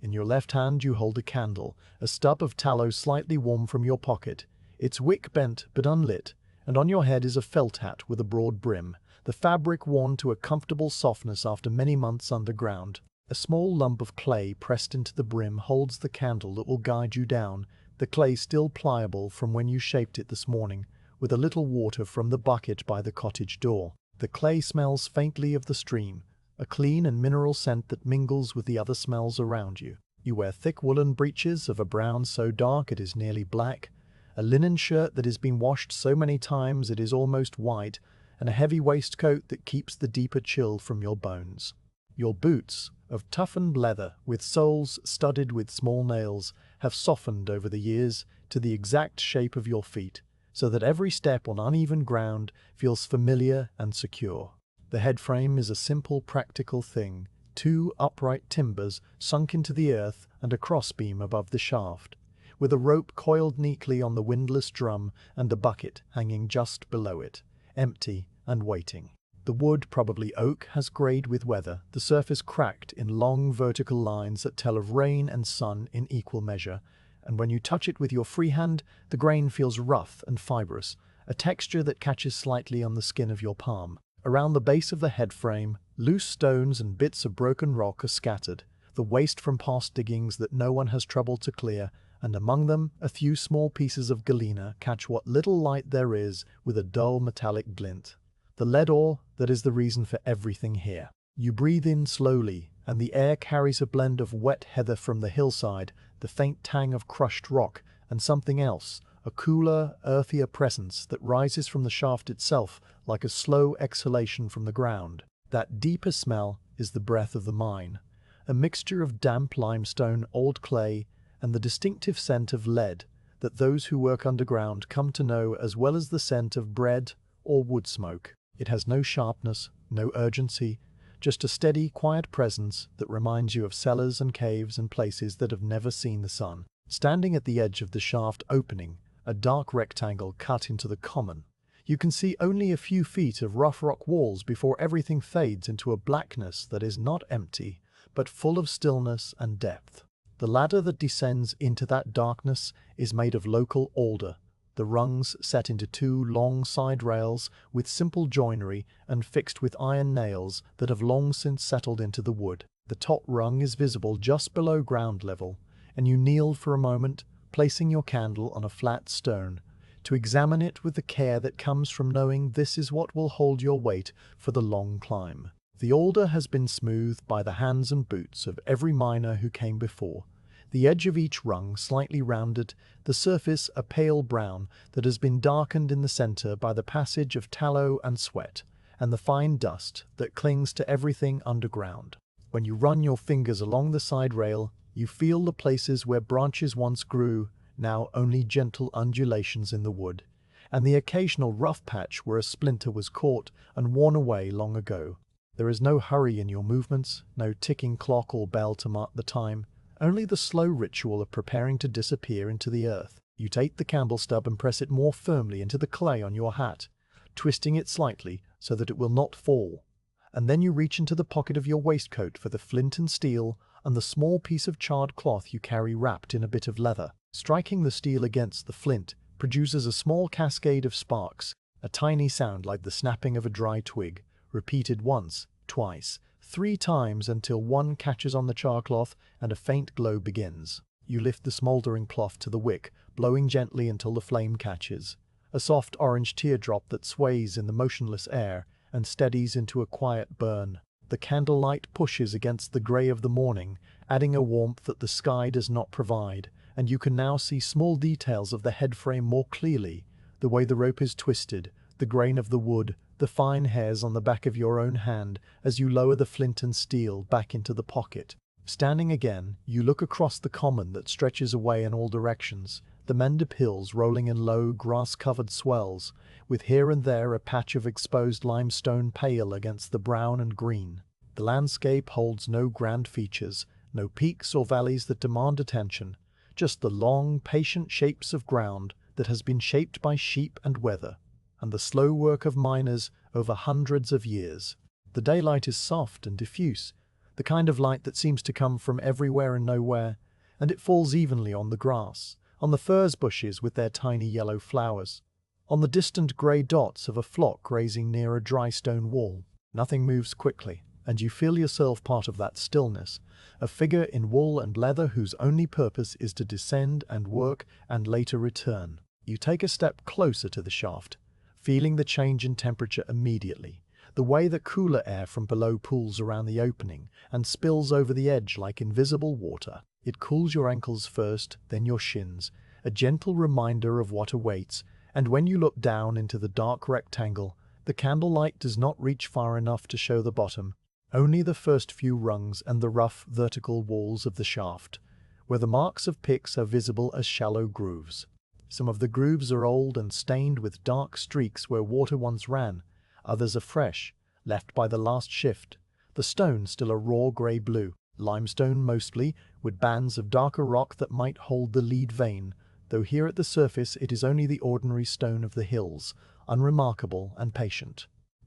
In your left hand you hold a candle, a stub of tallow slightly warm from your pocket, its wick bent but unlit, and on your head is a felt hat with a broad brim, the fabric worn to a comfortable softness after many months underground. A small lump of clay pressed into the brim holds the candle that will guide you down, the clay still pliable from when you shaped it this morning, with a little water from the bucket by the cottage door. The clay smells faintly of the stream, a clean and mineral scent that mingles with the other smells around you. You wear thick woolen breeches of a brown so dark it is nearly black, a linen shirt that has been washed so many times it is almost white, and a heavy waistcoat that keeps the deeper chill from your bones. Your boots, of toughened leather with soles studded with small nails, have softened over the years to the exact shape of your feet, so that every step on uneven ground feels familiar and secure. The headframe is a simple, practical thing, 2 upright timbers sunk into the earth and a crossbeam above the shaft, with a rope coiled neatly on the windlass drum and a bucket hanging just below it, empty and waiting. The wood, probably oak, has grayed with weather, the surface cracked in long vertical lines that tell of rain and sun in equal measure, and when you touch it with your free hand, the grain feels rough and fibrous, a texture that catches slightly on the skin of your palm. Around the base of the headframe, loose stones and bits of broken rock are scattered, the waste from past diggings that no one has troubled to clear, and among them a few small pieces of galena catch what little light there is with a dull metallic glint. The lead ore that is the reason for everything here. You breathe in slowly, and the air carries a blend of wet heather from the hillside, the faint tang of crushed rock, and something else, a cooler, earthier presence that rises from the shaft itself like a slow exhalation from the ground. That deeper smell is the breath of the mine, a mixture of damp limestone, old clay, and the distinctive scent of lead that those who work underground come to know as well as the scent of bread or wood smoke. It has no sharpness, no urgency, just a steady, quiet presence that reminds you of cellars and caves and places that have never seen the sun. Standing at the edge of the shaft opening, a dark rectangle cut into the common, you can see only a few feet of rough rock walls before everything fades into a blackness that is not empty, but full of stillness and depth. The ladder that descends into that darkness is made of local alder, the rungs set into 2 long side rails with simple joinery and fixed with iron nails that have long since settled into the wood. The top rung is visible just below ground level, and you kneel for a moment, placing your candle on a flat stone, to examine it with the care that comes from knowing this is what will hold your weight for the long climb. The alder has been smoothed by the hands and boots of every miner who came before, the edge of each rung slightly rounded, the surface a pale brown that has been darkened in the center by the passage of tallow and sweat, and the fine dust that clings to everything underground. When you run your fingers along the side rail, you feel the places where branches once grew, now only gentle undulations in the wood, and the occasional rough patch where a splinter was caught and worn away long ago. There is no hurry in your movements, no ticking clock or bell to mark the time, only the slow ritual of preparing to disappear into the earth. You take the candle stub and press it more firmly into the clay on your hat, twisting it slightly so that it will not fall. And then you reach into the pocket of your waistcoat for the flint and steel and the small piece of charred cloth you carry wrapped in a bit of leather. Striking the steel against the flint produces a small cascade of sparks, a tiny sound like the snapping of a dry twig, repeated once, twice, 3 times until one catches on the char cloth and a faint glow begins. You lift the smoldering cloth to the wick, blowing gently until the flame catches, a soft orange teardrop that sways in the motionless air and steadies into a quiet burn. The candlelight pushes against the grey of the morning, adding a warmth that the sky does not provide, and you can now see small details of the headframe more clearly, the way the rope is twisted, the grain of the wood, the fine hairs on the back of your own hand as you lower the flint and steel back into the pocket. Standing again, you look across the common that stretches away in all directions, the Mendip Hills rolling in low, grass-covered swells, with here and there a patch of exposed limestone pale against the brown and green. The landscape holds no grand features, no peaks or valleys that demand attention, just the long, patient shapes of ground that has been shaped by sheep and weather, and the slow work of miners over hundreds of years. The daylight is soft and diffuse, the kind of light that seems to come from everywhere and nowhere, and it falls evenly on the grass, on the furze bushes with their tiny yellow flowers, on the distant grey dots of a flock grazing near a dry stone wall. Nothing moves quickly, and you feel yourself part of that stillness, a figure in wool and leather whose only purpose is to descend and work and later return. You take a step closer to the shaft, feeling the change in temperature immediately, the way that cooler air from below pools around the opening and spills over the edge like invisible water. It cools your ankles first, then your shins, a gentle reminder of what awaits, and when you look down into the dark rectangle, the candlelight does not reach far enough to show the bottom, only the first few rungs and the rough vertical walls of the shaft, where the marks of picks are visible as shallow grooves. Some of the grooves are old and stained with dark streaks where water once ran, others are fresh, left by the last shift. The stone still a raw grey blue, limestone mostly, with bands of darker rock that might hold the lead vein, though here at the surface it is only the ordinary stone of the hills, unremarkable and patient.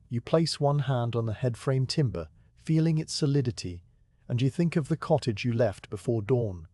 You place one hand on the headframe timber, feeling its solidity, and you think of the cottage you left before dawn,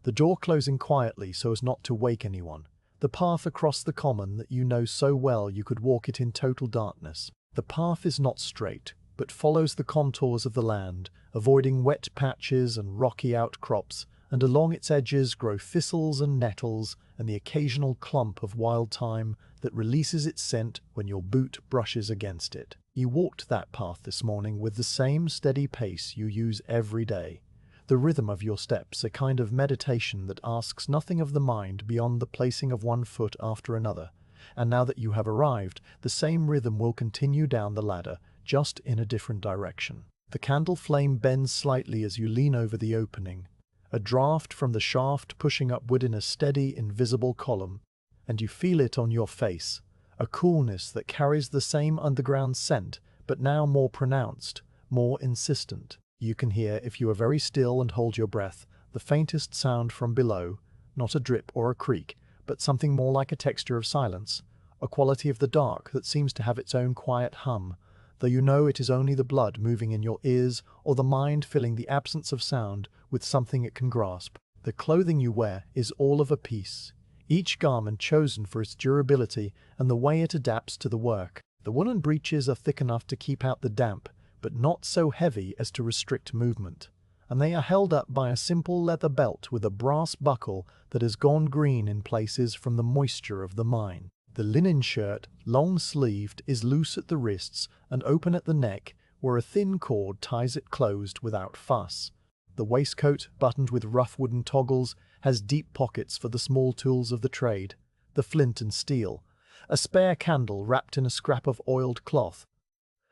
the door closing quietly so as not to wake anyone, the path across the common that you know so well you could walk it in total darkness. The path is not straight, but follows the contours of the land, avoiding wet patches and rocky outcrops, and along its edges grow thistles and nettles and the occasional clump of wild thyme that releases its scent when your boot brushes against it. You walked that path this morning with the same steady pace you use every day. The rhythm of your steps, a kind of meditation that asks nothing of the mind beyond the placing of one foot after another. And now that you have arrived, the same rhythm will continue down the ladder, just in a different direction. The candle flame bends slightly as you lean over the opening, a draft from the shaft pushing upward in a steady, invisible column, and you feel it on your face, a coolness that carries the same underground scent, but now more pronounced, more insistent. You can hear, if you are very still and hold your breath, the faintest sound from below, not a drip or a creak, but something more like a texture of silence, a quality of the dark that seems to have its own quiet hum, though you know it is only the blood moving in your ears or the mind filling the absence of sound with something it can grasp. The clothing you wear is all of a piece, each garment chosen for its durability and the way it adapts to the work. The woolen breeches are thick enough to keep out the damp, but not so heavy as to restrict movement, and they are held up by a simple leather belt with a brass buckle that has gone green in places from the moisture of the mine. The linen shirt, long-sleeved, is loose at the wrists and open at the neck, where a thin cord ties it closed without fuss. The waistcoat, buttoned with rough wooden toggles, has deep pockets for the small tools of the trade, the flint and steel, a spare candle wrapped in a scrap of oiled cloth,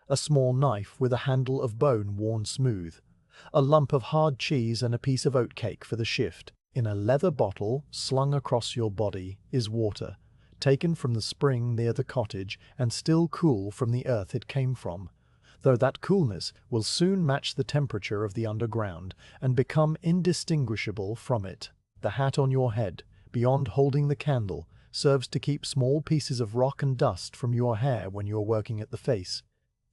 a small knife with a handle of bone worn smooth, a lump of hard cheese and a piece of oatcake for the shift. In a leather bottle, slung across your body, is water, taken from the spring near the cottage and still cool from the earth it came from, though that coolness will soon match the temperature of the underground and become indistinguishable from it. The hat on your head, beyond holding the candle, serves to keep small pieces of rock and dust from your hair when you are working at the face,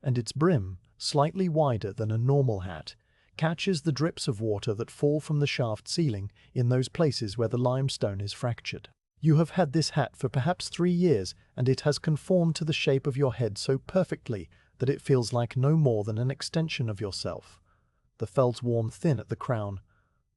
and its brim, slightly wider than a normal hat, catches the drips of water that fall from the shaft ceiling in those places where the limestone is fractured. You have had this hat for perhaps 3 years, and it has conformed to the shape of your head so perfectly that it feels like no more than an extension of yourself. The felt worn thin at the crown,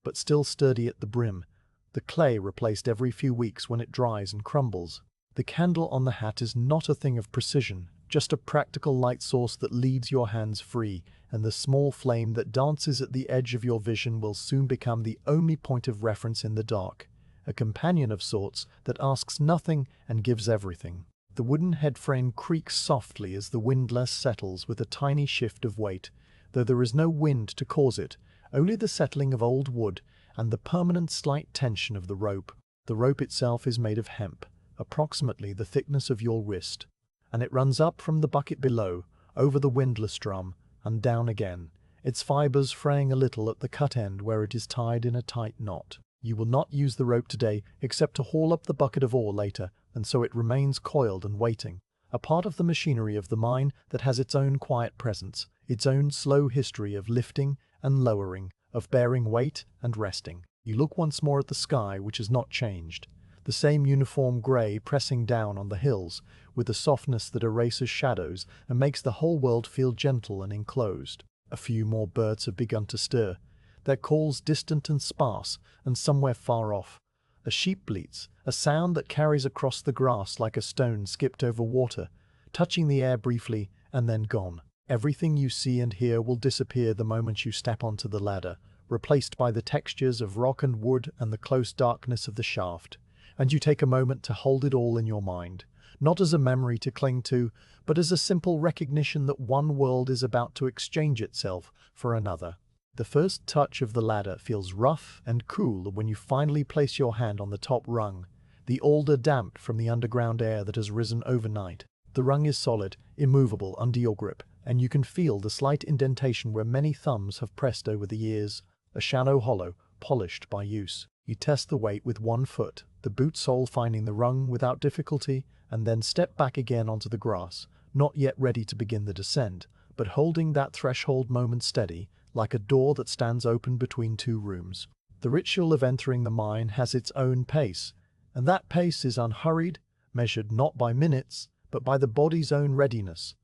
but still sturdy at the brim, the clay replaced every few weeks when it dries and crumbles. The candle on the hat is not a thing of precision, just a practical light source that leads your hands free, and the small flame that dances at the edge of your vision will soon become the only point of reference in the dark, a companion of sorts that asks nothing and gives everything. The wooden headframe creaks softly as the windlass settles with a tiny shift of weight, though there is no wind to cause it, only the settling of old wood and the permanent slight tension of the rope. The rope itself is made of hemp, approximately the thickness of your wrist, and it runs up from the bucket below, over the windlass drum, and down again, its fibers fraying a little at the cut end where it is tied in a tight knot. You will not use the rope today except to haul up the bucket of ore later, and so it remains coiled and waiting, a part of the machinery of the mine that has its own quiet presence, its own slow history of lifting and lowering, of bearing weight and resting. You look once more at the sky, which has not changed. The same uniform grey pressing down on the hills, with a softness that erases shadows and makes the whole world feel gentle and enclosed. A few more birds have begun to stir, their calls distant and sparse, and somewhere far off. A sheep bleats, a sound that carries across the grass like a stone skipped over water, touching the air briefly and then gone. Everything you see and hear will disappear the moment you step onto the ladder, replaced by the textures of rock and wood and the close darkness of the shaft. And you take a moment to hold it all in your mind, not as a memory to cling to, but as a simple recognition that one world is about to exchange itself for another. The first touch of the ladder feels rough and cool when you finally place your hand on the top rung, the alder damp from the underground air that has risen overnight. The rung is solid, immovable under your grip, and you can feel the slight indentation where many thumbs have pressed over the years, a shallow hollow, polished by use. You test the weight with one foot, the boot sole finding the rung without difficulty, and then step back again onto the grass, not yet ready to begin the descent, but holding that threshold moment steady, like a door that stands open between two rooms. The ritual of entering the mine has its own pace, and that pace is unhurried, measured not by minutes, but by the body's own readiness.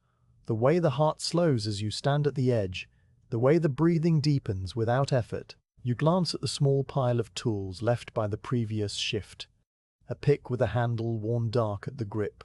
The way the heart slows as you stand at the edge, the way the breathing deepens without effort. You glance at the small pile of tools left by the previous shift. A pick with a handle worn dark at the grip,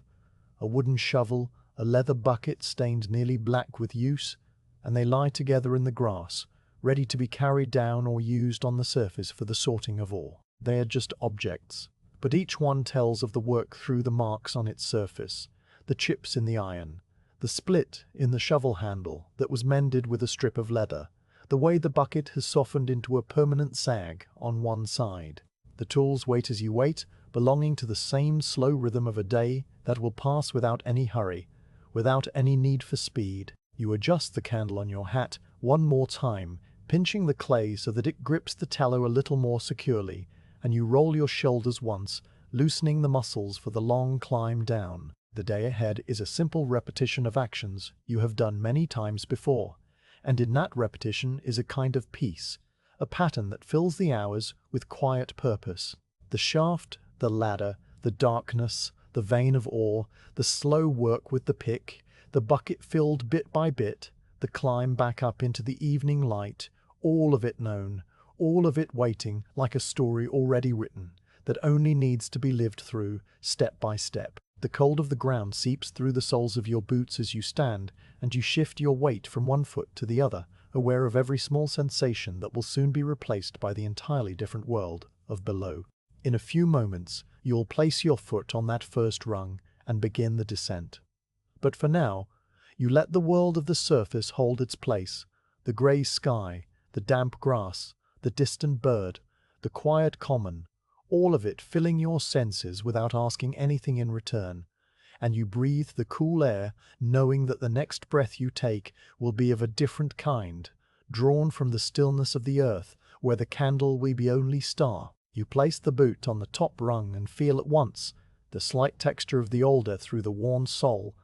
a wooden shovel, a leather bucket stained nearly black with use, and they lie together in the grass, ready to be carried down or used on the surface for the sorting of ore. They are just objects, but each one tells of the work through the marks on its surface, the chips in the iron, the split in the shovel handle that was mended with a strip of leather, the way the bucket has softened into a permanent sag on one side. The tools wait as you wait, belonging to the same slow rhythm of a day that will pass without any hurry, without any need for speed. You adjust the candle on your hat one more time, pinching the clay so that it grips the tallow a little more securely, and you roll your shoulders once, loosening the muscles for the long climb down. The day ahead is a simple repetition of actions you have done many times before, and in that repetition is a kind of peace, a pattern that fills the hours with quiet purpose. The shaft, the ladder, the darkness, the vein of ore, the slow work with the pick, the bucket filled bit by bit, the climb back up into the evening light, all of it known, all of it waiting like a story already written, that only needs to be lived through, step by step. The cold of the ground seeps through the soles of your boots as you stand, and you shift your weight from one foot to the other, aware of every small sensation that will soon be replaced by the entirely different world of below. In a few moments, you will place your foot on that first rung and begin the descent. But for now, you let the world of the surface hold its place, the grey sky, the damp grass, the distant bird, the quiet common, all of it filling your senses without asking anything in return, and you breathe the cool air, knowing that the next breath you take will be of a different kind, drawn from the stillness of the earth, where the candle will be only star. You place the boot on the top rung and feel at once the slight texture of the alder through the worn sole,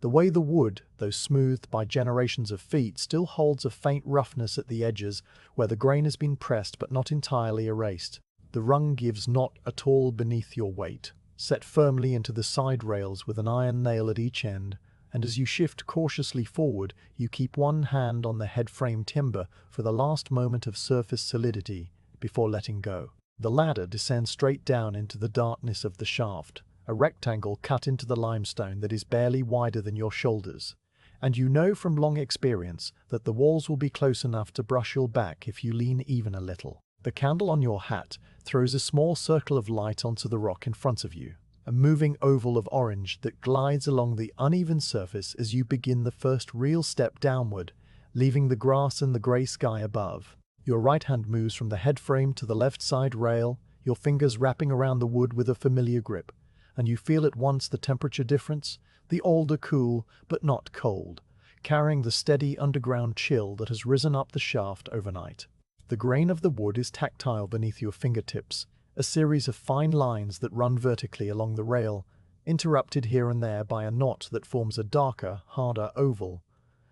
the way the wood, though smoothed by generations of feet, still holds a faint roughness at the edges where the grain has been pressed but not entirely erased. The rung gives not at all beneath your weight, set firmly into the side rails with an iron nail at each end, and as you shift cautiously forward, you keep one hand on the head-frame timber for the last moment of surface solidity before letting go. The ladder descends straight down into the darkness of the shaft, a rectangle cut into the limestone that is barely wider than your shoulders, and you know from long experience that the walls will be close enough to brush your back if you lean even a little. The candle on your hat throws a small circle of light onto the rock in front of you, a moving oval of orange that glides along the uneven surface as you begin the first real step downward, leaving the grass and the grey sky above. Your right hand moves from the head frame to the left side rail, your fingers wrapping around the wood with a familiar grip, and you feel at once the temperature difference, the alder cool but not cold, carrying the steady underground chill that has risen up the shaft overnight. The grain of the wood is tactile beneath your fingertips, a series of fine lines that run vertically along the rail, interrupted here and there by a knot that forms a darker, harder oval.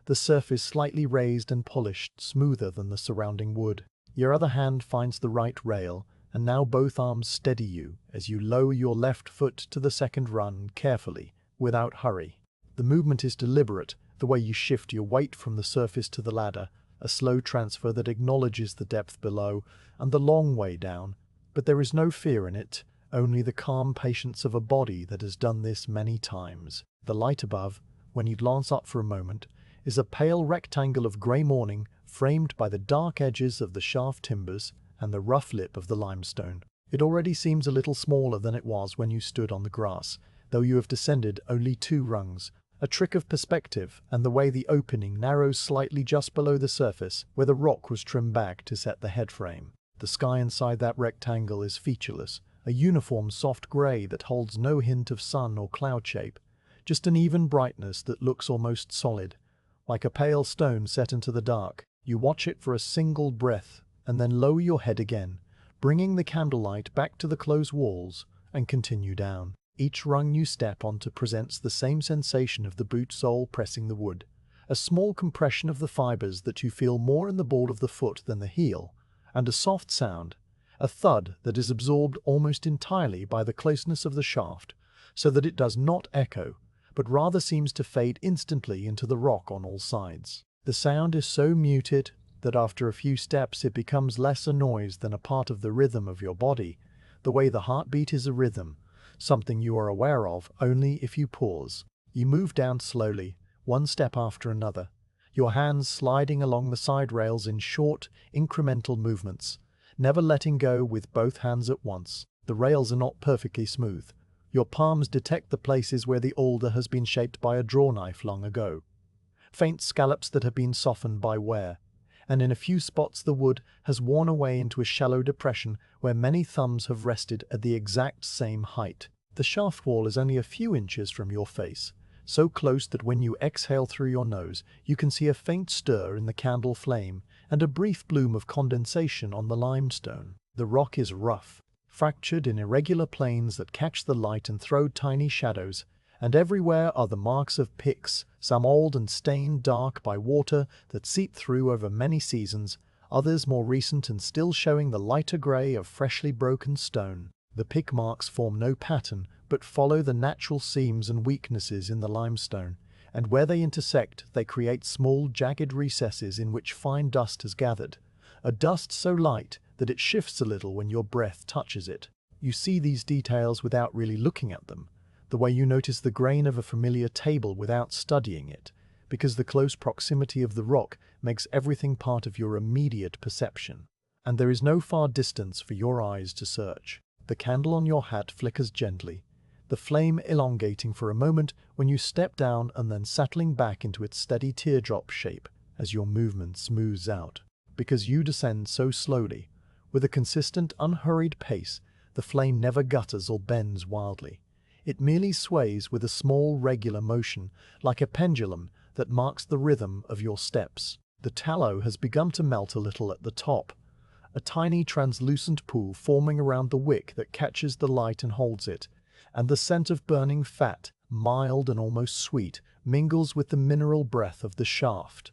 the surface slightly raised and polished, smoother than the surrounding wood. Your other hand finds the right rail, and now both arms steady you as you lower your left foot to the second rung carefully, without hurry. The movement is deliberate, the way you shift your weight from the surface to the ladder, a slow transfer that acknowledges the depth below and the long way down, but there is no fear in it, only the calm patience of a body that has done this many times. The light above, when you glance up for a moment, is a pale rectangle of grey morning framed by the dark edges of the shaft timbers and the rough lip of the limestone. It already seems a little smaller than it was when you stood on the grass, though you have descended only 2 rungs, a trick of perspective and the way the opening narrows slightly just below the surface where the rock was trimmed back to set the head frame. The sky inside that rectangle is featureless, a uniform soft grey that holds no hint of sun or cloud shape, just an even brightness that looks almost solid, like a pale stone set into the dark. You watch it for a single breath, and then lower your head again, bringing the candlelight back to the closed walls, and continue down. Each rung you step onto presents the same sensation of the boot sole pressing the wood, a small compression of the fibers that you feel more in the ball of the foot than the heel, and a soft sound, a thud that is absorbed almost entirely by the closeness of the shaft, so that it does not echo, but rather seems to fade instantly into the rock on all sides. The sound is so muted that after a few steps it becomes less a noise than a part of the rhythm of your body, the way the heartbeat is a rhythm, something you are aware of only if you pause. You move down slowly, one step after another, your hands sliding along the side rails in short, incremental movements, never letting go with both hands at once. The rails are not perfectly smooth. Your palms detect the places where the alder has been shaped by a draw knife long ago, faint scallops that have been softened by wear, and in a few spots the wood has worn away into a shallow depression where many thumbs have rested at the exact same height. The shaft wall is only a few inches from your face, so close that when you exhale through your nose, you can see a faint stir in the candle flame and a brief bloom of condensation on the limestone. The rock is rough, fractured in irregular planes that catch the light and throw tiny shadows, and everywhere are the marks of picks, some old and stained dark by water that seep through over many seasons, others more recent and still showing the lighter grey of freshly broken stone. The pick marks form no pattern, but follow the natural seams and weaknesses in the limestone, and where they intersect they create small jagged recesses in which fine dust has gathered, a dust so light that it shifts a little when your breath touches it. You see these details without really looking at them, the way you notice the grain of a familiar table without studying it, because the close proximity of the rock makes everything part of your immediate perception, and there is no far distance for your eyes to search. The candle on your hat flickers gently, the flame elongating for a moment when you step down and then settling back into its steady teardrop shape as your movement smooths out. Because you descend so slowly, with a consistent, unhurried pace, the flame never gutters or bends wildly. It merely sways with a small, regular motion, like a pendulum that marks the rhythm of your steps. The tallow has begun to melt a little at the top, a tiny translucent pool forming around the wick that catches the light and holds it, and the scent of burning fat, mild and almost sweet, mingles with the mineral breath of the shaft.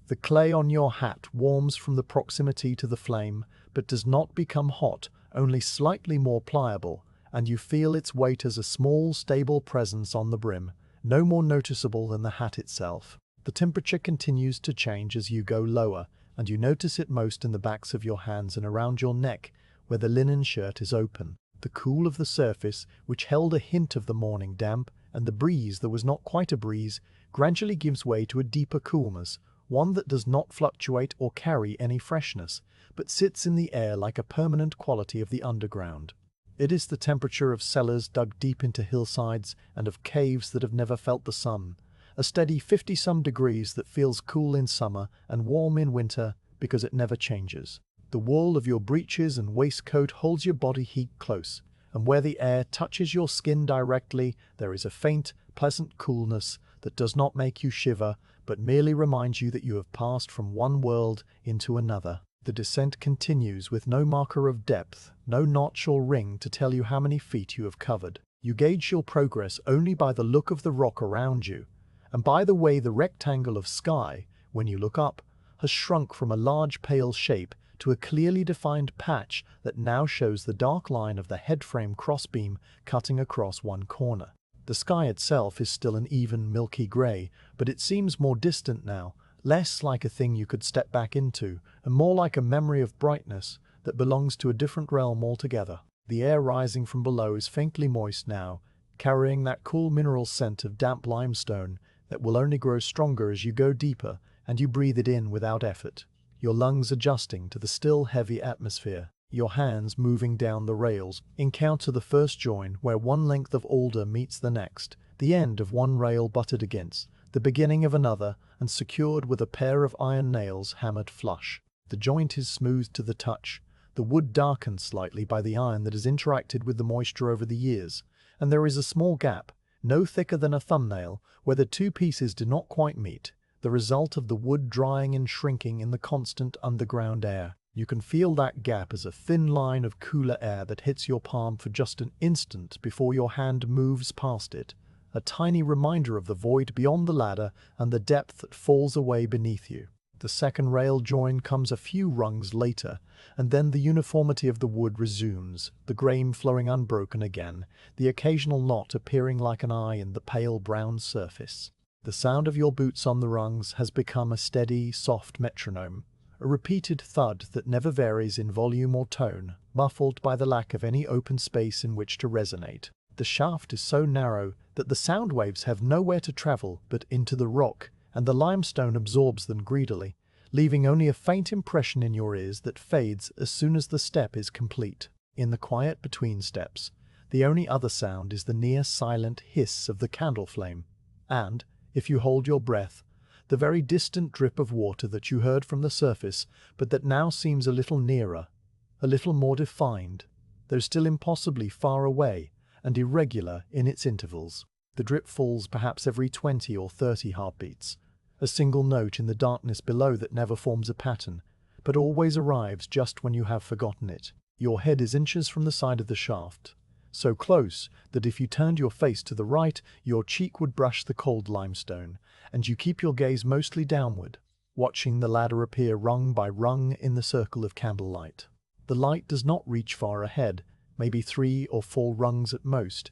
The clay on your hat warms from the proximity to the flame, but does not become hot, only slightly more pliable, and you feel its weight as a small, stable presence on the brim, no more noticeable than the hat itself. The temperature continues to change as you go lower, and you notice it most in the backs of your hands and around your neck, where the linen shirt is open. The cool of the surface, which held a hint of the morning damp, and the breeze that was not quite a breeze, gradually gives way to a deeper coolness, one that does not fluctuate or carry any freshness, but sits in the air like a permanent quality of the underground. It is the temperature of cellars dug deep into hillsides and of caves that have never felt the sun, a steady 50-some degrees that feels cool in summer and warm in winter because it never changes. The wool of your breeches and waistcoat holds your body heat close, and where the air touches your skin directly, there is a faint, pleasant coolness that does not make you shiver, but merely reminds you that you have passed from one world into another. The descent continues with no marker of depth, no notch or ring to tell you how many feet you have covered. You gauge your progress only by the look of the rock around you, And by the way, the rectangle of sky, when you look up, has shrunk from a large pale shape to a clearly defined patch that now shows the dark line of the headframe crossbeam cutting across one corner. The sky itself is still an even milky grey, but it seems more distant now, less like a thing you could step back into, and more like a memory of brightness that belongs to a different realm altogether. The air rising from below is faintly moist now, carrying that cool mineral scent of damp limestone that will only grow stronger as you go deeper and you breathe it in without effort, your lungs adjusting to the still heavy atmosphere. Your hands moving down the rails encounter the first join where one length of alder meets the next, the end of one rail butted against, the beginning of another, and secured with a pair of iron nails hammered flush. The joint is smooth to the touch, the wood darkened slightly by the iron that has interacted with the moisture over the years, and there is a small gap, no thicker than a thumbnail, where the two pieces do not quite meet, the result of the wood drying and shrinking in the constant underground air. You can feel that gap as a thin line of cooler air that hits your palm for just an instant before your hand moves past it, a tiny reminder of the void beyond the ladder and the depth that falls away beneath you. The second rail join comes a few rungs later, and then the uniformity of the wood resumes, the grain flowing unbroken again, the occasional knot appearing like an eye in the pale brown surface. The sound of your boots on the rungs has become a steady, soft metronome, a repeated thud that never varies in volume or tone, muffled by the lack of any open space in which to resonate. The shaft is so narrow that the sound waves have nowhere to travel but into the rock, and the limestone absorbs them greedily, leaving only a faint impression in your ears that fades as soon as the step is complete. In the quiet between steps, the only other sound is the near silent hiss of the candle flame, and, if you hold your breath, the very distant drip of water that you heard from the surface, but that now seems a little nearer, a little more defined, though still impossibly far away and irregular in its intervals. The drip falls perhaps every 20 or 30 heartbeats, a single note in the darkness below that never forms a pattern, but always arrives just when you have forgotten it. Your head is inches from the side of the shaft, so close that if you turned your face to the right, your cheek would brush the cold limestone, and you keep your gaze mostly downward, watching the ladder appear rung by rung in the circle of candlelight. The light does not reach far ahead, maybe 3 or 4 rungs at most,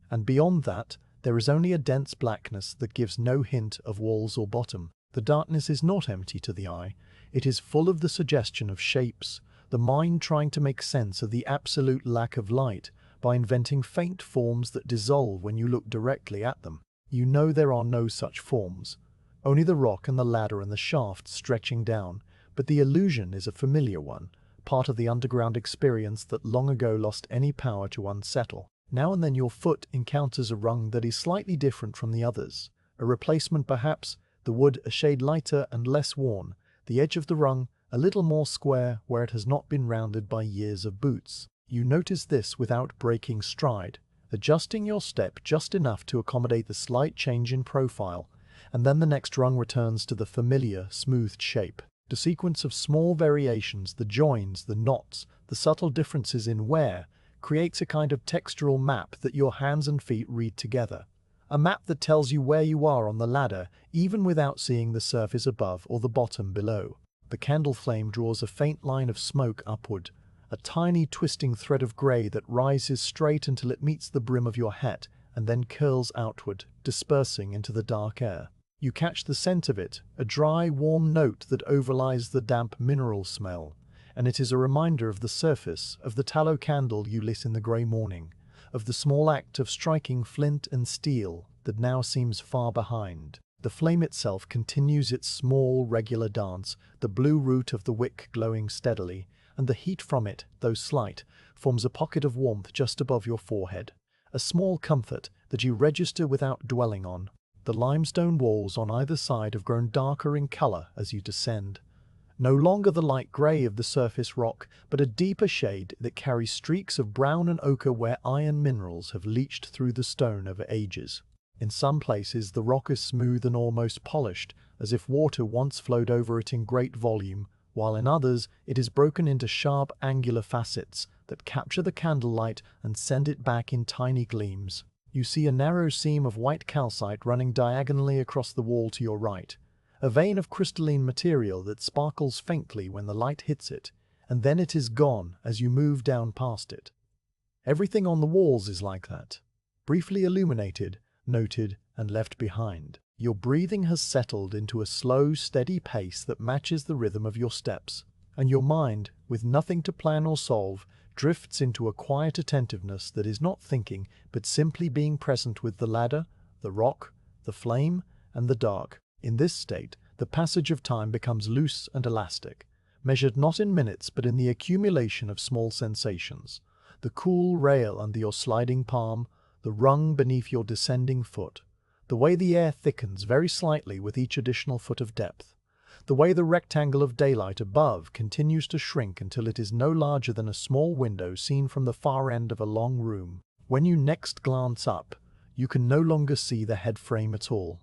and beyond that there is only a dense blackness that gives no hint of walls or bottom. The darkness is not empty to the eye, it is full of the suggestion of shapes, the mind trying to make sense of the absolute lack of light by inventing faint forms that dissolve when you look directly at them. You know there are no such forms, only the rock and the ladder and the shaft stretching down, but the illusion is a familiar one, part of the underground experience that long ago lost any power to unsettle. Now and then your foot encounters a rung that is slightly different from the others, a replacement perhaps, the wood a shade lighter and less worn, the edge of the rung a little more square where it has not been rounded by years of boots. You notice this without breaking stride, adjusting your step just enough to accommodate the slight change in profile, and then the next rung returns to the familiar, smoothed shape. The sequence of small variations, the joins, the knots, the subtle differences in wear, creates a kind of textural map that your hands and feet read together. A map that tells you where you are on the ladder, even without seeing the surface above or the bottom below. The candle flame draws a faint line of smoke upward, a tiny twisting thread of grey that rises straight until it meets the brim of your hat and then curls outward, dispersing into the dark air. You catch the scent of it, a dry, warm note that overlies the damp mineral smell, and it is a reminder of the surface, of the tallow candle you lit in the grey morning, of the small act of striking flint and steel that now seems far behind. The flame itself continues its small, regular dance, the blue root of the wick glowing steadily, and the heat from it, though slight, forms a pocket of warmth just above your forehead, a small comfort that you register without dwelling on. The limestone walls on either side have grown darker in colour as you descend. No longer the light grey of the surface rock, but a deeper shade that carries streaks of brown and ochre where iron minerals have leached through the stone over ages. In some places the rock is smooth and almost polished, as if water once flowed over it in great volume, while in others it is broken into sharp angular facets that capture the candlelight and send it back in tiny gleams. You see a narrow seam of white calcite running diagonally across the wall to your right, a vein of crystalline material that sparkles faintly when the light hits it, and then it is gone as you move down past it. Everything on the walls is like that, briefly illuminated, noted, and left behind. Your breathing has settled into a slow, steady pace that matches the rhythm of your steps, and your mind, with nothing to plan or solve, drifts into a quiet attentiveness that is not thinking but simply being present with the ladder, the rock, the flame, and the dark. In this state, the passage of time becomes loose and elastic, measured not in minutes but in the accumulation of small sensations. The cool rail under your sliding palm, the rung beneath your descending foot, the way the air thickens very slightly with each additional foot of depth, the way the rectangle of daylight above continues to shrink until it is no larger than a small window seen from the far end of a long room. When you next glance up, you can no longer see the head frame at all.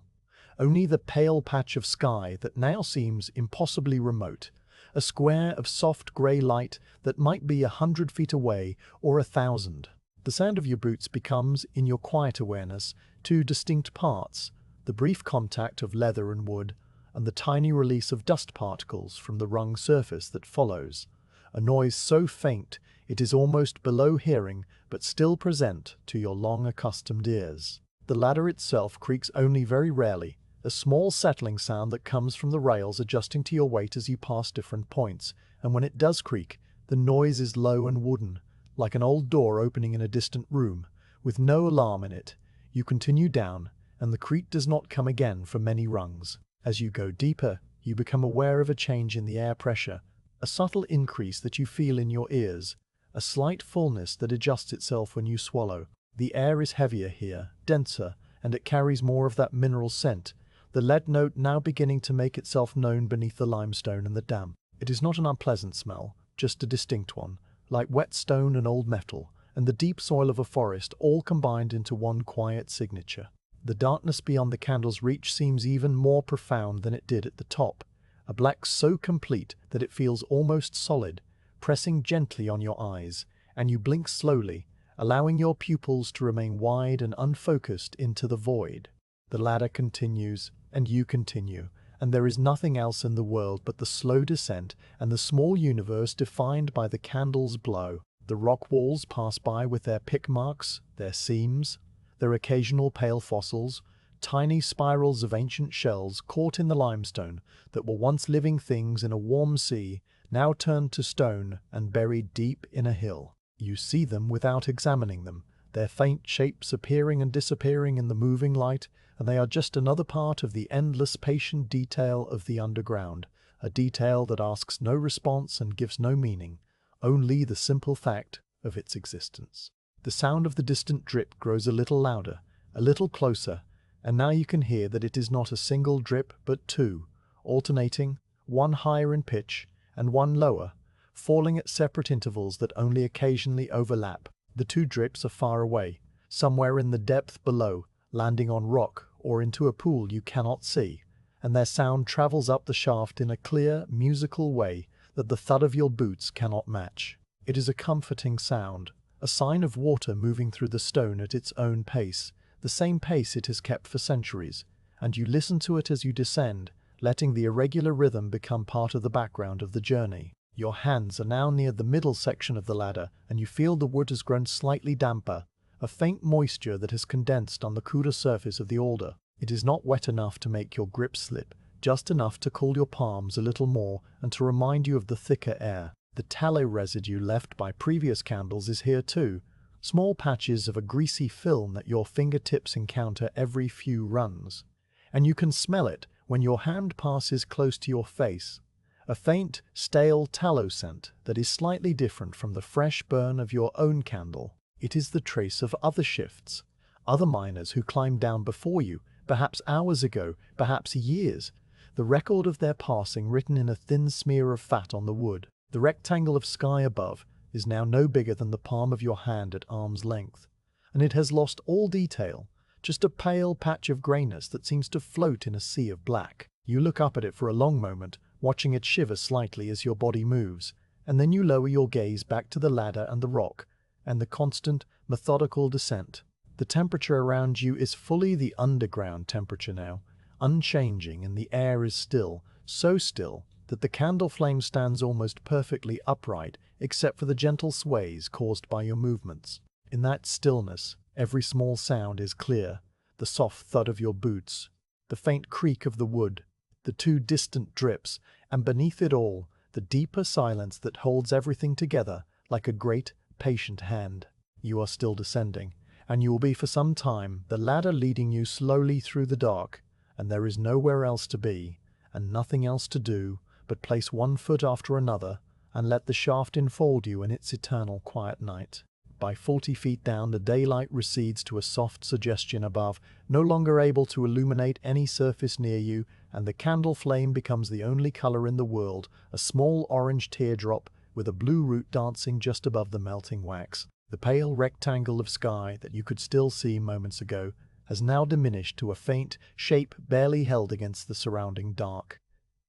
Only the pale patch of sky that now seems impossibly remote, a square of soft grey light that might be 100 feet away or 1,000. The sound of your boots becomes, in your quiet awareness, two distinct parts, the brief contact of leather and wood, and the tiny release of dust particles from the rung surface that follows, a noise so faint it is almost below hearing but still present to your long-accustomed ears. The ladder itself creaks only very rarely, a small settling sound that comes from the rails adjusting to your weight as you pass different points, and when it does creak, the noise is low and wooden, like an old door opening in a distant room, with no alarm in it. You continue down, and the creak does not come again for many rungs. As you go deeper, you become aware of a change in the air pressure, a subtle increase that you feel in your ears, a slight fullness that adjusts itself when you swallow. The air is heavier here, denser, and it carries more of that mineral scent, the lead note now beginning to make itself known beneath the limestone and the damp. It is not an unpleasant smell, just a distinct one, like wet stone and old metal, and the deep soil of a forest all combined into one quiet signature. The darkness beyond the candle's reach seems even more profound than it did at the top, a black so complete that it feels almost solid, pressing gently on your eyes, and you blink slowly, allowing your pupils to remain wide and unfocused into the void. The ladder continues, and you continue, and there is nothing else in the world but the slow descent and the small universe defined by the candle's glow. The rock walls pass by with their pick marks, their seams, their occasional pale fossils, tiny spirals of ancient shells caught in the limestone that were once living things in a warm sea, now turned to stone and buried deep in a hill. You see them without examining them, their faint shapes appearing and disappearing in the moving light, and they are just another part of the endless patient detail of the underground, a detail that asks no response and gives no meaning, only the simple fact of its existence. The sound of the distant drip grows a little louder, a little closer, and now you can hear that it is not a single drip but two, alternating, one higher in pitch and one lower, falling at separate intervals that only occasionally overlap. The two drips are far away, somewhere in the depth below, landing on rock or into a pool you cannot see, and their sound travels up the shaft in a clear, musical way that the thud of your boots cannot match. It is a comforting sound, a sign of water moving through the stone at its own pace, the same pace it has kept for centuries, and you listen to it as you descend, letting the irregular rhythm become part of the background of the journey. Your hands are now near the middle section of the ladder, and you feel the wood has grown slightly damper, a faint moisture that has condensed on the cooler surface of the alder. It is not wet enough to make your grip slip, just enough to cool your palms a little more and to remind you of the thicker air. The tallow residue left by previous candles is here too, small patches of a greasy film that your fingertips encounter every few runs. And you can smell it when your hand passes close to your face, a faint, stale tallow scent that is slightly different from the fresh burn of your own candle. It is the trace of other shifts, other miners who climbed down before you, perhaps hours ago, perhaps years, the record of their passing written in a thin smear of fat on the wood. The rectangle of sky above is now no bigger than the palm of your hand at arm's length, and it has lost all detail, just a pale patch of greyness that seems to float in a sea of black. You look up at it for a long moment, watching it shiver slightly as your body moves, and then you lower your gaze back to the ladder and the rock, and the constant, methodical descent. The temperature around you is fully the underground temperature now, unchanging, and the air is still, so still that the candle flame stands almost perfectly upright except for the gentle sways caused by your movements. In that stillness, every small sound is clear: the soft thud of your boots, the faint creak of the wood, the two distant drips, and beneath it all, the deeper silence that holds everything together like a great, patient hand. You are still descending, and you will be for some time, the ladder leading you slowly through the dark, and there is nowhere else to be, and nothing else to do but place one foot after another and let the shaft enfold you in its eternal quiet night. By 40 feet down, the daylight recedes to a soft suggestion above, no longer able to illuminate any surface near you, and the candle flame becomes the only color in the world, a small orange teardrop with a blue root dancing just above the melting wax. The pale rectangle of sky that you could still see moments ago has now diminished to a faint shape barely held against the surrounding dark.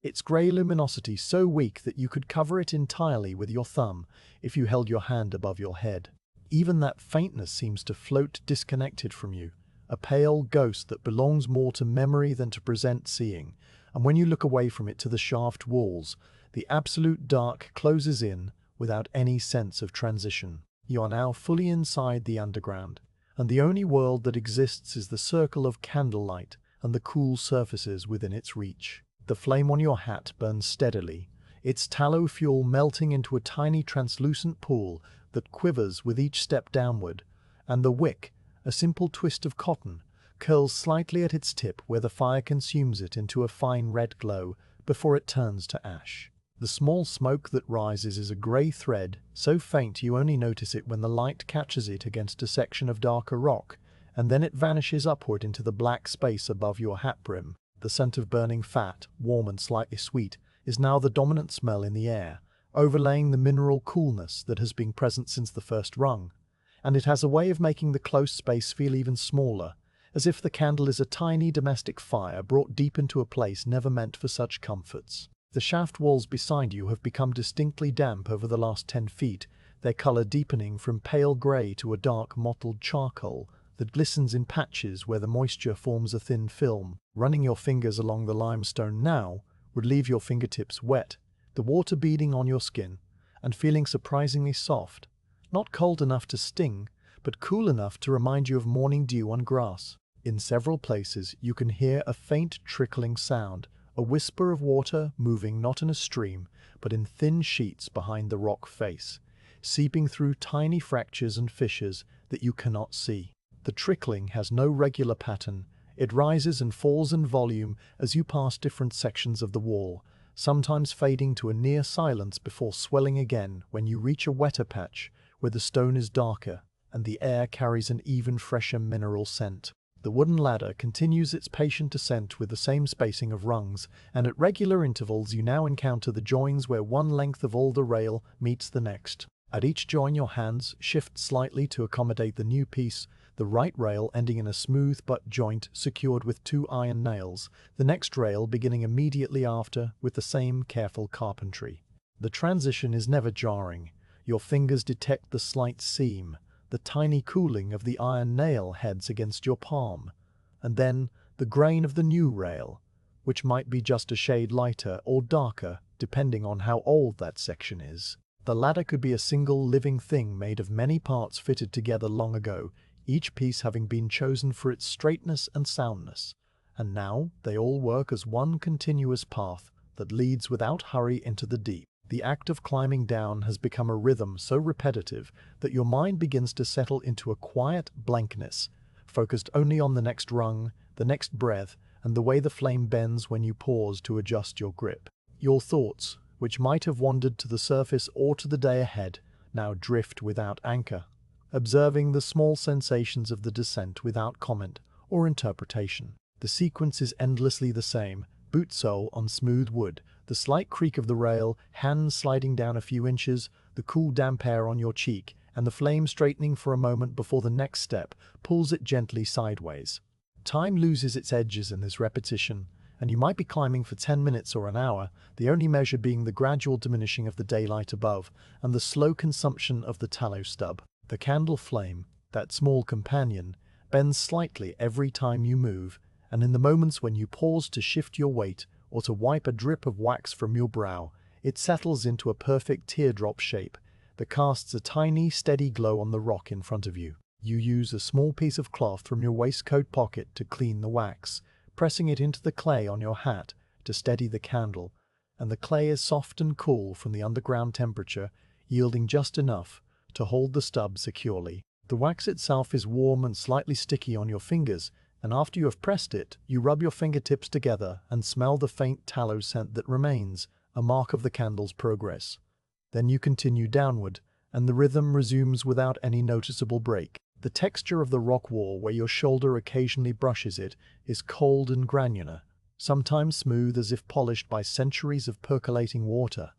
Its grey luminosity so weak that you could cover it entirely with your thumb if you held your hand above your head. Even that faintness seems to float disconnected from you, a pale ghost that belongs more to memory than to present seeing, and when you look away from it to the shaft walls, the absolute dark closes in without any sense of transition. You are now fully inside the underground, and the only world that exists is the circle of candlelight and the cool surfaces within its reach. The flame on your hat burns steadily, its tallow fuel melting into a tiny translucent pool that quivers with each step downward, and the wick, a simple twist of cotton, curls slightly at its tip where the fire consumes it into a fine red glow before it turns to ash. The small smoke that rises is a grey thread, so faint you only notice it when the light catches it against a section of darker rock, and then it vanishes upward into the black space above your hat brim. The scent of burning fat, warm and slightly sweet, is now the dominant smell in the air, overlaying the mineral coolness that has been present since the first rung, and it has a way of making the close space feel even smaller, as if the candle is a tiny domestic fire brought deep into a place never meant for such comforts. The shaft walls beside you have become distinctly damp over the last 10 feet, their color deepening from pale gray to a dark mottled charcoal that glistens in patches where the moisture forms a thin film. Running your fingers along the limestone now would leave your fingertips wet, the water beading on your skin, and feeling surprisingly soft, not cold enough to sting, but cool enough to remind you of morning dew on grass. In several places you can hear a faint trickling sound, a whisper of water moving not in a stream, but in thin sheets behind the rock face, seeping through tiny fractures and fissures that you cannot see. The trickling has no regular pattern. It rises and falls in volume as you pass different sections of the wall, sometimes fading to a near silence before swelling again when you reach a wetter patch where the stone is darker and the air carries an even fresher mineral scent. The wooden ladder continues its patient ascent with the same spacing of rungs, and at regular intervals you now encounter the joins where one length of older rail meets the next. At each join your hands shift slightly to accommodate the new piece, the right rail ending in a smooth butt joint secured with 2 iron nails, the next rail beginning immediately after with the same careful carpentry. The transition is never jarring. Your fingers detect the slight seam, the tiny cooling of the iron nail heads against your palm, and then the grain of the new rail, which might be just a shade lighter or darker depending on how old that section is. The ladder could be a single living thing made of many parts fitted together long ago, each piece having been chosen for its straightness and soundness, and now they all work as one continuous path that leads without hurry into the deep. The act of climbing down has become a rhythm so repetitive that your mind begins to settle into a quiet blankness, focused only on the next rung, the next breath, and the way the flame bends when you pause to adjust your grip. Your thoughts, which might have wandered to the surface or to the day ahead, now drift without anchor, observing the small sensations of the descent without comment or interpretation. The sequence is endlessly the same: boot sole on smooth wood, the slight creak of the rail, hands sliding down a few inches, the cool damp air on your cheek, and the flame straightening for a moment before the next step pulls it gently sideways. Time loses its edges in this repetition, and you might be climbing for 10 minutes or an hour, the only measure being the gradual diminishing of the daylight above and the slow consumption of the tallow stub. The candle flame, that small companion, bends slightly every time you move, and in the moments when you pause to shift your weight or to wipe a drip of wax from your brow, it settles into a perfect teardrop shape that casts a tiny, steady glow on the rock in front of you. You use a small piece of cloth from your waistcoat pocket to clean the wax, pressing it into the clay on your hat to steady the candle, and the clay is soft and cool from the underground temperature, yielding just enough to hold the stub securely. The wax itself is warm and slightly sticky on your fingers, and after you have pressed it, you rub your fingertips together and smell the faint tallow scent that remains, a mark of the candle's progress. Then you continue downward, and the rhythm resumes without any noticeable break. The texture of the rock wall where your shoulder occasionally brushes it is cold and granular, sometimes smooth as if polished by centuries of percolating water,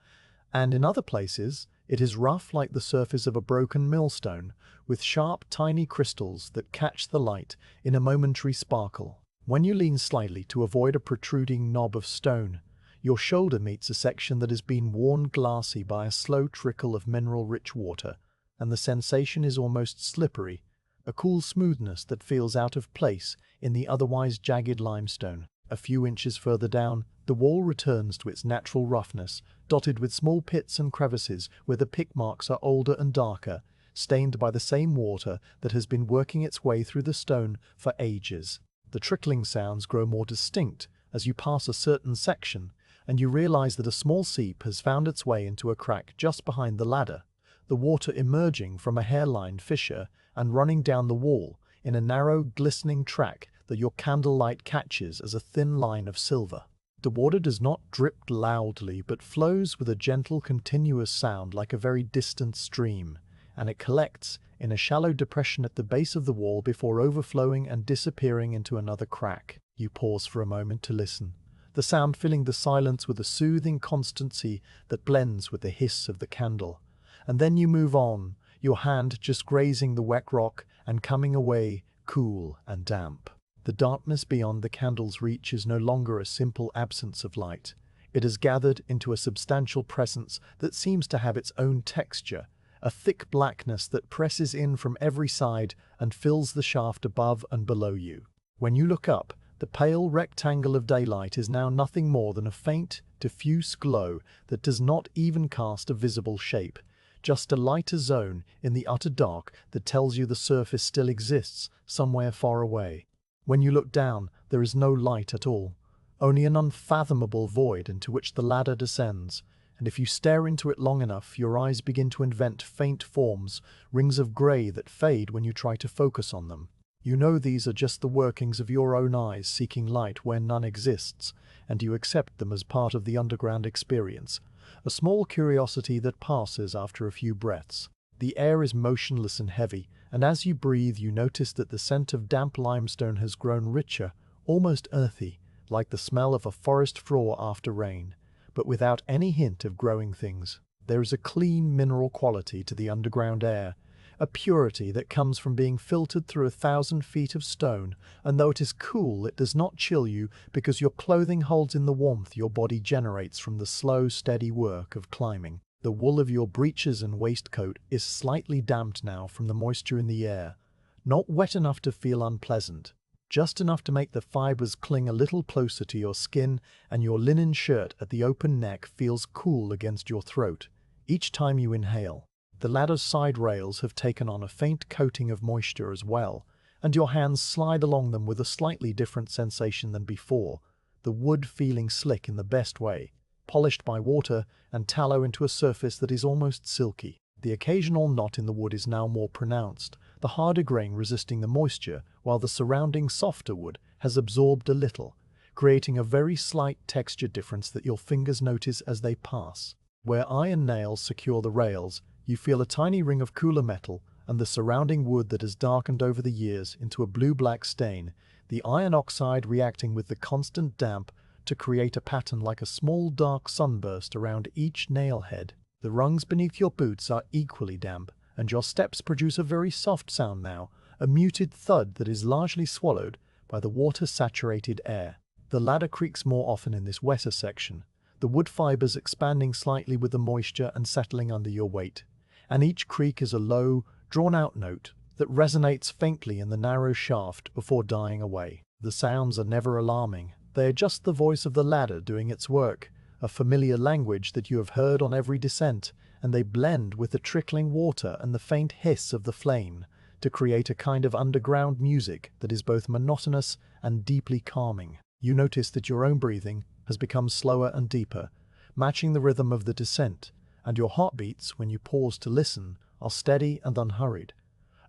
and in other places it is rough like the surface of a broken millstone, with sharp, tiny crystals that catch the light in a momentary sparkle. When you lean slightly to avoid a protruding knob of stone, your shoulder meets a section that has been worn glassy by a slow trickle of mineral-rich water, and the sensation is almost slippery, a cool smoothness that feels out of place in the otherwise jagged limestone. A few inches further down, the wall returns to its natural roughness, dotted with small pits and crevices where the pick marks are older and darker, stained by the same water that has been working its way through the stone for ages. The trickling sounds grow more distinct as you pass a certain section, and you realize that a small seep has found its way into a crack just behind the ladder, the water emerging from a hair-lined fissure and running down the wall in a narrow, glistening track that your candlelight catches as a thin line of silver. The water does not drip loudly, but flows with a gentle, continuous sound like a very distant stream, and it collects in a shallow depression at the base of the wall before overflowing and disappearing into another crack. You pause for a moment to listen, the sound filling the silence with a soothing constancy that blends with the hiss of the candle. And then you move on, your hand just grazing the wet rock and coming away cool and damp. The darkness beyond the candle's reach is no longer a simple absence of light. It has gathered into a substantial presence that seems to have its own texture, a thick blackness that presses in from every side and fills the shaft above and below you. When you look up, the pale rectangle of daylight is now nothing more than a faint, diffuse glow that does not even cast a visible shape, just a lighter zone in the utter dark that tells you the surface still exists somewhere far away. When you look down, there is no light at all, only an unfathomable void into which the ladder descends, and if you stare into it long enough, your eyes begin to invent faint forms, rings of grey that fade when you try to focus on them. You know these are just the workings of your own eyes seeking light where none exists, and you accept them as part of the underground experience, a small curiosity that passes after a few breaths. The air is motionless and heavy, and as you breathe you notice that the scent of damp limestone has grown richer, almost earthy, like the smell of a forest floor after rain, but without any hint of growing things. There is a clean mineral quality to the underground air, a purity that comes from being filtered through 1,000 feet of stone, and though it is cool, it does not chill you because your clothing holds in the warmth your body generates from the slow, steady work of climbing. The wool of your breeches and waistcoat is slightly damped now from the moisture in the air, not wet enough to feel unpleasant, just enough to make the fibers cling a little closer to your skin, and your linen shirt at the open neck feels cool against your throat each time you inhale. The ladder's side rails have taken on a faint coating of moisture as well, and your hands slide along them with a slightly different sensation than before, the wood feeling slick in the best way, polished by water and tallow into a surface that is almost silky. The occasional knot in the wood is now more pronounced, the harder grain resisting the moisture, while the surrounding softer wood has absorbed a little, creating a very slight texture difference that your fingers notice as they pass. Where iron nails secure the rails, you feel a tiny ring of cooler metal, and the surrounding wood that has darkened over the years into a blue-black stain, the iron oxide reacting with the constant damp to create a pattern like a small dark sunburst around each nail head. The rungs beneath your boots are equally damp, and your steps produce a very soft sound now, a muted thud that is largely swallowed by the water-saturated air. The ladder creaks more often in this wetter section, the wood fibers expanding slightly with the moisture and settling under your weight, and each creak is a low, drawn-out note, that resonates faintly in the narrow shaft before dying away. The sounds are never alarming. They are just the voice of the ladder doing its work, a familiar language that you have heard on every descent, and they blend with the trickling water and the faint hiss of the flame to create a kind of underground music that is both monotonous and deeply calming. You notice that your own breathing has become slower and deeper, matching the rhythm of the descent, and your heartbeats, when you pause to listen, are steady and unhurried,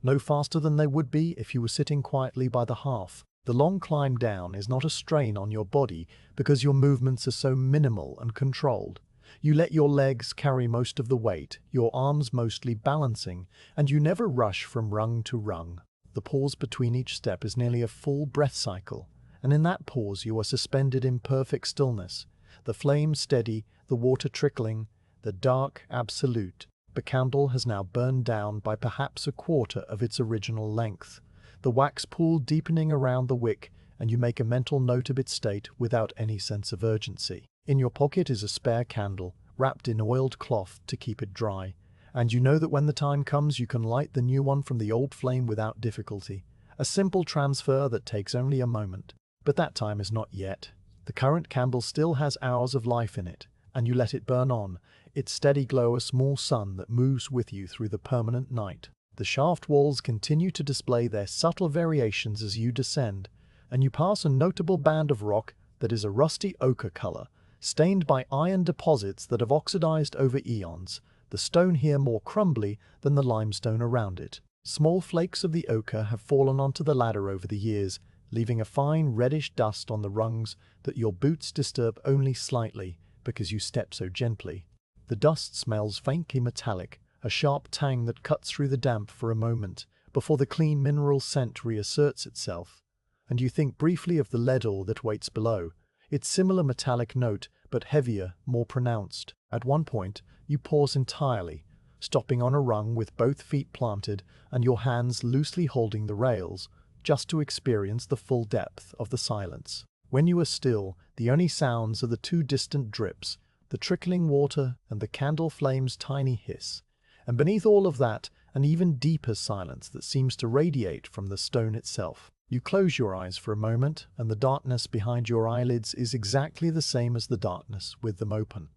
no faster than they would be if you were sitting quietly by the hearth. The long climb down is not a strain on your body because your movements are so minimal and controlled. You let your legs carry most of the weight, your arms mostly balancing, and you never rush from rung to rung. The pause between each step is nearly a full breath cycle, and in that pause you are suspended in perfect stillness, the flame steady, the water trickling, the dark absolute. The candle has now burned down by perhaps a quarter of its original length, the wax pool deepening around the wick, and you make a mental note of its state without any sense of urgency. In your pocket is a spare candle, wrapped in oiled cloth to keep it dry, and you know that when the time comes you can light the new one from the old flame without difficulty. A simple transfer that takes only a moment. But that time is not yet. The current candle still has hours of life in it, and you let it burn on, its steady glow a small sun that moves with you through the permanent night. The shaft walls continue to display their subtle variations as you descend, and you pass a notable band of rock that is a rusty ochre color, stained by iron deposits that have oxidized over eons, the stone here more crumbly than the limestone around it. Small flakes of the ochre have fallen onto the ladder over the years, leaving a fine reddish dust on the rungs that your boots disturb only slightly because you step so gently. The dust smells faintly metallic, a sharp tang that cuts through the damp for a moment before the clean mineral scent reasserts itself, and you think briefly of the lead ore that waits below, its similar metallic note but heavier, more pronounced. At one point, you pause entirely, stopping on a rung with both feet planted and your hands loosely holding the rails, just to experience the full depth of the silence. When you are still, the only sounds are the two distant drips, the trickling water and the candle flame's tiny hiss, and beneath all of that, an even deeper silence that seems to radiate from the stone itself. You close your eyes for a moment, and the darkness behind your eyelids is exactly the same as the darkness with them open.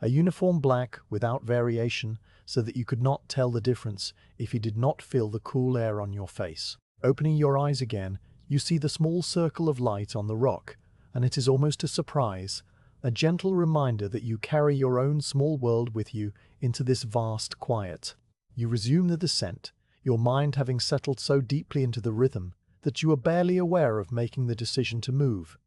A uniform black without variation, so that you could not tell the difference if you did not feel the cool air on your face. Opening your eyes again, you see the small circle of light on the rock, and it is almost a surprise, a gentle reminder that you carry your own small world with you into this vast quiet. You resume the descent, your mind having settled so deeply into the rhythm that you are barely aware of making the decision to move.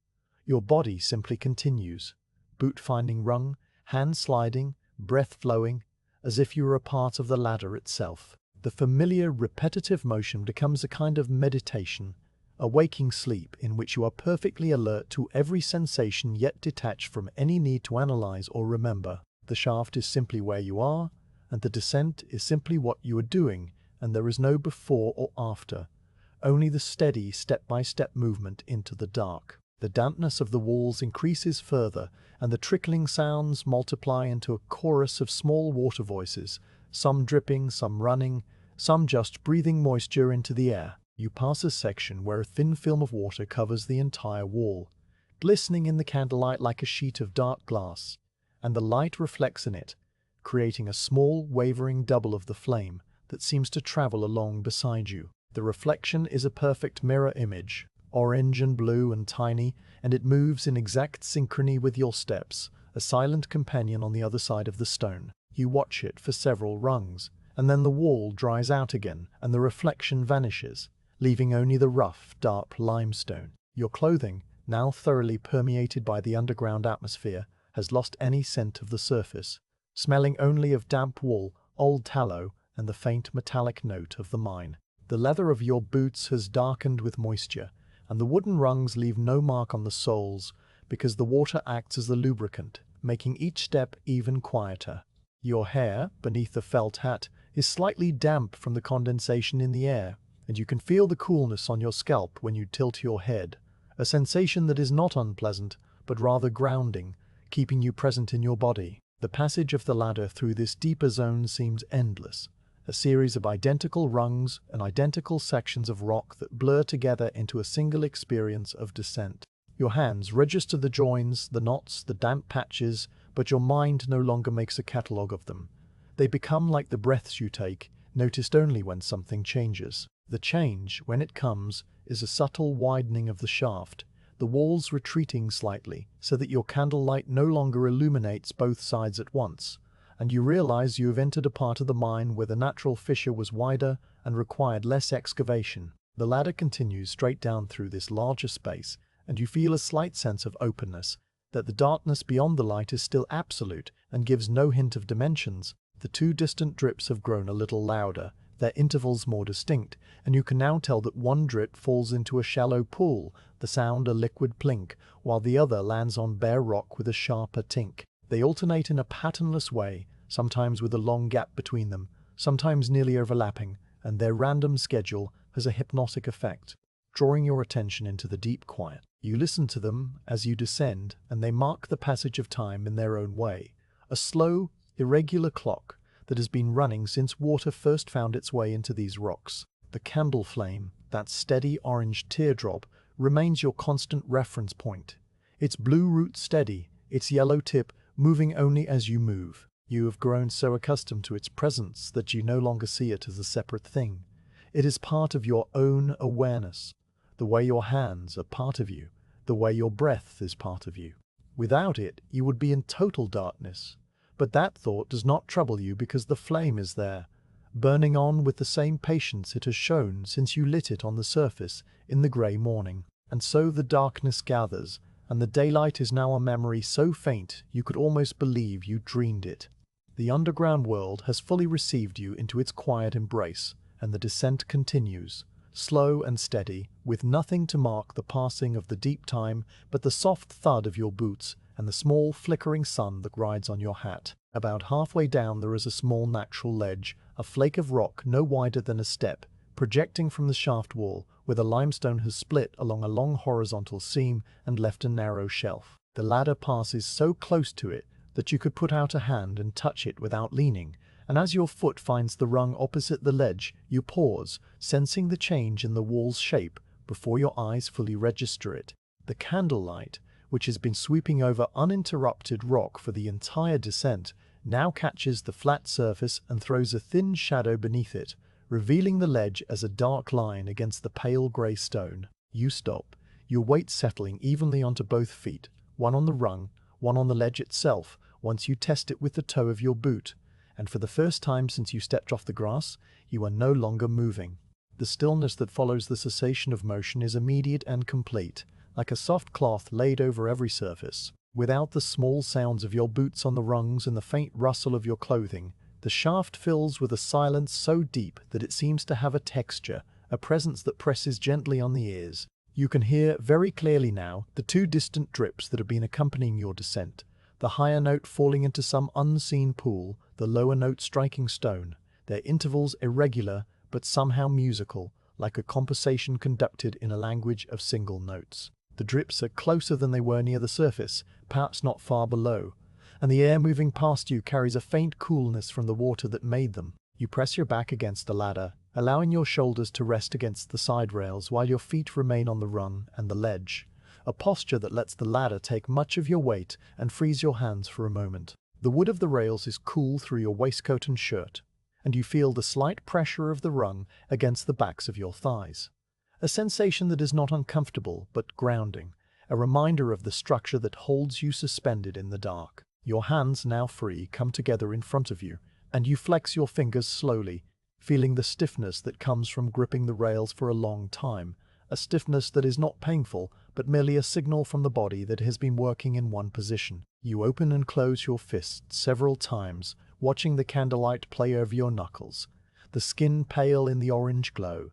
Your body simply continues, boot finding rung, hand sliding, breath flowing, as if you were a part of the ladder itself. The familiar, repetitive motion becomes a kind of meditation, a waking sleep in which you are perfectly alert to every sensation yet detached from any need to analyze or remember. The shaft is simply where you are, and the descent is simply what you are doing, and there is no before or after, only the steady step-by-step movement into the dark. The dampness of the walls increases further, and the trickling sounds multiply into a chorus of small water voices, some dripping, some running, some just breathing moisture into the air. You pass a section where a thin film of water covers the entire wall, glistening in the candlelight like a sheet of dark glass, and the light reflects in it, creating a small, wavering double of the flame that seems to travel along beside you. The reflection is a perfect mirror image, orange and blue and tiny, and it moves in exact synchrony with your steps, a silent companion on the other side of the stone. You watch it for several rungs, and then the wall dries out again and the reflection vanishes, leaving only the rough, dark limestone. Your clothing, now thoroughly permeated by the underground atmosphere, has lost any scent of the surface, smelling only of damp wool, old tallow, and the faint metallic note of the mine. The leather of your boots has darkened with moisture, and the wooden rungs leave no mark on the soles because the water acts as the lubricant, making each step even quieter. Your hair, beneath the felt hat, is slightly damp from the condensation in the air, and you can feel the coolness on your scalp when you tilt your head, a sensation that is not unpleasant, but rather grounding, keeping you present in your body. The passage of the ladder through this deeper zone seems endless, a series of identical rungs and identical sections of rock that blur together into a single experience of descent. Your hands register the joins, the knots, the damp patches, but your mind no longer makes a catalogue of them. They become like the breaths you take, noticed only when something changes. The change, when it comes, is a subtle widening of the shaft, the walls retreating slightly so that your candlelight no longer illuminates both sides at once, and you realize you have entered a part of the mine where the natural fissure was wider and required less excavation. The ladder continues straight down through this larger space, and you feel a slight sense of openness, that the darkness beyond the light is still absolute and gives no hint of dimensions. The two distant drips have grown a little louder, their intervals more distinct, and you can now tell that one drip falls into a shallow pool, the sound a liquid plink, while the other lands on bare rock with a sharper tink. They alternate in a patternless way, sometimes with a long gap between them, sometimes nearly overlapping, and their random schedule has a hypnotic effect, drawing your attention into the deep quiet. You listen to them as you descend, and they mark the passage of time in their own way, a slow, irregular clock that has been running since water first found its way into these rocks. The candle flame, that steady orange teardrop, remains your constant reference point, its blue root steady, its yellow tip moving only as you move. You have grown so accustomed to its presence that you no longer see it as a separate thing. It is part of your own awareness, the way your hands are part of you, the way your breath is part of you. Without it, you would be in total darkness. But that thought does not trouble you because the flame is there, burning on with the same patience it has shown since you lit it on the surface in the grey morning. And so the darkness gathers, and the daylight is now a memory so faint you could almost believe you dreamed it. The underground world has fully received you into its quiet embrace, and the descent continues, slow and steady, with nothing to mark the passing of the deep time but the soft thud of your boots and the small flickering sun that rides on your hat. About halfway down there is a small natural ledge, a flake of rock no wider than a step, projecting from the shaft wall, where the limestone has split along a long horizontal seam and left a narrow shelf. The ladder passes so close to it that you could put out a hand and touch it without leaning, and as your foot finds the rung opposite the ledge, you pause, sensing the change in the wall's shape before your eyes fully register it. The candlelight, which has been sweeping over uninterrupted rock for the entire descent, now catches the flat surface and throws a thin shadow beneath it, revealing the ledge as a dark line against the pale grey stone. You stop, your weight settling evenly onto both feet, one on the rung, one on the ledge itself, once you test it with the toe of your boot, and for the first time since you stepped off the grass, you are no longer moving. The stillness that follows the cessation of motion is immediate and complete, like a soft cloth laid over every surface. Without the small sounds of your boots on the rungs and the faint rustle of your clothing, the shaft fills with a silence so deep that it seems to have a texture, a presence that presses gently on the ears. You can hear very clearly now the two distant drips that have been accompanying your descent, the higher note falling into some unseen pool, the lower note striking stone, their intervals irregular but somehow musical, like a conversation conducted in a language of single notes. The drips are closer than they were near the surface, perhaps not far below, and the air moving past you carries a faint coolness from the water that made them. You press your back against the ladder, allowing your shoulders to rest against the side rails while your feet remain on the rung and the ledge, a posture that lets the ladder take much of your weight and frees your hands for a moment. The wood of the rails is cool through your waistcoat and shirt, and you feel the slight pressure of the rung against the backs of your thighs. A sensation that is not uncomfortable but grounding, a reminder of the structure that holds you suspended in the dark. Your hands, now free, come together in front of you, and you flex your fingers slowly, feeling the stiffness that comes from gripping the rails for a long time, a stiffness that is not painful, but merely a signal from the body that has been working in one position. You open and close your fists several times, watching the candlelight play over your knuckles, the skin pale in the orange glow,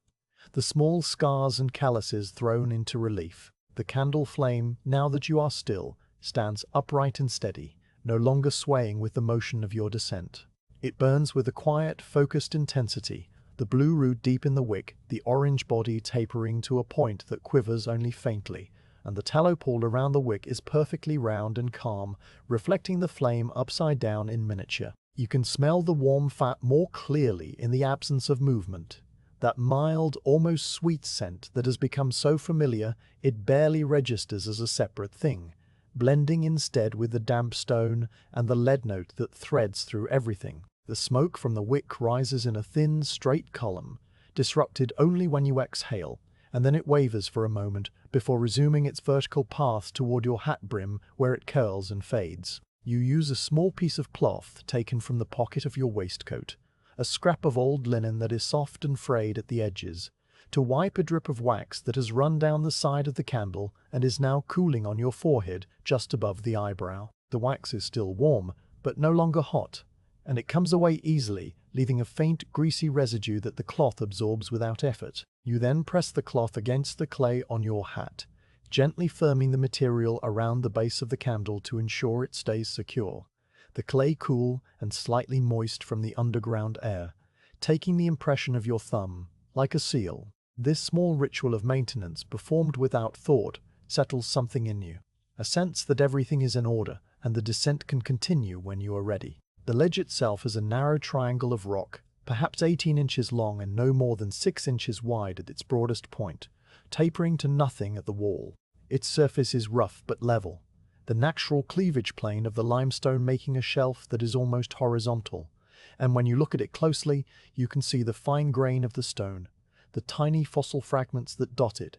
the small scars and calluses thrown into relief. The candle flame, now that you are still, stands upright and steady, no longer swaying with the motion of your descent. It burns with a quiet, focused intensity, the blue root deep in the wick, the orange body tapering to a point that quivers only faintly, and the tallow pool around the wick is perfectly round and calm, reflecting the flame upside down in miniature. You can smell the warm fat more clearly in the absence of movement. That mild, almost sweet scent that has become so familiar it barely registers as a separate thing, blending instead with the damp stone and the lead note that threads through everything. The smoke from the wick rises in a thin, straight column, disrupted only when you exhale, and then it wavers for a moment before resuming its vertical path toward your hat brim where it curls and fades. You use a small piece of cloth taken from the pocket of your waistcoat, a scrap of old linen that is soft and frayed at the edges, to wipe a drip of wax that has run down the side of the candle and is now cooling on your forehead just above the eyebrow. The wax is still warm, but no longer hot, and it comes away easily, leaving a faint, greasy residue that the cloth absorbs without effort. You then press the cloth against the clay on your hat, gently firming the material around the base of the candle to ensure it stays secure. The clay cool and slightly moist from the underground air, taking the impression of your thumb, like a seal. This small ritual of maintenance, performed without thought, settles something in you. A sense that everything is in order and the descent can continue when you are ready. The ledge itself is a narrow triangle of rock, perhaps 18 inches long and no more than 6 inches wide at its broadest point, tapering to nothing at the wall. Its surface is rough but level, the natural cleavage plane of the limestone making a shelf that is almost horizontal, and when you look at it closely, you can see the fine grain of the stone, the tiny fossil fragments that dot it,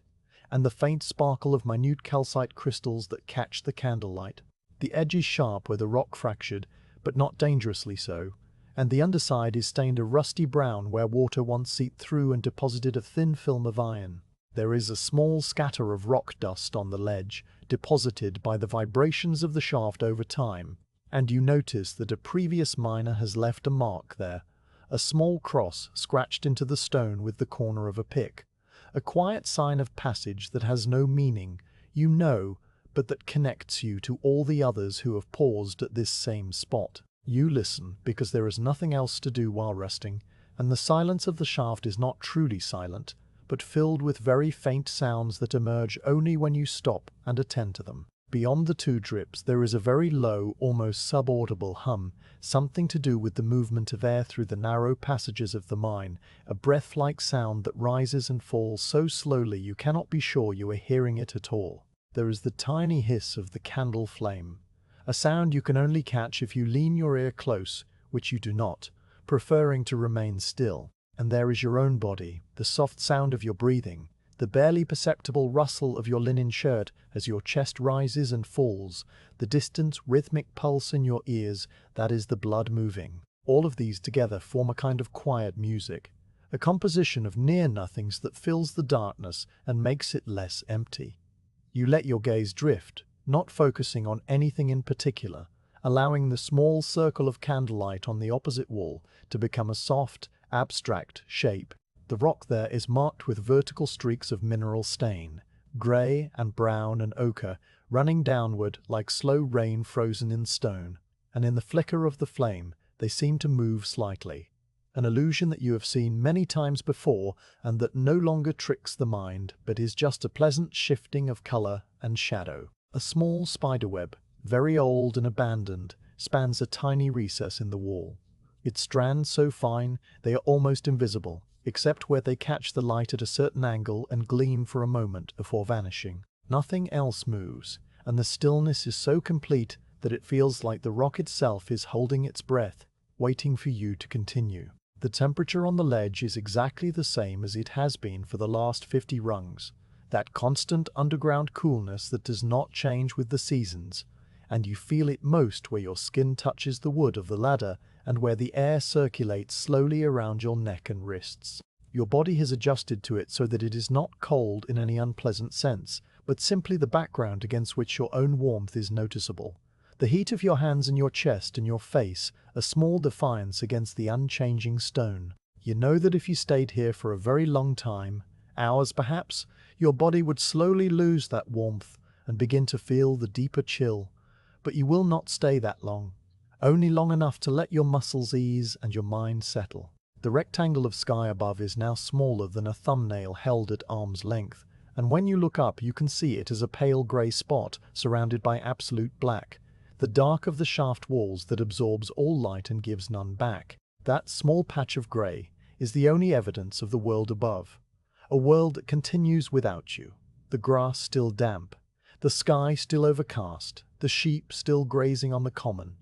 and the faint sparkle of minute calcite crystals that catch the candlelight. The edge is sharp where the rock fractured, but not dangerously so, and the underside is stained a rusty brown where water once seeped through and deposited a thin film of iron. There is a small scatter of rock dust on the ledge, deposited by the vibrations of the shaft over time, and you notice that a previous miner has left a mark there, a small cross scratched into the stone with the corner of a pick, a quiet sign of passage that has no meaning, you know, but that connects you to all the others who have paused at this same spot. You listen because there is nothing else to do while resting, and the silence of the shaft is not truly silent, but filled with very faint sounds that emerge only when you stop and attend to them. Beyond the two drips there is a very low, almost subaudible hum, something to do with the movement of air through the narrow passages of the mine, a breath-like sound that rises and falls so slowly you cannot be sure you are hearing it at all. There is the tiny hiss of the candle flame, a sound you can only catch if you lean your ear close, which you do not, preferring to remain still. And there is your own body, the soft sound of your breathing, the barely perceptible rustle of your linen shirt as your chest rises and falls, the distant, rhythmic pulse in your ears, that is the blood moving. All of these together form a kind of quiet music, a composition of near-nothings that fills the darkness and makes it less empty. You let your gaze drift, not focusing on anything in particular, allowing the small circle of candlelight on the opposite wall to become a soft, abstract shape. The rock there is marked with vertical streaks of mineral stain, grey and brown and ochre, running downward like slow rain frozen in stone, and in the flicker of the flame they seem to move slightly, an illusion that you have seen many times before and that no longer tricks the mind but is just a pleasant shifting of colour and shadow. A small spiderweb, very old and abandoned, spans a tiny recess in the wall. Its strands so fine they are almost invisible, except where they catch the light at a certain angle and gleam for a moment before vanishing. Nothing else moves, and the stillness is so complete that it feels like the rock itself is holding its breath, waiting for you to continue. The temperature on the ledge is exactly the same as it has been for the last 50 rungs, that constant underground coolness that does not change with the seasons, and you feel it most where your skin touches the wood of the ladder and where the air circulates slowly around your neck and wrists. Your body has adjusted to it so that it is not cold in any unpleasant sense, but simply the background against which your own warmth is noticeable. The heat of your hands and your chest and your face, a small defiance against the unchanging stone. You know that if you stayed here for a very long time, hours perhaps, your body would slowly lose that warmth and begin to feel the deeper chill. But you will not stay that long, only long enough to let your muscles ease and your mind settle. The rectangle of sky above is now smaller than a thumbnail held at arm's length, and when you look up you can see it as a pale grey spot surrounded by absolute black. The the dark of the shaft walls that absorbs all light and gives none back. That small patch of grey is the only evidence of the world above, a world that continues without you, the grass still damp, the sky still overcast, the sheep still grazing on the common,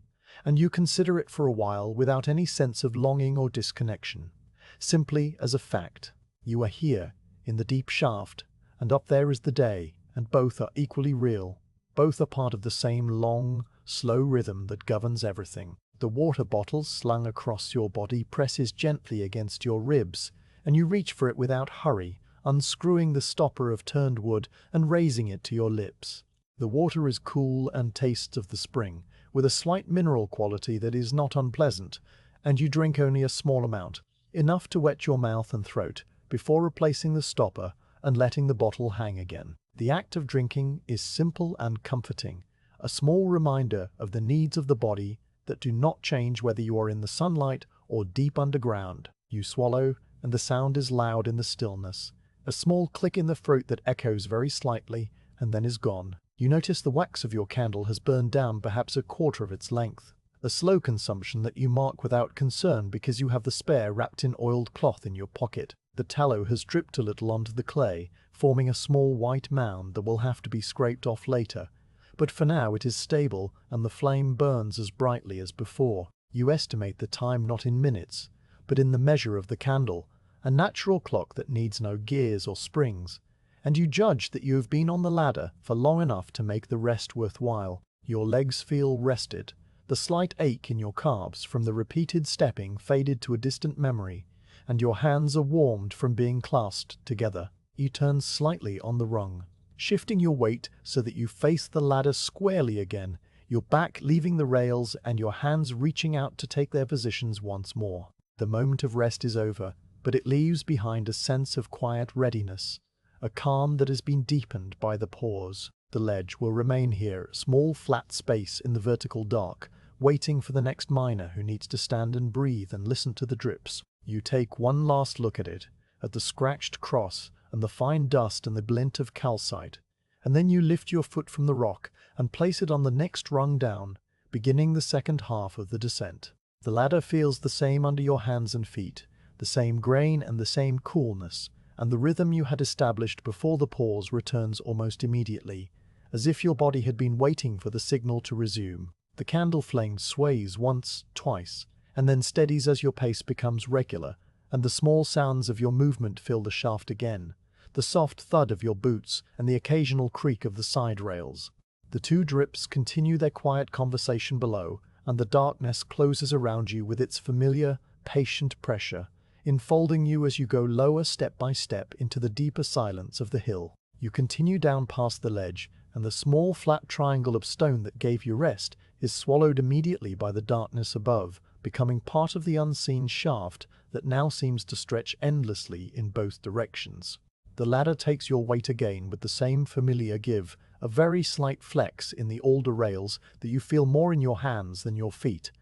and you consider it for a while without any sense of longing or disconnection, simply as a fact. You are here, in the deep shaft, and up there is the day, and both are equally real. Both are part of the same long, slow rhythm that governs everything. The water bottle slung across your body presses gently against your ribs, and you reach for it without hurry, unscrewing the stopper of turned wood and raising it to your lips. The water is cool and tastes of the spring, with a slight mineral quality that is not unpleasant, and you drink only a small amount, enough to wet your mouth and throat, before replacing the stopper and letting the bottle hang again. The act of drinking is simple and comforting, a small reminder of the needs of the body that do not change whether you are in the sunlight or deep underground. You swallow, and the sound is loud in the stillness, a small click in the throat that echoes very slightly and then is gone. You notice the wax of your candle has burned down perhaps a quarter of its length, a slow consumption that you mark without concern because you have the spare wrapped in oiled cloth in your pocket. The tallow has dripped a little onto the clay, forming a small white mound that will have to be scraped off later, but for now it is stable and the flame burns as brightly as before. You estimate the time not in minutes, but in the measure of the candle, a natural clock that needs no gears or springs, and you judge that you have been on the ladder for long enough to make the rest worthwhile. Your legs feel rested, the slight ache in your calves from the repeated stepping faded to a distant memory, and your hands are warmed from being clasped together. You turn slightly on the rung, shifting your weight so that you face the ladder squarely again, your back leaving the rails and your hands reaching out to take their positions once more. The moment of rest is over, but it leaves behind a sense of quiet readiness, a calm that has been deepened by the pause. The ledge will remain here, a small flat space in the vertical dark, waiting for the next miner who needs to stand and breathe and listen to the drips. You take one last look at it, at the scratched cross and the fine dust and the glint of calcite, and then you lift your foot from the rock and place it on the next rung down, beginning the second half of the descent. The ladder feels the same under your hands and feet, the same grain and the same coolness, and the rhythm you had established before the pause returns almost immediately, as if your body had been waiting for the signal to resume. The candle flame sways once, twice, and then steadies as your pace becomes regular, and the small sounds of your movement fill the shaft again, the soft thud of your boots and the occasional creak of the side rails. The two drips continue their quiet conversation below, and the darkness closes around you with its familiar, patient pressure, enfolding you as you go lower step by step into the deeper silence of the hill. You continue down past the ledge, and the small flat triangle of stone that gave you rest is swallowed immediately by the darkness above, becoming part of the unseen shaft that now seems to stretch endlessly in both directions. The ladder takes your weight again with the same familiar give, a very slight flex in the alder rails that you feel more in your hands than your feet,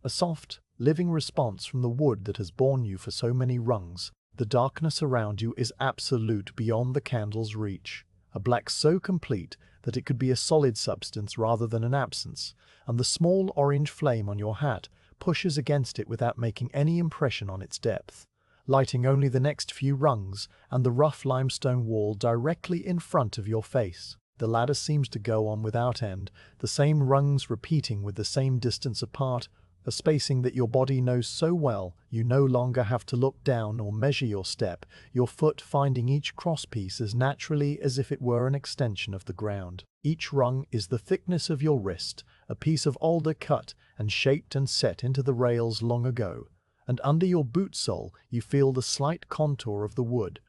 a soft, living response from the wood that has borne you for so many rungs. The darkness around you is absolute beyond the candle's reach, a black so complete that it could be a solid substance rather than an absence, and the small orange flame on your hat pushes against it without making any impression on its depth, lighting only the next few rungs and the rough limestone wall directly in front of your face. The ladder seems to go on without end, the same rungs repeating with the same distance apart, a spacing that your body knows so well you no longer have to look down or measure your step, your foot finding each crosspiece as naturally as if it were an extension of the ground. Each rung is the thickness of your wrist, a piece of alder cut and shaped and set into the rails long ago, and under your boot sole you feel the slight contour of the wood,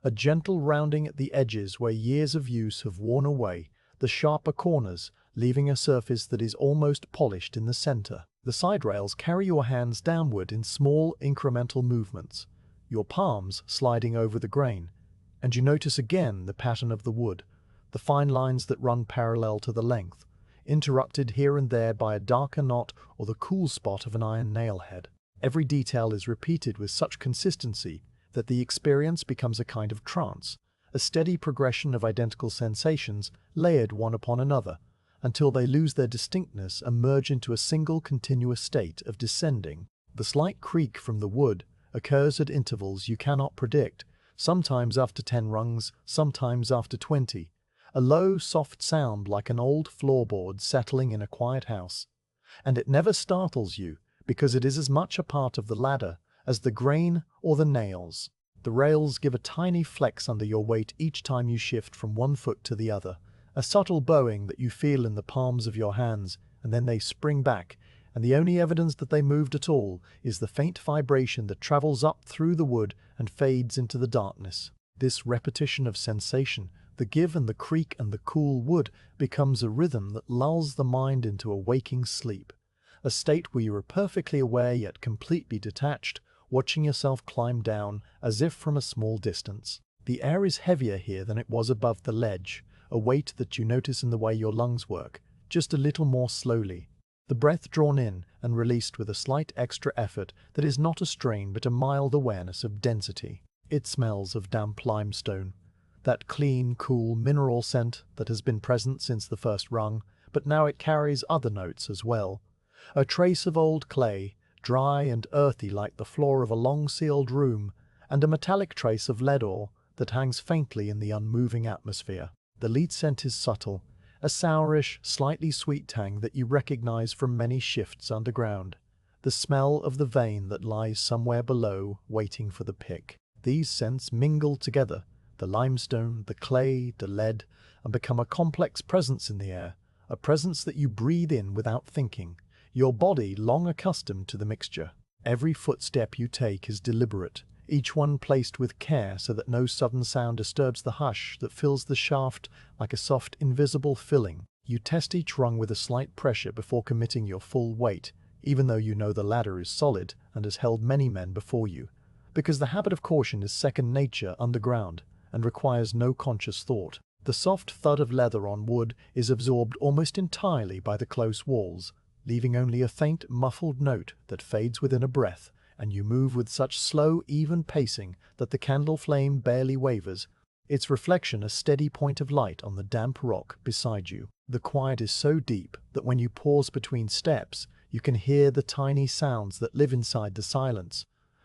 a gentle rounding at the edges where years of use have worn away the sharper corners, leaving a surface that is almost polished in the center. The side rails carry your hands downward in small incremental movements, your palms sliding over the grain, and you notice again the pattern of the wood, the fine lines that run parallel to the length, interrupted here and there by a darker knot or the cool spot of an iron nail head. Every detail is repeated with such consistency that the experience becomes a kind of trance, a steady progression of identical sensations layered one upon another, until they lose their distinctness and merge into a single continuous state of descending. The slight creak from the wood occurs at intervals you cannot predict, sometimes after 10 rungs, sometimes after 20, a low, soft sound like an old floorboard settling in a quiet house. And it never startles you, because it is as much a part of the ladder as the grain or the nails. The rails give a tiny flex under your weight each time you shift from one foot to the other, a subtle bowing that you feel in the palms of your hands, and then they spring back, and the only evidence that they moved at all is the faint vibration that travels up through the wood and fades into the darkness. This repetition of sensation, the give and the creak and the cool wood, becomes a rhythm that lulls the mind into a waking sleep, a state where you are perfectly aware yet completely detached, watching yourself climb down as if from a small distance. The air is heavier here than it was above the ledge, a weight that you notice in the way your lungs work, just a little more slowly. The breath drawn in and released with a slight extra effort that is not a strain but a mild awareness of density. It smells of damp limestone, that clean, cool mineral scent that has been present since the first rung, but now it carries other notes as well. A trace of old clay, dry and earthy like the floor of a long-sealed room, and a metallic trace of lead ore that hangs faintly in the unmoving atmosphere. The lead scent is subtle, a sourish, slightly sweet tang that you recognize from many shifts underground, the smell of the vein that lies somewhere below, waiting for the pick. These scents mingle together, the limestone, the clay, the lead, and become a complex presence in the air, a presence that you breathe in without thinking, your body long accustomed to the mixture. Every footstep you take is deliberate, each one placed with care so that no sudden sound disturbs the hush that fills the shaft like a soft, invisible filling. You test each rung with a slight pressure before committing your full weight, even though you know the ladder is solid and has held many men before you, because the habit of caution is second nature underground and requires no conscious thought. The soft thud of leather on wood is absorbed almost entirely by the close walls, leaving only a faint, muffled note that fades within a breath, and you move with such slow, even pacing that the candle flame barely wavers, its reflection a steady point of light on the damp rock beside you. The quiet is so deep that when you pause between steps, you can hear the tiny sounds that live inside the silence,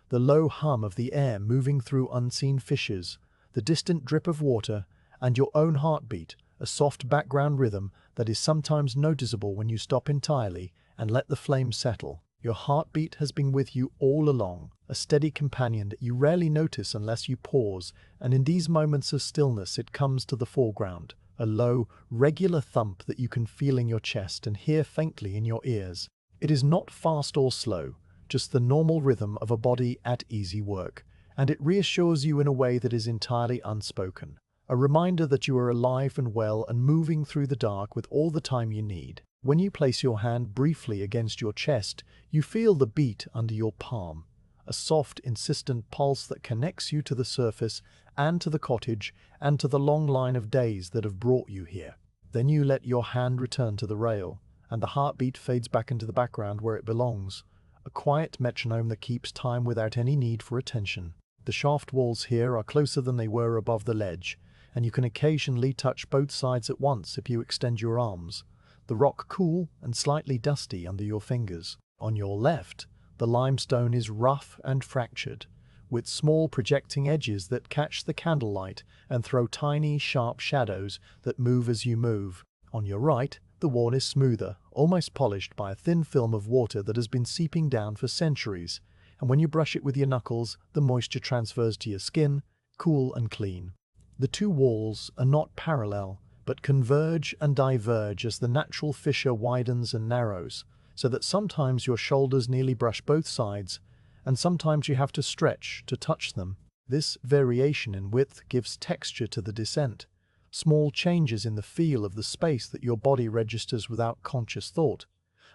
the low hum of the air moving through unseen fissures, the distant drip of water, and your own heartbeat, a soft background rhythm that is sometimes noticeable when you stop entirely and let the flame settle. Your heartbeat has been with you all along, a steady companion that you rarely notice unless you pause, and in these moments of stillness it comes to the foreground, a low, regular thump that you can feel in your chest and hear faintly in your ears. It is not fast or slow, just the normal rhythm of a body at easy work, and it reassures you in a way that is entirely unspoken, a reminder that you are alive and well and moving through the dark with all the time you need. When you place your hand briefly against your chest, you feel the beat under your palm, a soft, insistent pulse that connects you to the surface and to the cottage and to the long line of days that have brought you here. Then you let your hand return to the rail, and the heartbeat fades back into the background where it belongs, a quiet metronome that keeps time without any need for attention. The shaft walls here are closer than they were above the ledge, and you can occasionally touch both sides at once if you extend your arms, the rock cool and slightly dusty under your fingers. On your left, the limestone is rough and fractured, with small projecting edges that catch the candlelight and throw tiny, sharp shadows that move as you move. On your right, the wall is smoother, almost polished by a thin film of water that has been seeping down for centuries, and when you brush it with your knuckles, the moisture transfers to your skin, cool and clean. The two walls are not parallel, but converge and diverge as the natural fissure widens and narrows, so that sometimes your shoulders nearly brush both sides, and sometimes you have to stretch to touch them. This variation in width gives texture to the descent, small changes in the feel of the space that your body registers without conscious thought,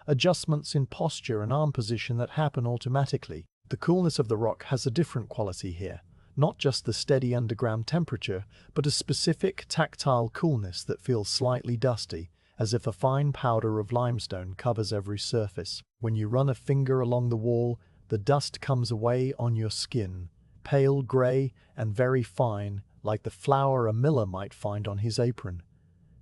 adjustments in posture and arm position that happen automatically. The coolness of the rock has a different quality here, not just the steady underground temperature, but a specific tactile coolness that feels slightly dusty, as if a fine powder of limestone covers every surface. When you run a finger along the wall, the dust comes away on your skin, pale grey and very fine, like the flour a miller might find on his apron.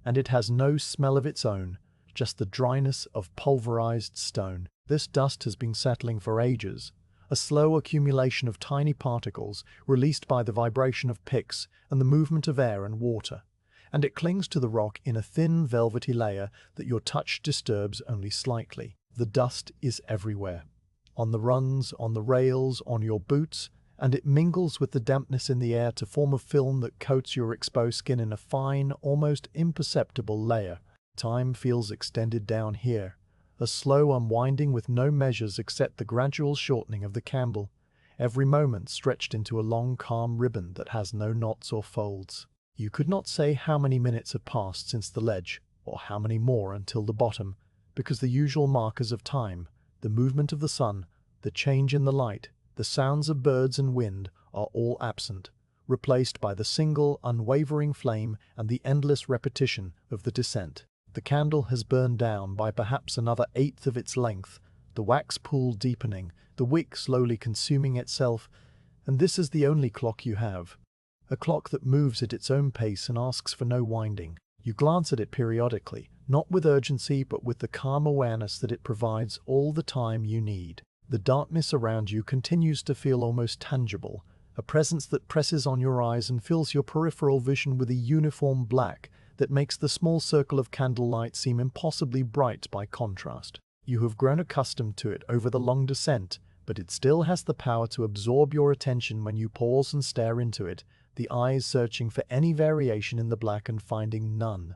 And it has no smell of its own, just the dryness of pulverized stone. This dust has been settling for ages, a slow accumulation of tiny particles released by the vibration of picks and the movement of air and water, and it clings to the rock in a thin velvety layer that your touch disturbs only slightly. The dust is everywhere, on the rungs, on the rails, on your boots, and it mingles with the dampness in the air to form a film that coats your exposed skin in a fine, almost imperceptible layer. Time feels extended down here, a slow unwinding with no measures except the gradual shortening of the candle, every moment stretched into a long, calm ribbon that has no knots or folds. You could not say how many minutes have passed since the ledge, or how many more until the bottom, because the usual markers of time, the movement of the sun, the change in the light, the sounds of birds and wind are all absent, replaced by the single, unwavering flame and the endless repetition of the descent. The candle has burned down by perhaps another eighth of its length, the wax pool deepening, the wick slowly consuming itself, and this is the only clock you have. A clock that moves at its own pace and asks for no winding. You glance at it periodically, not with urgency but with the calm awareness that it provides all the time you need. The darkness around you continues to feel almost tangible, a presence that presses on your eyes and fills your peripheral vision with a uniform black that makes the small circle of candlelight seem impossibly bright by contrast. You have grown accustomed to it over the long descent, but it still has the power to absorb your attention when you pause and stare into it, the eyes searching for any variation in the black and finding none.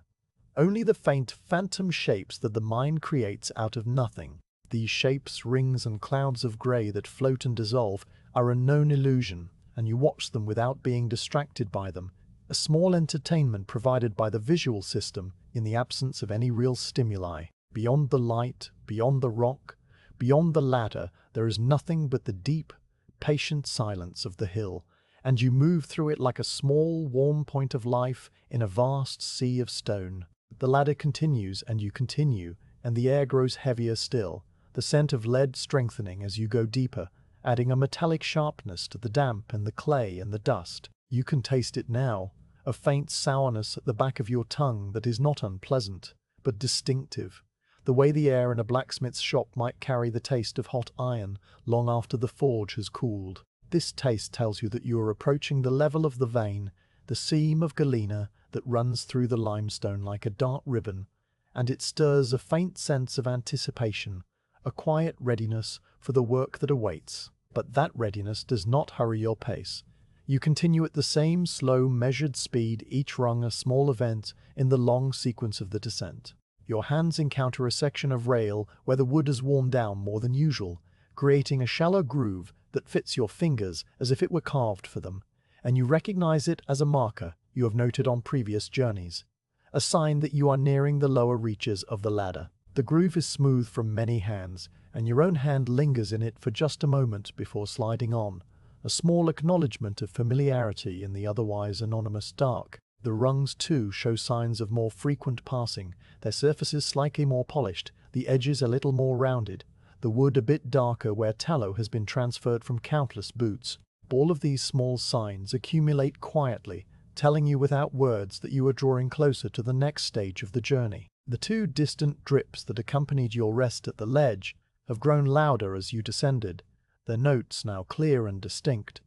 Only the faint, phantom shapes that the mind creates out of nothing. These shapes, rings and clouds of grey that float and dissolve, are a known illusion, and you watch them without being distracted by them, a small entertainment provided by the visual system in the absence of any real stimuli. Beyond the light, beyond the rock, beyond the ladder, there is nothing but the deep, patient silence of the hill, and you move through it like a small, warm point of life in a vast sea of stone. The ladder continues, and you continue, and the air grows heavier still, the scent of lead strengthening as you go deeper, adding a metallic sharpness to the damp and the clay and the dust. You can taste it now, a faint sourness at the back of your tongue that is not unpleasant, but distinctive, the way the air in a blacksmith's shop might carry the taste of hot iron long after the forge has cooled. This taste tells you that you are approaching the level of the vein, the seam of galena that runs through the limestone like a dark ribbon, and it stirs a faint sense of anticipation, a quiet readiness for the work that awaits. But that readiness does not hurry your pace. You continue at the same slow, measured speed, each rung a small event in the long sequence of the descent. Your hands encounter a section of rail where the wood has worn down more than usual, creating a shallow groove that fits your fingers as if it were carved for them, and you recognize it as a marker you have noted on previous journeys, a sign that you are nearing the lower reaches of the ladder. The groove is smooth from many hands, and your own hand lingers in it for just a moment before sliding on, a small acknowledgement of familiarity in the otherwise anonymous dark. The rungs, too, show signs of more frequent passing, their surfaces slightly more polished, the edges a little more rounded, the wood a bit darker where tallow has been transferred from countless boots. All of these small signs accumulate quietly, telling you without words that you are drawing closer to the next stage of the journey. The two distant drips that accompanied your rest at the ledge have grown louder as you descended, their notes now clear and distinct.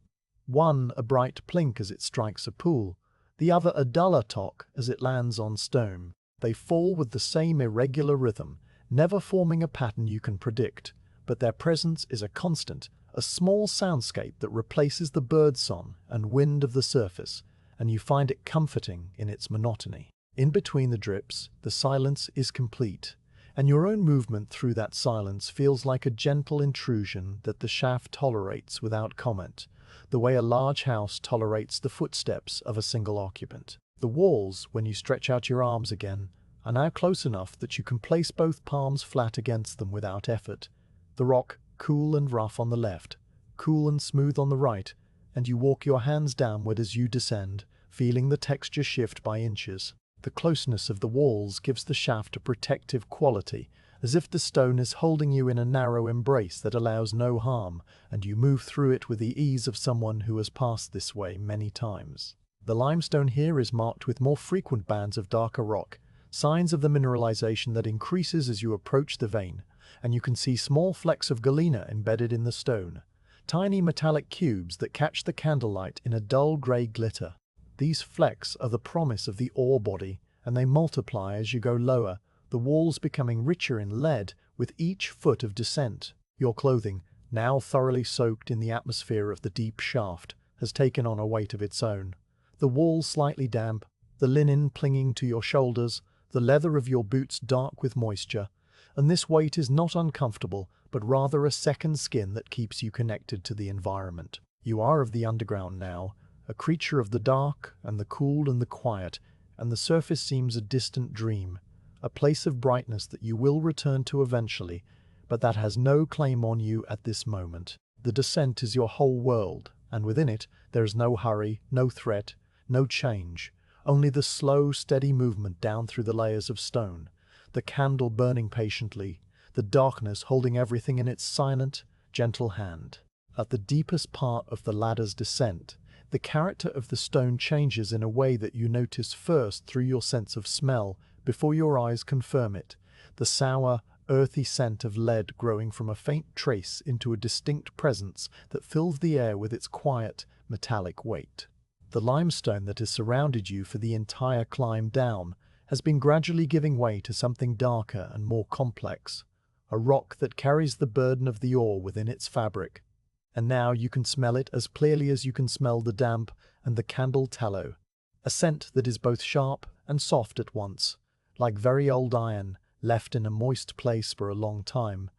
One a bright plink as it strikes a pool, the other a duller tock as it lands on stone. They fall with the same irregular rhythm, never forming a pattern you can predict, but their presence is a constant, a small soundscape that replaces the birdsong and wind of the surface, and you find it comforting in its monotony. In between the drips, the silence is complete, and your own movement through that silence feels like a gentle intrusion that the shaft tolerates without comment, the way a large house tolerates the footsteps of a single occupant. The walls, when you stretch out your arms again, are now close enough that you can place both palms flat against them without effort. The rock, cool and rough on the left, cool and smooth on the right, and you walk your hands downward as you descend, feeling the texture shift by inches. The closeness of the walls gives the shaft a protective quality, as if the stone is holding you in a narrow embrace that allows no harm, and you move through it with the ease of someone who has passed this way many times. The limestone here is marked with more frequent bands of darker rock, signs of the mineralization that increases as you approach the vein, and you can see small flecks of galena embedded in the stone, tiny metallic cubes that catch the candlelight in a dull grey glitter. These flecks are the promise of the ore body, and they multiply as you go lower, the walls becoming richer in lead with each foot of descent. Your clothing, now thoroughly soaked in the atmosphere of the deep shaft, has taken on a weight of its own. The walls slightly damp, the linen clinging to your shoulders, the leather of your boots dark with moisture, and this weight is not uncomfortable, but rather a second skin that keeps you connected to the environment. You are of the underground now, a creature of the dark and the cool and the quiet, and the surface seems a distant dream, a place of brightness that you will return to eventually, but that has no claim on you at this moment. The descent is your whole world, and within it there is no hurry, no threat, no change, only the slow, steady movement down through the layers of stone, the candle burning patiently, the darkness holding everything in its silent, gentle hand. At the deepest part of the ladder's descent, the character of the stone changes in a way that you notice first through your sense of smell before your eyes confirm it, the sour, earthy scent of lead growing from a faint trace into a distinct presence that fills the air with its quiet, metallic weight. The limestone that has surrounded you for the entire climb down has been gradually giving way to something darker and more complex, a rock that carries the burden of the ore within its fabric. And now you can smell it as clearly as you can smell the damp and the candle tallow, a scent that is both sharp and soft at once, like very old iron left in a moist place for a long time,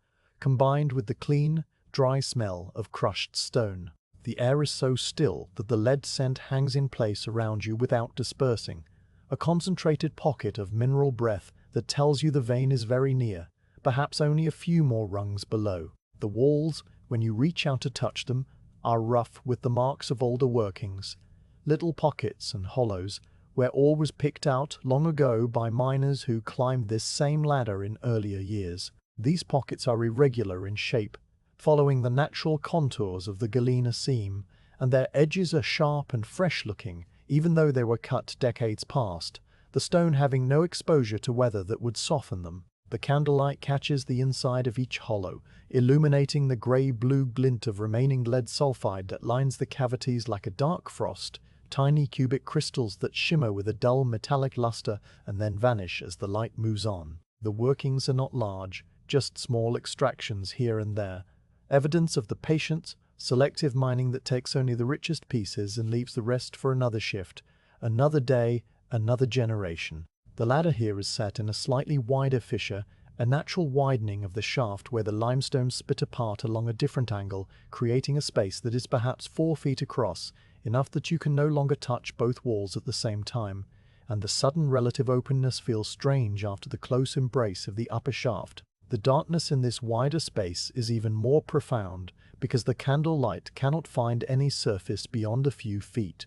combined with the clean, dry smell of crushed stone. The air is so still that the lead scent hangs in place around you without dispersing, a concentrated pocket of mineral breath that tells you the vein is very near, perhaps only a few more rungs below. The walls, when you reach out to touch them, are rough with the marks of older workings, little pockets and hollows where ore was picked out long ago by miners who climbed this same ladder in earlier years. These pockets are irregular in shape, following the natural contours of the galena seam, and their edges are sharp and fresh-looking, even though they were cut decades past, the stone having no exposure to weather that would soften them. The candlelight catches the inside of each hollow, illuminating the grey-blue glint of remaining lead sulfide that lines the cavities like a dark frost, tiny cubic crystals that shimmer with a dull metallic luster and then vanish as the light moves on. The workings are not large, just small extractions here and there, evidence of the patient, selective mining that takes only the richest pieces and leaves the rest for another shift, another day, another generation. The ladder here is set in a slightly wider fissure, a natural widening of the shaft where the limestone split apart along a different angle, creating a space that is perhaps 4 feet across, enough that you can no longer touch both walls at the same time, and the sudden relative openness feels strange after the close embrace of the upper shaft. The darkness in this wider space is even more profound because the candle light cannot find any surface beyond a few feet,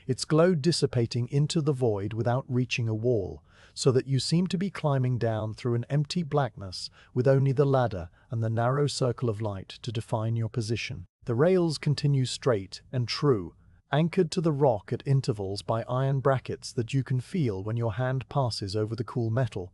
its glow dissipating into the void without reaching a wall, so that you seem to be climbing down through an empty blackness with only the ladder and the narrow circle of light to define your position. The rails continue straight and true, anchored to the rock at intervals by iron brackets that you can feel when your hand passes over the cool metal,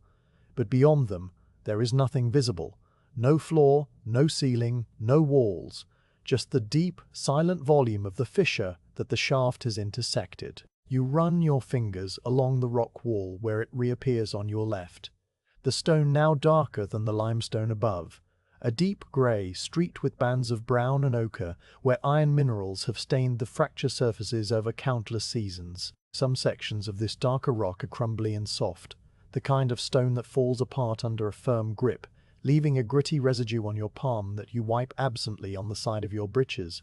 but beyond them, there is nothing visible, no floor, no ceiling, no walls, just the deep, silent volume of the fissure that the shaft has intersected. You run your fingers along the rock wall where it reappears on your left, the stone now darker than the limestone above, a deep grey streaked with bands of brown and ochre where iron minerals have stained the fracture surfaces over countless seasons. Some sections of this darker rock are crumbly and soft, the kind of stone that falls apart under a firm grip, leaving a gritty residue on your palm that you wipe absently on the side of your breeches,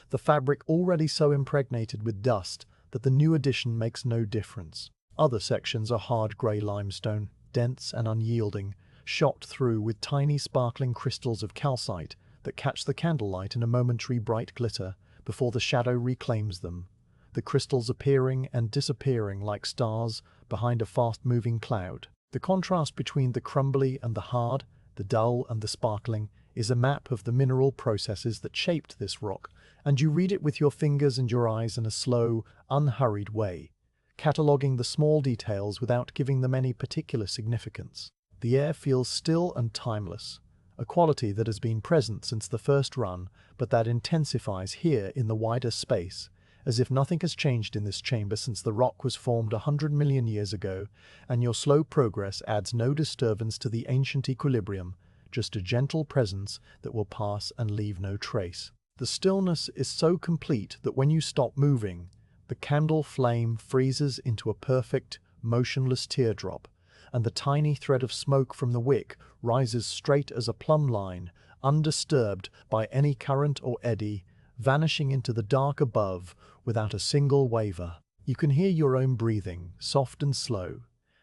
the fabric already so impregnated with dust that the new addition makes no difference. Other sections are hard grey limestone, dense and unyielding, shot through with tiny sparkling crystals of calcite that catch the candlelight in a momentary bright glitter before the shadow reclaims them, the crystals appearing and disappearing like stars behind a fast-moving cloud. The contrast between the crumbly and the hard, the dull and the sparkling, is a map of the mineral processes that shaped this rock, and you read it with your fingers and your eyes in a slow, unhurried way, cataloguing the small details without giving them any particular significance. The air feels still and timeless, a quality that has been present since the first run, but that intensifies here in the wider space, as if nothing has changed in this chamber since the rock was formed 100 million years ago, and your slow progress adds no disturbance to the ancient equilibrium, just a gentle presence that will pass and leave no trace. The stillness is so complete that when you stop moving, the candle flame freezes into a perfect, motionless teardrop, and the tiny thread of smoke from the wick rises straight as a plumb line, undisturbed by any current or eddy, vanishing into the dark above without a single waver. You can hear your own breathing, soft and slow,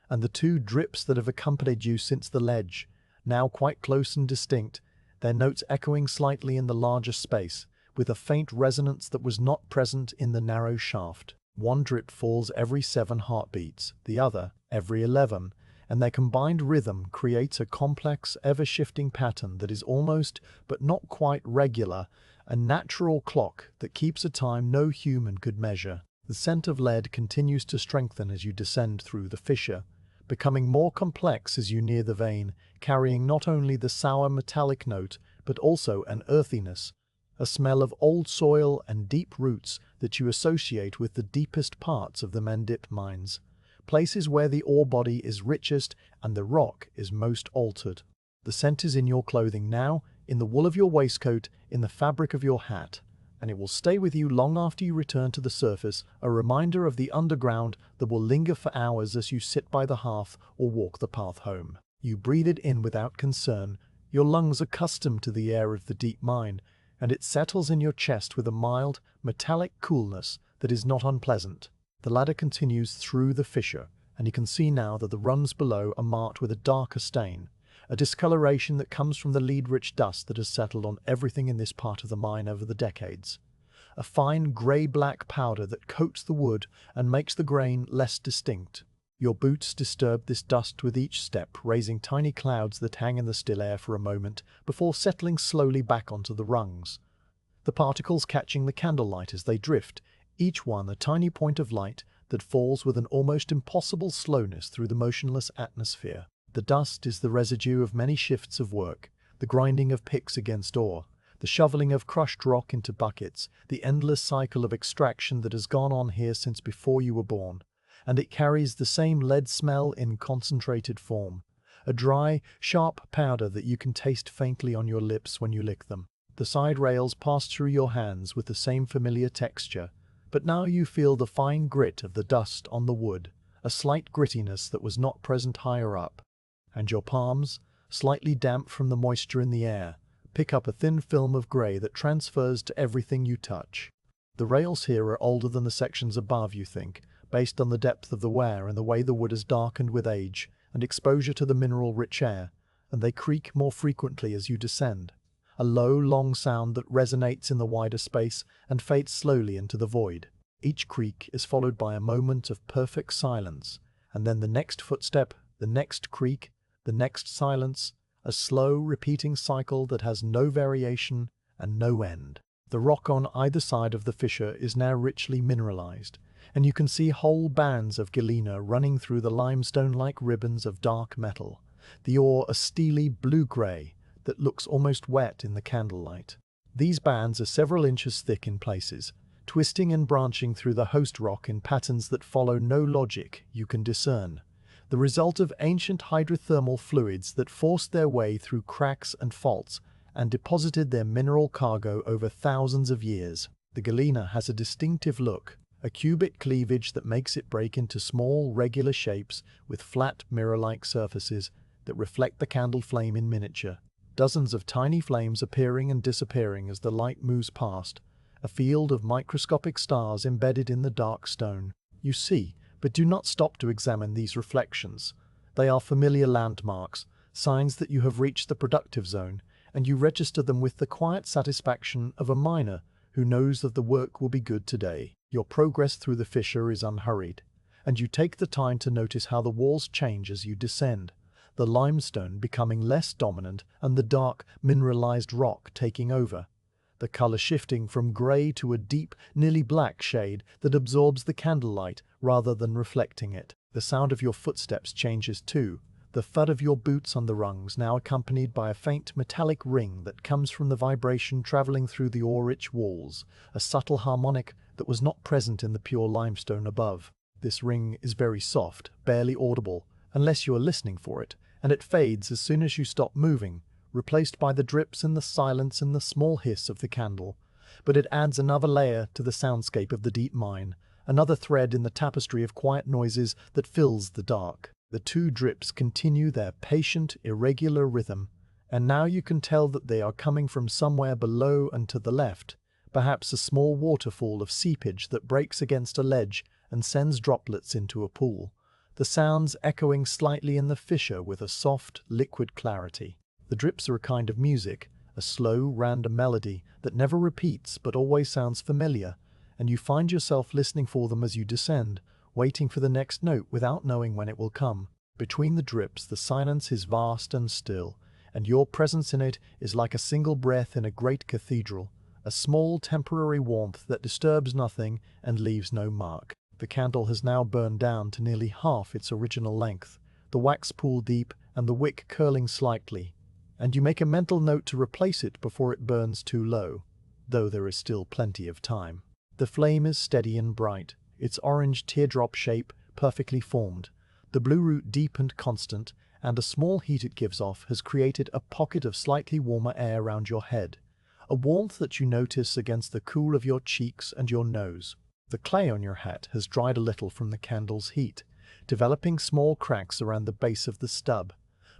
and the two drips that have accompanied you since the ledge, now quite close and distinct, their notes echoing slightly in the larger space, with a faint resonance that was not present in the narrow shaft. One drip falls every 7 heartbeats, the other every 11, and their combined rhythm creates a complex, ever-shifting pattern that is almost, but not quite regular, a natural clock that keeps a time no human could measure. The scent of lead continues to strengthen as you descend through the fissure, becoming more complex as you near the vein, carrying not only the sour metallic note, but also an earthiness, a smell of old soil and deep roots that you associate with the deepest parts of the Mendip mines, places where the ore body is richest and the rock is most altered. The scent is in your clothing now, in the wool of your waistcoat, in the fabric of your hat, and it will stay with you long after you return to the surface, a reminder of the underground that will linger for hours as you sit by the hearth or walk the path home. You breathe it in without concern, your lungs accustomed to the air of the deep mine, and it settles in your chest with a mild, metallic coolness that is not unpleasant. The ladder continues through the fissure, and you can see now that the rungs below are marked with a darker stain, a discoloration that comes from the lead-rich dust that has settled on everything in this part of the mine over the decades. A fine grey-black powder that coats the wood and makes the grain less distinct. Your boots disturb this dust with each step, raising tiny clouds that hang in the still air for a moment before settling slowly back onto the rungs. The particles catching the candlelight as they drift, each one a tiny point of light that falls with an almost impossible slowness through the motionless atmosphere. The dust is the residue of many shifts of work, the grinding of picks against ore, the shoveling of crushed rock into buckets, the endless cycle of extraction that has gone on here since before you were born. And it carries the same lead smell in concentrated form, a dry, sharp powder that you can taste faintly on your lips when you lick them. The side rails pass through your hands with the same familiar texture, but now you feel the fine grit of the dust on the wood, a slight grittiness that was not present higher up. And your palms, slightly damp from the moisture in the air, pick up a thin film of grey that transfers to everything you touch. The rails here are older than the sections above, you think, based on the depth of the wear and the way the wood has darkened with age and exposure to the mineral-rich air, and they creak more frequently as you descend, a low, long sound that resonates in the wider space and fades slowly into the void. Each creak is followed by a moment of perfect silence, and then the next footstep, the next creak, the next silence, a slow, repeating cycle that has no variation and no end. The rock on either side of the fissure is now richly mineralized, and you can see whole bands of galena running through the limestone-like ribbons of dark metal, the ore a steely blue-grey that looks almost wet in the candlelight. These bands are several inches thick in places, twisting and branching through the host rock in patterns that follow no logic you can discern, the result of ancient hydrothermal fluids that forced their way through cracks and faults and deposited their mineral cargo over thousands of years. The galena has a distinctive look, a cubic cleavage that makes it break into small, regular shapes with flat, mirror-like surfaces that reflect the candle flame in miniature. Dozens of tiny flames appearing and disappearing as the light moves past, a field of microscopic stars embedded in the dark stone. You see, but do not stop to examine these reflections. They are familiar landmarks, signs that you have reached the productive zone, and you register them with the quiet satisfaction of a miner who knows that the work will be good today. Your progress through the fissure is unhurried, and you take the time to notice how the walls change as you descend, the limestone becoming less dominant and the dark, mineralized rock taking over, the color shifting from gray to a deep, nearly black shade that absorbs the candlelight rather than reflecting it. The sound of your footsteps changes too, the thud of your boots on the rungs now accompanied by a faint metallic ring that comes from the vibration traveling through the ore-rich walls, a subtle harmonic that was not present in the pure limestone above. This ring is very soft, barely audible, unless you are listening for it, and it fades as soon as you stop moving, replaced by the drips and the silence and the small hiss of the candle. But it adds another layer to the soundscape of the deep mine, another thread in the tapestry of quiet noises that fills the dark. The two drips continue their patient, irregular rhythm, and now you can tell that they are coming from somewhere below and to the left, perhaps a small waterfall of seepage that breaks against a ledge and sends droplets into a pool, the sounds echoing slightly in the fissure with a soft, liquid clarity. The drips are a kind of music, a slow, random melody that never repeats but always sounds familiar, and you find yourself listening for them as you descend, waiting for the next note without knowing when it will come. Between the drips, the silence is vast and still, and your presence in it is like a single breath in a great cathedral, a small temporary warmth that disturbs nothing and leaves no mark. The candle has now burned down to nearly half its original length, the wax pool deep and the wick curling slightly, and you make a mental note to replace it before it burns too low, though there is still plenty of time. The flame is steady and bright, its orange teardrop shape perfectly formed, the blue root deep and constant, and a small heat it gives off has created a pocket of slightly warmer air round your head, a warmth that you notice against the cool of your cheeks and your nose. The clay on your hat has dried a little from the candle's heat, developing small cracks around the base of the stub,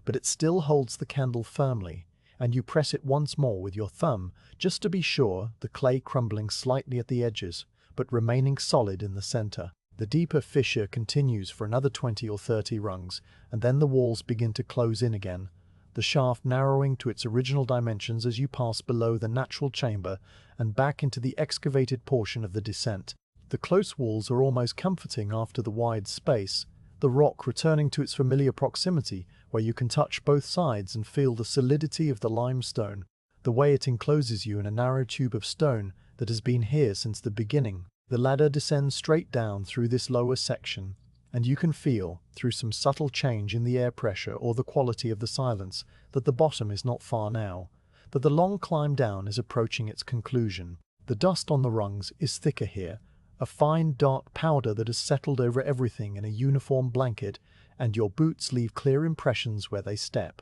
but it still holds the candle firmly, and you press it once more with your thumb just to be sure, the clay crumbling slightly at the edges, but remaining solid in the center. The deeper fissure continues for another 20 or 30 rungs, and then the walls begin to close in again, the shaft narrowing to its original dimensions as you pass below the natural chamber and back into the excavated portion of the descent. The close walls are almost comforting after the wide space, the rock returning to its familiar proximity, where you can touch both sides and feel the solidity of the limestone, the way it encloses you in a narrow tube of stone that has been here since the beginning. The ladder descends straight down through this lower section, and you can feel, through some subtle change in the air pressure or the quality of the silence, that the bottom is not far now, that the long climb down is approaching its conclusion. The dust on the rungs is thicker here, a fine dark powder that has settled over everything in a uniform blanket, and your boots leave clear impressions where they step,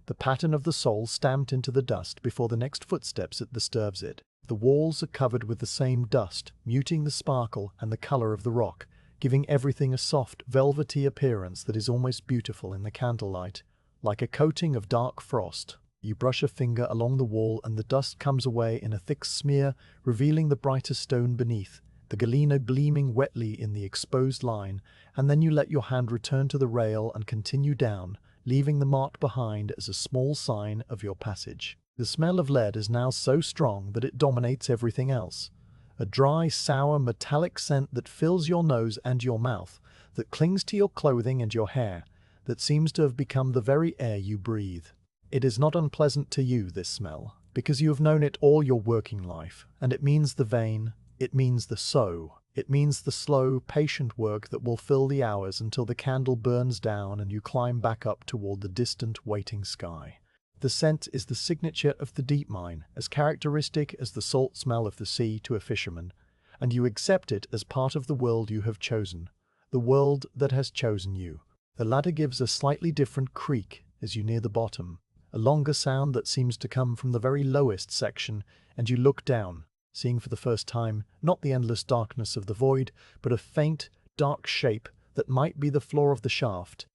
the pattern of the sole stamped into the dust before the next footsteps it disturbs it. The walls are covered with the same dust, muting the sparkle and the color of the rock, giving everything a soft, velvety appearance that is almost beautiful in the candlelight, like a coating of dark frost. You brush a finger along the wall and the dust comes away in a thick smear, revealing the brighter stone beneath, the galena gleaming wetly in the exposed line, and then you let your hand return to the rail and continue down, leaving the mark behind as a small sign of your passage. The smell of lead is now so strong that it dominates everything else. A dry, sour, metallic scent that fills your nose and your mouth, that clings to your clothing and your hair, that seems to have become the very air you breathe. It is not unpleasant to you, this smell, because you have known it all your working life, and it means the vein, it means the sow, it means the slow, patient work that will fill the hours until the candle burns down and you climb back up toward the distant, waiting sky. The scent is the signature of the deep mine, as characteristic as the salt smell of the sea to a fisherman, and you accept it as part of the world you have chosen, the world that has chosen you. The ladder gives a slightly different creak as you near the bottom, a longer sound that seems to come from the very lowest section, and you look down, seeing for the first time not the endless darkness of the void, but a faint, dark shape that might be the floor of the shaft,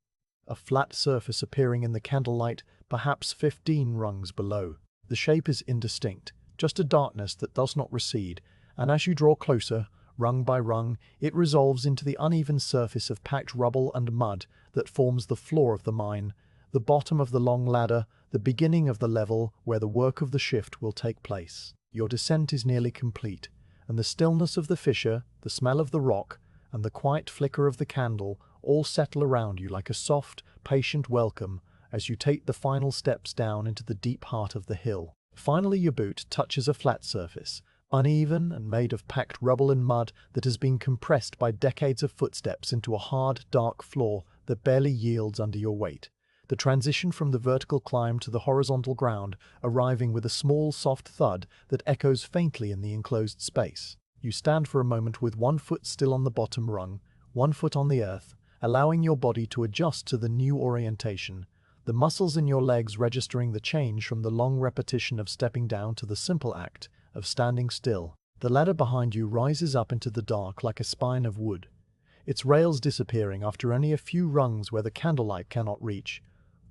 a flat surface appearing in the candlelight perhaps 15 rungs below. The shape is indistinct, just a darkness that does not recede, and as you draw closer, rung by rung, it resolves into the uneven surface of packed rubble and mud that forms the floor of the mine, the bottom of the long ladder, the beginning of the level where the work of the shift will take place. Your descent is nearly complete, and the stillness of the fissure, the smell of the rock, and the quiet flicker of the candle all settle around you like a soft, patient welcome as you take the final steps down into the deep heart of the hill. Finally your boot touches a flat surface, uneven and made of packed rubble and mud that has been compressed by decades of footsteps into a hard, dark floor that barely yields under your weight. The transition from the vertical climb to the horizontal ground arriving with a small, soft thud that echoes faintly in the enclosed space. You stand for a moment with one foot still on the bottom rung, one foot on the earth, allowing your body to adjust to the new orientation, the muscles in your legs registering the change from the long repetition of stepping down to the simple act of standing still. The ladder behind you rises up into the dark like a spine of wood, its rails disappearing after only a few rungs where the candlelight cannot reach,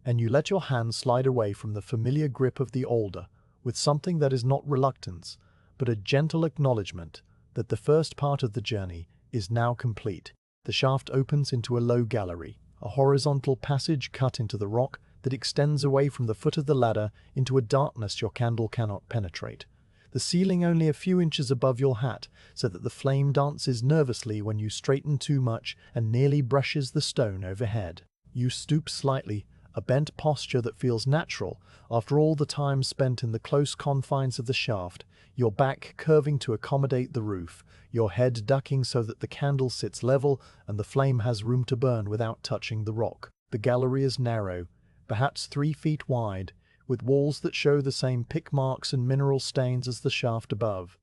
and you let your hand slide away from the familiar grip of the altar with something that is not reluctance, but a gentle acknowledgement that the first part of the journey is now complete. The shaft opens into a low gallery, a horizontal passage cut into the rock that extends away from the foot of the ladder into a darkness your candle cannot penetrate. The ceiling only a few inches above your hat, so that the flame dances nervously when you straighten too much and nearly brushes the stone overhead. You stoop slightly, a bent posture that feels natural after all the time spent in the close confines of the shaft, your back curving to accommodate the roof, your head ducking so that the candle sits level and the flame has room to burn without touching the rock. The gallery is narrow, perhaps 3 feet wide, with walls that show the same pick marks and mineral stains as the shaft above.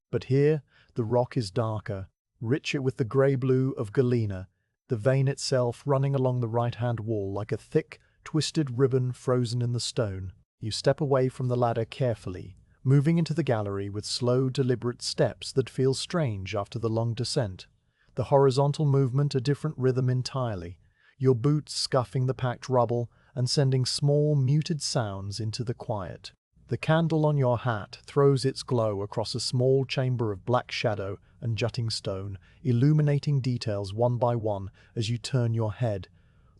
But here, the rock is darker, richer with the grey-blue of galena, the vein itself running along the right-hand wall like a thick, twisted ribbon frozen in the stone. You step away from the ladder carefully, moving into the gallery with slow, deliberate steps that feel strange after the long descent. The horizontal movement a different rhythm entirely, your boots scuffing the packed rubble and sending small, muted sounds into the quiet. The candle on your hat throws its glow across a small chamber of black shadow and jutting stone, illuminating details one by one as you turn your head.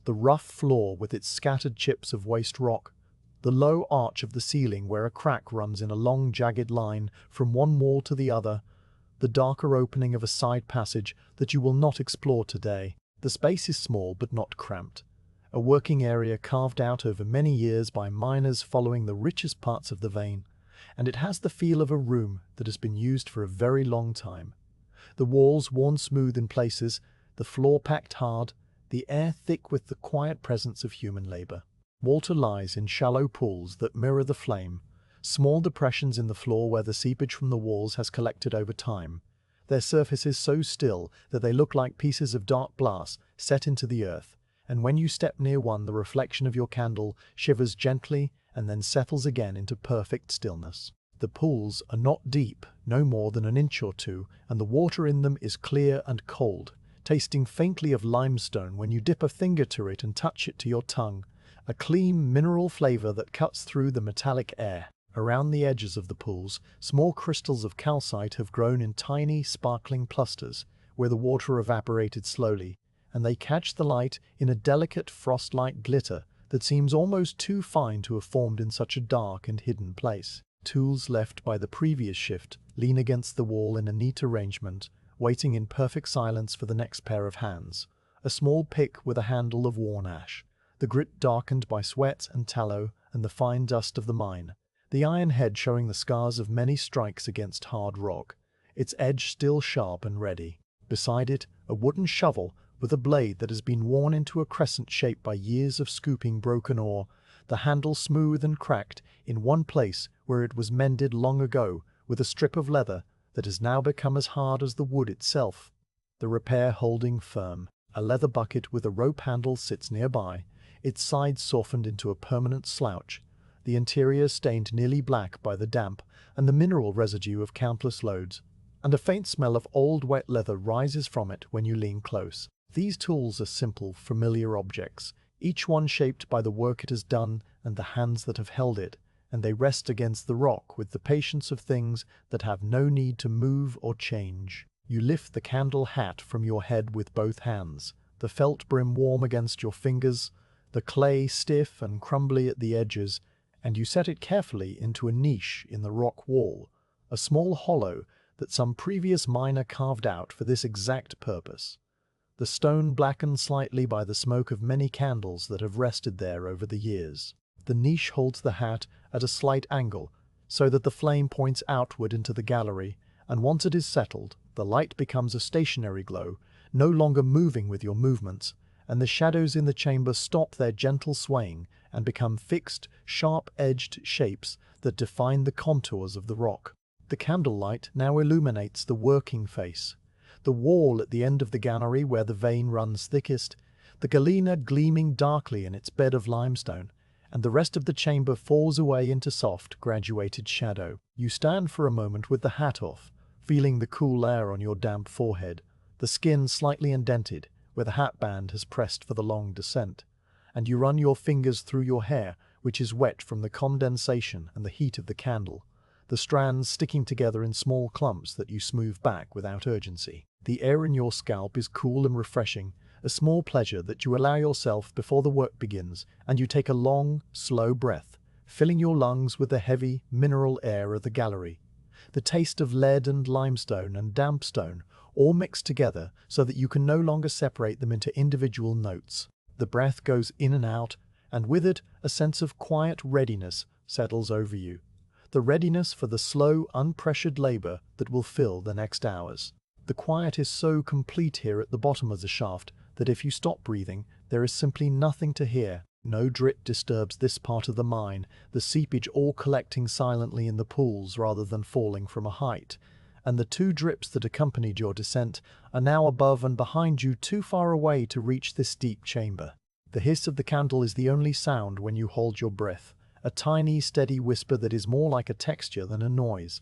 The rough floor with its scattered chips of waste rock, the low arch of the ceiling where a crack runs in a long jagged line from one wall to the other, the darker opening of a side passage that you will not explore today. The space is small but not cramped, a working area carved out over many years by miners following the richest parts of the vein, and it has the feel of a room that has been used for a very long time. The walls worn smooth in places, the floor packed hard, the air thick with the quiet presence of human labor. Water lies in shallow pools that mirror the flame, small depressions in the floor where the seepage from the walls has collected over time, their surfaces so still that they look like pieces of dark glass set into the earth, and when you step near one the reflection of your candle shivers gently and then settles again into perfect stillness. The pools are not deep, no more than an inch or two, and the water in them is clear and cold, tasting faintly of limestone when you dip a finger to it and touch it to your tongue, a clean mineral flavor that cuts through the metallic air. Around the edges of the pools, small crystals of calcite have grown in tiny, sparkling clusters, where the water evaporated slowly, and they catch the light in a delicate frost-like glitter that seems almost too fine to have formed in such a dark and hidden place. Tools left by the previous shift lean against the wall in a neat arrangement, waiting in perfect silence for the next pair of hands. A small pick with a handle of worn ash, the grit darkened by sweat and tallow and the fine dust of the mine, the iron head showing the scars of many strikes against hard rock, its edge still sharp and ready. Beside it, a wooden shovel with a blade that has been worn into a crescent shape by years of scooping broken ore, the handle smooth and cracked in one place where it was mended long ago with a strip of leather that has now become as hard as the wood itself. The repair holding firm. A leather bucket with a rope handle sits nearby, its sides softened into a permanent slouch, the interior stained nearly black by the damp and the mineral residue of countless loads, and a faint smell of old wet leather rises from it when you lean close. These tools are simple, familiar objects, each one shaped by the work it has done and the hands that have held it, and they rest against the rock with the patience of things that have no need to move or change. You lift the candle hat from your head with both hands, the felt brim warm against your fingers, the clay stiff and crumbly at the edges, and you set it carefully into a niche in the rock wall, a small hollow that some previous miner carved out for this exact purpose. The stone blackened slightly by the smoke of many candles that have rested there over the years. The niche holds the hat at a slight angle, so that the flame points outward into the gallery, and once it is settled, the light becomes a stationary glow, no longer moving with your movements, and the shadows in the chamber stop their gentle swaying and become fixed, sharp-edged shapes that define the contours of the rock. The candlelight now illuminates the working face, the wall at the end of the gallery where the vein runs thickest, the galena gleaming darkly in its bed of limestone, and the rest of the chamber falls away into soft, graduated shadow. You stand for a moment with the hat off, feeling the cool air on your damp forehead, the skin slightly indented, where the hat band has pressed for the long descent, and you run your fingers through your hair, which is wet from the condensation and the heat of the candle, the strands sticking together in small clumps that you smooth back without urgency. The air in your scalp is cool and refreshing, a small pleasure that you allow yourself before the work begins, and you take a long, slow breath, filling your lungs with the heavy, mineral air of the gallery. The taste of lead and limestone and damp stone all mixed together so that you can no longer separate them into individual notes. The breath goes in and out, and with it a sense of quiet readiness settles over you. The readiness for the slow, unpressured labor that will fill the next hours. The quiet is so complete here at the bottom of the shaft that if you stop breathing, there is simply nothing to hear. No drip disturbs this part of the mine, the seepage all collecting silently in the pools rather than falling from a height. And the two drips that accompanied your descent are now above and behind you, too far away to reach this deep chamber. The hiss of the candle is the only sound when you hold your breath, a tiny, steady whisper that is more like a texture than a noise.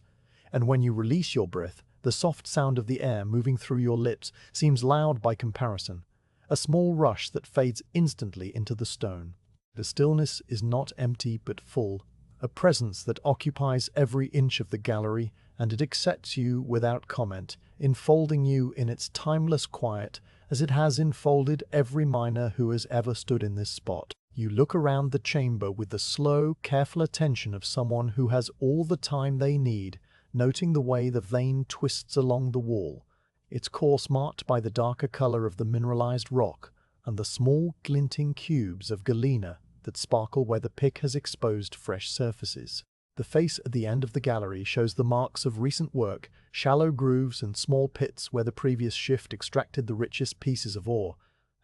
And when you release your breath, the soft sound of the air moving through your lips seems loud by comparison, a small rush that fades instantly into the stone. The stillness is not empty but full, a presence that occupies every inch of the gallery, and it accepts you without comment, enfolding you in its timeless quiet as it has enfolded every miner who has ever stood in this spot. You look around the chamber with the slow, careful attention of someone who has all the time they need, noting the way the vein twists along the wall, its course marked by the darker color of the mineralized rock and the small glinting cubes of galena that sparkle where the pick has exposed fresh surfaces. The face at the end of the gallery shows the marks of recent work, shallow grooves and small pits where the previous shift extracted the richest pieces of ore,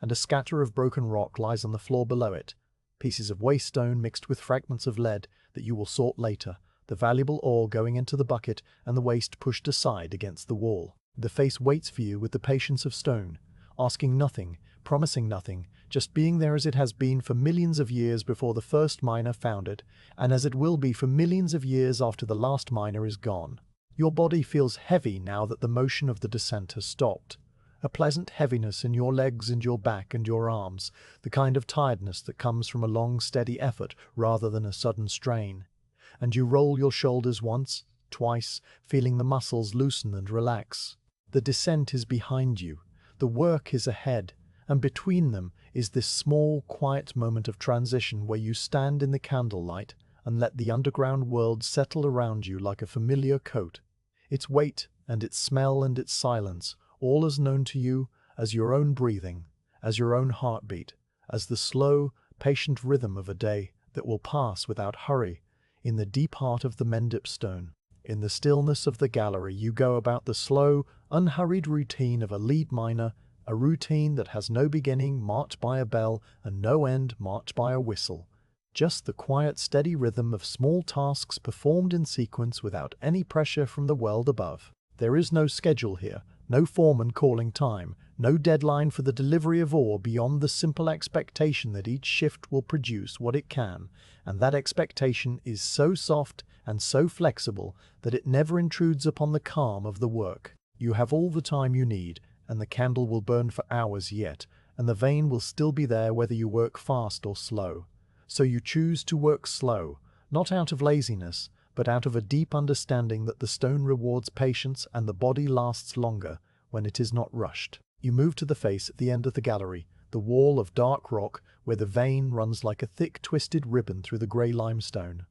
and a scatter of broken rock lies on the floor below it, pieces of waste stone mixed with fragments of lead that you will sort later, the valuable ore going into the bucket and the waste pushed aside against the wall. The face waits for you with the patience of stone, asking nothing, promising nothing, just being there as it has been for millions of years before the first miner found it, and as it will be for millions of years after the last miner is gone. Your body feels heavy now that the motion of the descent has stopped. A pleasant heaviness in your legs and your back and your arms, the kind of tiredness that comes from a long, steady effort rather than a sudden strain. And you roll your shoulders once, twice, feeling the muscles loosen and relax. The descent is behind you, the work is ahead, and between them is this small, quiet moment of transition where you stand in the candlelight and let the underground world settle around you like a familiar coat. Its weight and its smell and its silence, all as known to you as your own breathing, as your own heartbeat, as the slow, patient rhythm of a day that will pass without hurry in the deep heart of the Mendip stone. In the stillness of the gallery, you go about the slow, unhurried routine of a lead miner, a routine that has no beginning marked by a bell and no end marked by a whistle. Just the quiet, steady rhythm of small tasks performed in sequence without any pressure from the world above. There is no schedule here, no foreman calling time, no deadline for the delivery of ore beyond the simple expectation that each shift will produce what it can, and that expectation is so soft and so flexible that it never intrudes upon the calm of the work. You have all the time you need, and the candle will burn for hours yet, and the vein will still be there whether you work fast or slow. So you choose to work slow, not out of laziness, but out of a deep understanding that the stone rewards patience and the body lasts longer when it is not rushed. You move to the face at the end of the gallery, the wall of dark rock where the vein runs like a thick twisted ribbon through the grey limestone.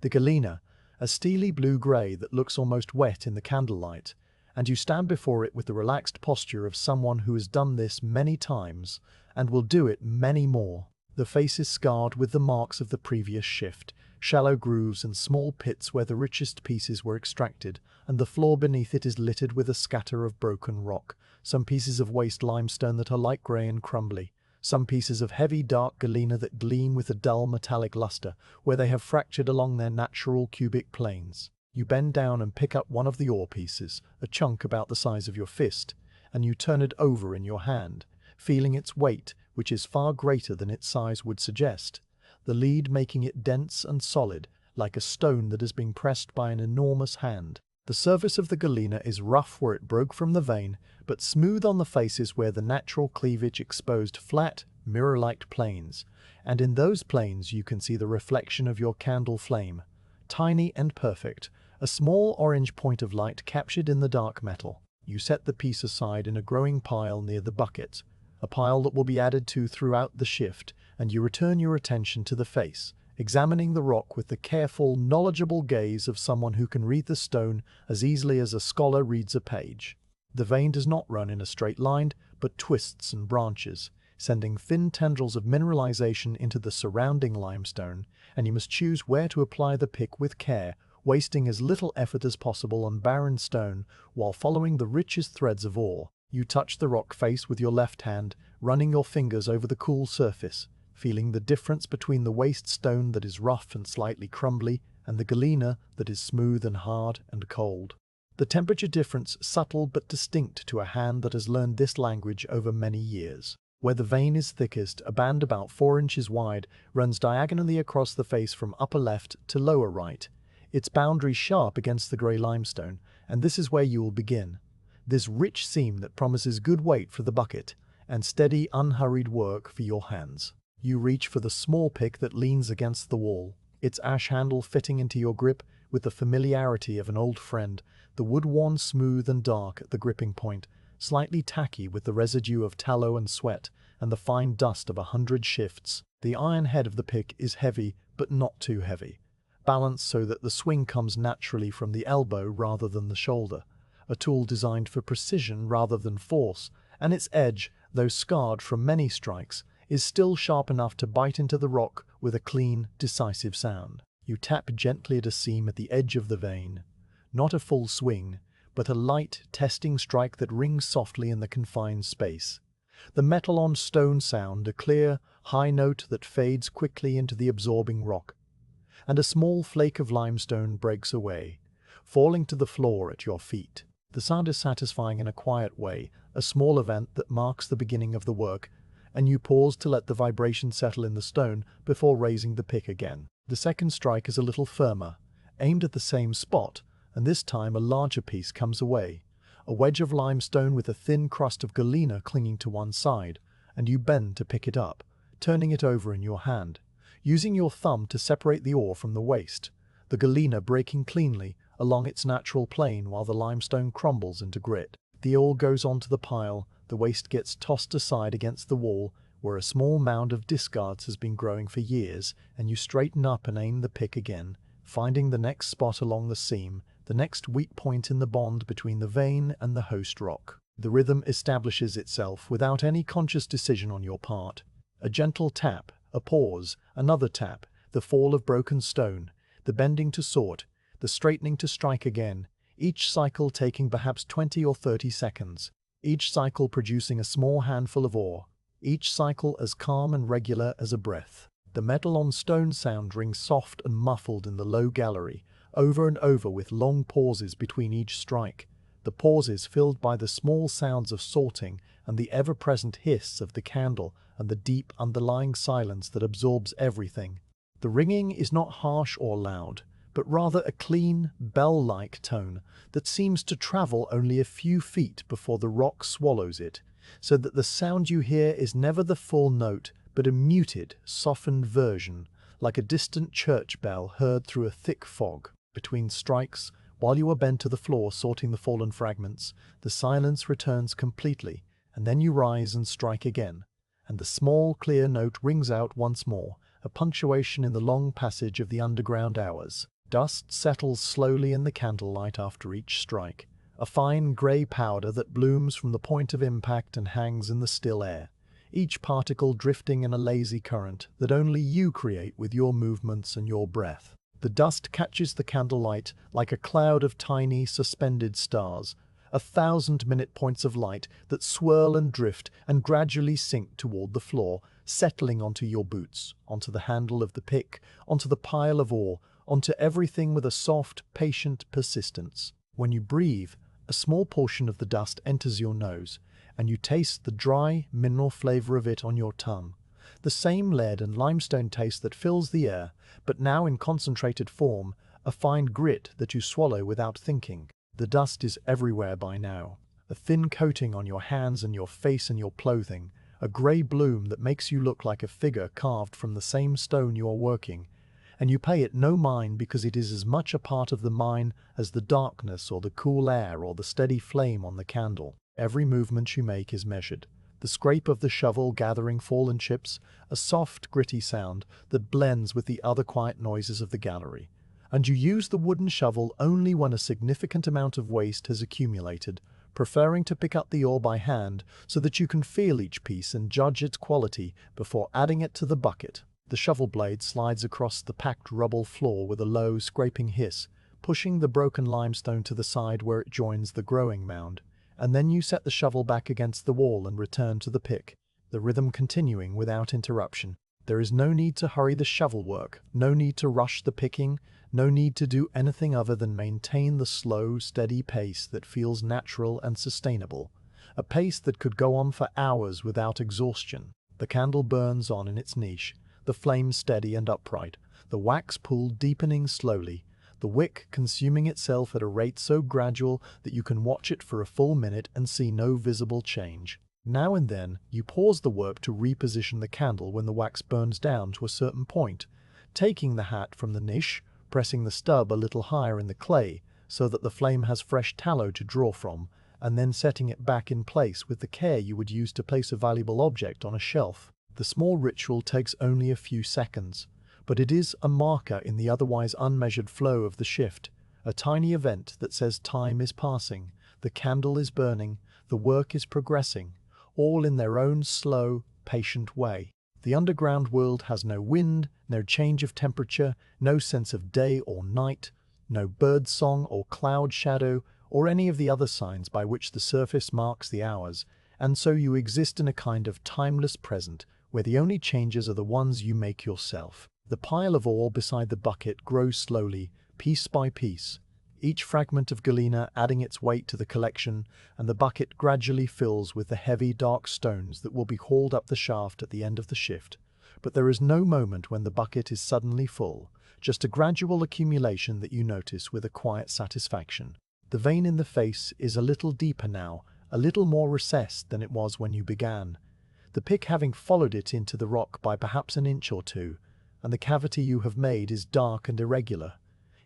The galena, a steely blue-grey that looks almost wet in the candlelight, and you stand before it with the relaxed posture of someone who has done this many times and will do it many more. The face is scarred with the marks of the previous shift, shallow grooves and small pits where the richest pieces were extracted, and the floor beneath it is littered with a scatter of broken rock, some pieces of waste limestone that are light grey and crumbly, some pieces of heavy dark galena that gleam with a dull metallic luster where they have fractured along their natural cubic planes. You bend down and pick up one of the ore pieces, a chunk about the size of your fist, and you turn it over in your hand, feeling its weight, which is far greater than its size would suggest, the lead making it dense and solid, like a stone that is being pressed by an enormous hand. The surface of the galena is rough where it broke from the vein, but smooth on the faces where the natural cleavage exposed flat, mirror-like planes, and in those planes you can see the reflection of your candle flame, tiny and perfect, a small orange point of light captured in the dark metal. You set the piece aside in a growing pile near the bucket, a pile that will be added to throughout the shift, and you return your attention to the face, examining the rock with the careful, knowledgeable gaze of someone who can read the stone as easily as a scholar reads a page. The vein does not run in a straight line, but twists and branches, sending thin tendrils of mineralization into the surrounding limestone, and you must choose where to apply the pick with care, wasting as little effort as possible on barren stone while following the richest threads of ore. You touch the rock face with your left hand, running your fingers over the cool surface, feeling the difference between the waste stone that is rough and slightly crumbly and the galena that is smooth and hard and cold. The temperature difference subtle but distinct to a hand that has learned this language over many years. Where the vein is thickest, a band about 4 inches wide runs diagonally across the face from upper left to lower right, its boundary sharp against the grey limestone, and this is where you will begin. This rich seam that promises good weight for the bucket, and steady, unhurried work for your hands. You reach for the small pick that leans against the wall, its ash handle fitting into your grip with the familiarity of an old friend, the wood worn smooth and dark at the gripping point, slightly tacky with the residue of tallow and sweat, and the fine dust of 100 shifts. The iron head of the pick is heavy, but not too heavy, balanced so that the swing comes naturally from the elbow rather than the shoulder, a tool designed for precision rather than force, and its edge, though scarred from many strikes, is still sharp enough to bite into the rock with a clean, decisive sound. You tap gently at a seam at the edge of the vein, not a full swing, but a light, testing strike that rings softly in the confined space. The metal on stone sound, a clear, high note that fades quickly into the absorbing rock, and a small flake of limestone breaks away, falling to the floor at your feet. The sound is satisfying in a quiet way, a small event that marks the beginning of the work, and you pause to let the vibration settle in the stone before raising the pick again. The second strike is a little firmer, aimed at the same spot, and this time a larger piece comes away, a wedge of limestone with a thin crust of galena clinging to one side, and you bend to pick it up, turning it over in your hand, using your thumb to separate the ore from the waste, the galena breaking cleanly along its natural plane while the limestone crumbles into grit. The ore goes onto the pile, the waste gets tossed aside against the wall where a small mound of discards has been growing for years, and you straighten up and aim the pick again, finding the next spot along the seam, the next weak point in the bond between the vein and the host rock. The rhythm establishes itself without any conscious decision on your part. A gentle tap, a pause, another tap, the fall of broken stone, the bending to sort, the straightening to strike again, each cycle taking perhaps 20 or 30 seconds, each cycle producing a small handful of ore, each cycle as calm and regular as a breath. The metal on stone sound rings soft and muffled in the low gallery, over and over with long pauses between each strike, the pauses filled by the small sounds of sorting and the ever-present hiss of the candle and the deep underlying silence that absorbs everything. The ringing is not harsh or loud, but rather a clean, bell-like tone that seems to travel only a few feet before the rock swallows it, so that the sound you hear is never the full note, but a muted, softened version, like a distant church bell heard through a thick fog. Between strikes, while you are bent to the floor sorting the fallen fragments, the silence returns completely, and then you rise and strike again, and the small, clear note rings out once more, a punctuation in the long passage of the underground hours. Dust settles slowly in the candlelight after each strike, a fine grey powder that blooms from the point of impact and hangs in the still air. each particle drifting in a lazy current that only you create with your movements and your breath. The dust catches the candlelight like a cloud of tiny, suspended stars, 1,000-minute points of light that swirl and drift and gradually sink toward the floor, settling onto your boots, onto the handle of the pick, onto the pile of ore, onto everything with a soft, patient persistence. When you breathe, a small portion of the dust enters your nose, and you taste the dry, mineral flavor of it on your tongue. The same lead and limestone taste that fills the air, but now in concentrated form, a fine grit that you swallow without thinking. The dust is everywhere by now. A thin coating on your hands and your face and your clothing, a grey bloom that makes you look like a figure carved from the same stone you are working, and you pay it no mind because it is as much a part of the mine as the darkness or the cool air or the steady flame on the candle. Every movement you make is measured. The scrape of the shovel gathering fallen chips, a soft, gritty sound that blends with the other quiet noises of the gallery. And you use the wooden shovel only when a significant amount of waste has accumulated, preferring to pick up the ore by hand so that you can feel each piece and judge its quality before adding it to the bucket. The shovel blade slides across the packed rubble floor with a low, scraping hiss, pushing the broken limestone to the side where it joins the growing mound. And then you set the shovel back against the wall and return to the pick, the rhythm continuing without interruption. There is no need to hurry the shovel work, no need to rush the picking, no need to do anything other than maintain the slow, steady pace that feels natural and sustainable, a pace that could go on for hours without exhaustion. The candle burns on in its niche, the flame steady and upright, the wax pool deepening slowly, the wick consuming itself at a rate so gradual that you can watch it for a full minute and see no visible change. Now and then, you pause the work to reposition the candle when the wax burns down to a certain point, taking the hat from the niche, pressing the stub a little higher in the clay so that the flame has fresh tallow to draw from, and then setting it back in place with the care you would use to place a valuable object on a shelf. The small ritual takes only a few seconds, but it is a marker in the otherwise unmeasured flow of the shift, a tiny event that says time is passing, the candle is burning, the work is progressing, all in their own slow, patient way. The underground world has no wind, no change of temperature, no sense of day or night, no bird song or cloud shadow, or any of the other signs by which the surface marks the hours, and so you exist in a kind of timeless present, where the only changes are the ones you make yourself. The pile of ore beside the bucket grows slowly, piece by piece, each fragment of galena adding its weight to the collection, and the bucket gradually fills with the heavy, dark stones that will be hauled up the shaft at the end of the shift. But there is no moment when the bucket is suddenly full, just a gradual accumulation that you notice with a quiet satisfaction. The vein in the face is a little deeper now, a little more recessed than it was when you began, the pick having followed it into the rock by perhaps an inch or two, and the cavity you have made is dark and irregular,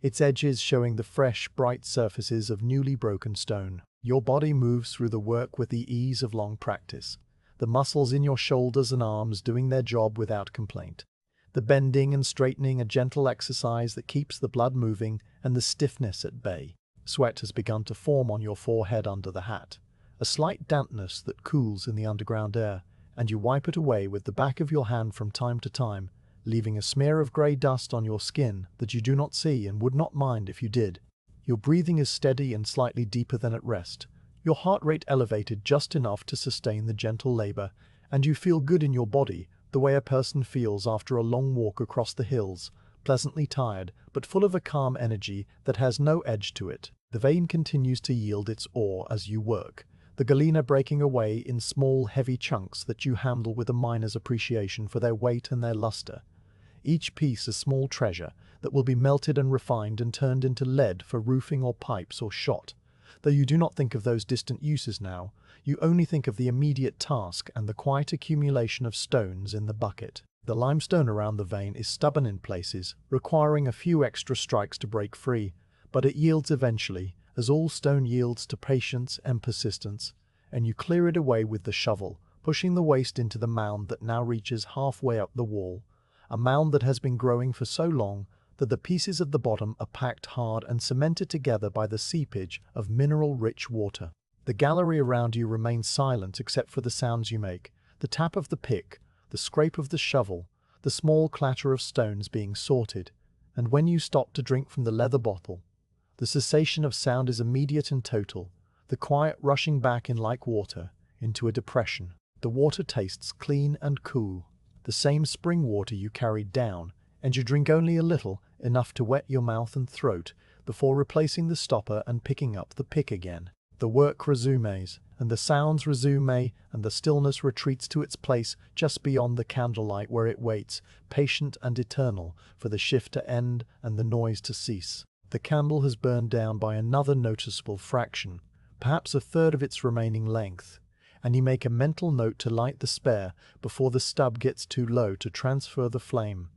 its edges showing the fresh, bright surfaces of newly broken stone. Your body moves through the work with the ease of long practice, the muscles in your shoulders and arms doing their job without complaint, the bending and straightening a gentle exercise that keeps the blood moving and the stiffness at bay. Sweat has begun to form on your forehead under the hat, a slight dampness that cools in the underground air, and you wipe it away with the back of your hand from time to time, leaving a smear of grey dust on your skin that you do not see and would not mind if you did. Your breathing is steady and slightly deeper than at rest, your heart rate elevated just enough to sustain the gentle labor, and you feel good in your body, the way a person feels after a long walk across the hills, pleasantly tired, but full of a calm energy that has no edge to it. The vein continues to yield its ore as you work, the galena breaking away in small, heavy chunks that you handle with a miner's appreciation for their weight and their luster. Each piece a small treasure that will be melted and refined and turned into lead for roofing or pipes or shot. Though you do not think of those distant uses now, you only think of the immediate task and the quiet accumulation of stones in the bucket. The limestone around the vein is stubborn in places, requiring a few extra strikes to break free, but it yields eventually, as all stone yields to patience and persistence, and you clear it away with the shovel, pushing the waste into the mound that now reaches halfway up the wall, a mound that has been growing for so long that the pieces of the bottom are packed hard and cemented together by the seepage of mineral-rich water. The gallery around you remains silent except for the sounds you make, The tap of the pick, the scrape of the shovel, the small clatter of stones being sorted, and when you stop to drink from the leather bottle, the cessation of sound is immediate and total, the quiet rushing back in like water into a depression. The water tastes clean and cool, the same spring water you carried down, and you drink only a little, enough to wet your mouth and throat, before replacing the stopper and picking up the pick again. The work resumes, and the sounds resume, and the stillness retreats to its place just beyond the candlelight where it waits, patient and eternal, for the shift to end and the noise to cease. The candle has burned down by another noticeable fraction, perhaps a third of its remaining length, and you make a mental note to light the spare before the stub gets too low to transfer the flame,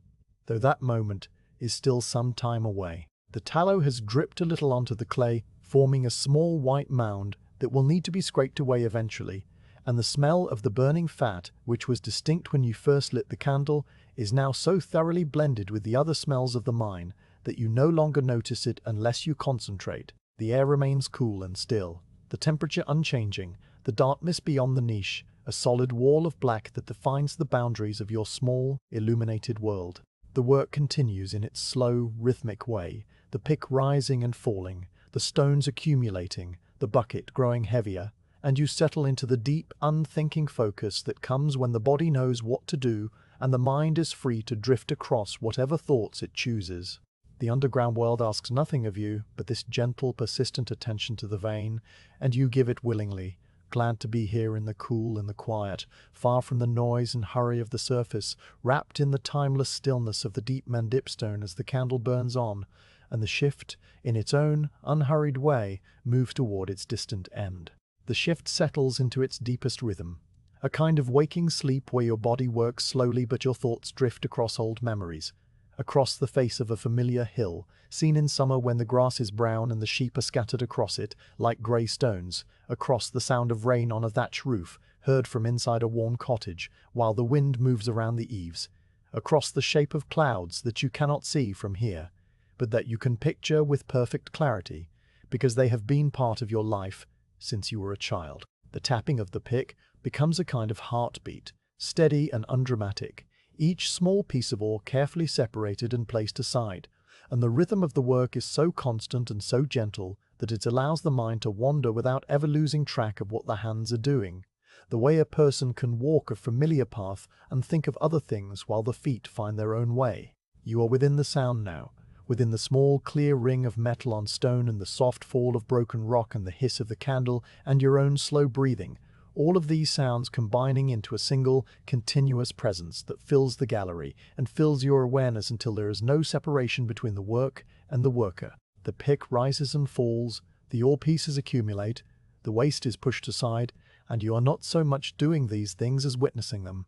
though that moment is still some time away. The tallow has dripped a little onto the clay, forming a small white mound that will need to be scraped away eventually, and the smell of the burning fat, which was distinct when you first lit the candle, is now so thoroughly blended with the other smells of the mine that you no longer notice it unless you concentrate. The air remains cool and still, the temperature unchanging, the darkness beyond the niche, a solid wall of black that defines the boundaries of your small, illuminated world. The work continues in its slow, rhythmic way, the pick rising and falling, the stones accumulating, the bucket growing heavier, and you settle into the deep, unthinking focus that comes when the body knows what to do and the mind is free to drift across whatever thoughts it chooses. The underground world asks nothing of you but this gentle, persistent attention to the vein, and you give it willingly, glad to be here in the cool and the quiet, far from the noise and hurry of the surface, wrapped in the timeless stillness of the deep Mendip stone as the candle burns on, and the shift, in its own unhurried way, moves toward its distant end. The shift settles into its deepest rhythm, a kind of waking sleep where your body works slowly but your thoughts drift across old memories, across the face of a familiar hill, seen in summer when the grass is brown and the sheep are scattered across it, like grey stones, across the sound of rain on a thatch roof, heard from inside a worn cottage, while the wind moves around the eaves, across the shape of clouds that you cannot see from here, but that you can picture with perfect clarity, because they have been part of your life since you were a child. The tapping of the pick becomes a kind of heartbeat, steady and undramatic, each small piece of ore carefully separated and placed aside, and the rhythm of the work is so constant and so gentle that it allows the mind to wander without ever losing track of what the hands are doing, the way a person can walk a familiar path and think of other things while the feet find their own way. You are within the sound now, within the small clear ring of metal on stone and the soft fall of broken rock and the hiss of the candle and your own slow breathing, all of these sounds combining into a single, continuous presence that fills the gallery and fills your awareness until there is no separation between the work and the worker. The pick rises and falls, the ore pieces accumulate, the waste is pushed aside, and you are not so much doing these things as witnessing them,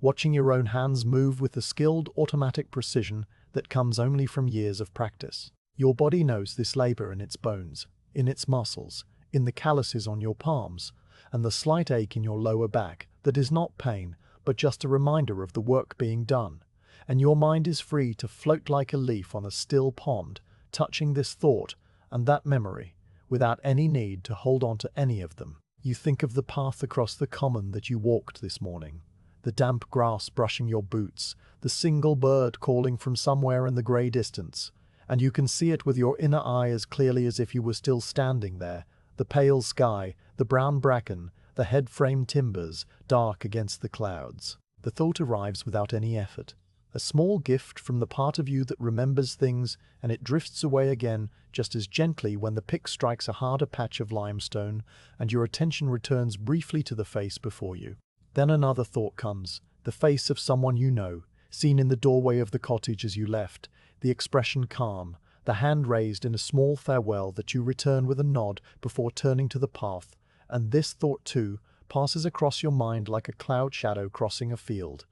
watching your own hands move with the skilled automatic precision that comes only from years of practice. Your body knows this labor in its bones, in its muscles, in the calluses on your palms, and the slight ache in your lower back that is not pain, but just a reminder of the work being done, and your mind is free to float like a leaf on a still pond, touching this thought and that memory, without any need to hold on to any of them. You think of the path across the common that you walked this morning, the damp grass brushing your boots, the single bird calling from somewhere in the grey distance, and you can see it with your inner eye as clearly as if you were still standing there, the pale sky, the brown bracken, the head-frame timbers, dark against the clouds. The thought arrives without any effort, a small gift from the part of you that remembers things, and it drifts away again just as gently when the pick strikes a harder patch of limestone and your attention returns briefly to the face before you. Then another thought comes, the face of someone you know, seen in the doorway of the cottage as you left, the expression calm, the hand raised in a small farewell that you return with a nod before turning to the path, and this thought too passes across your mind like a cloud shadow crossing a field,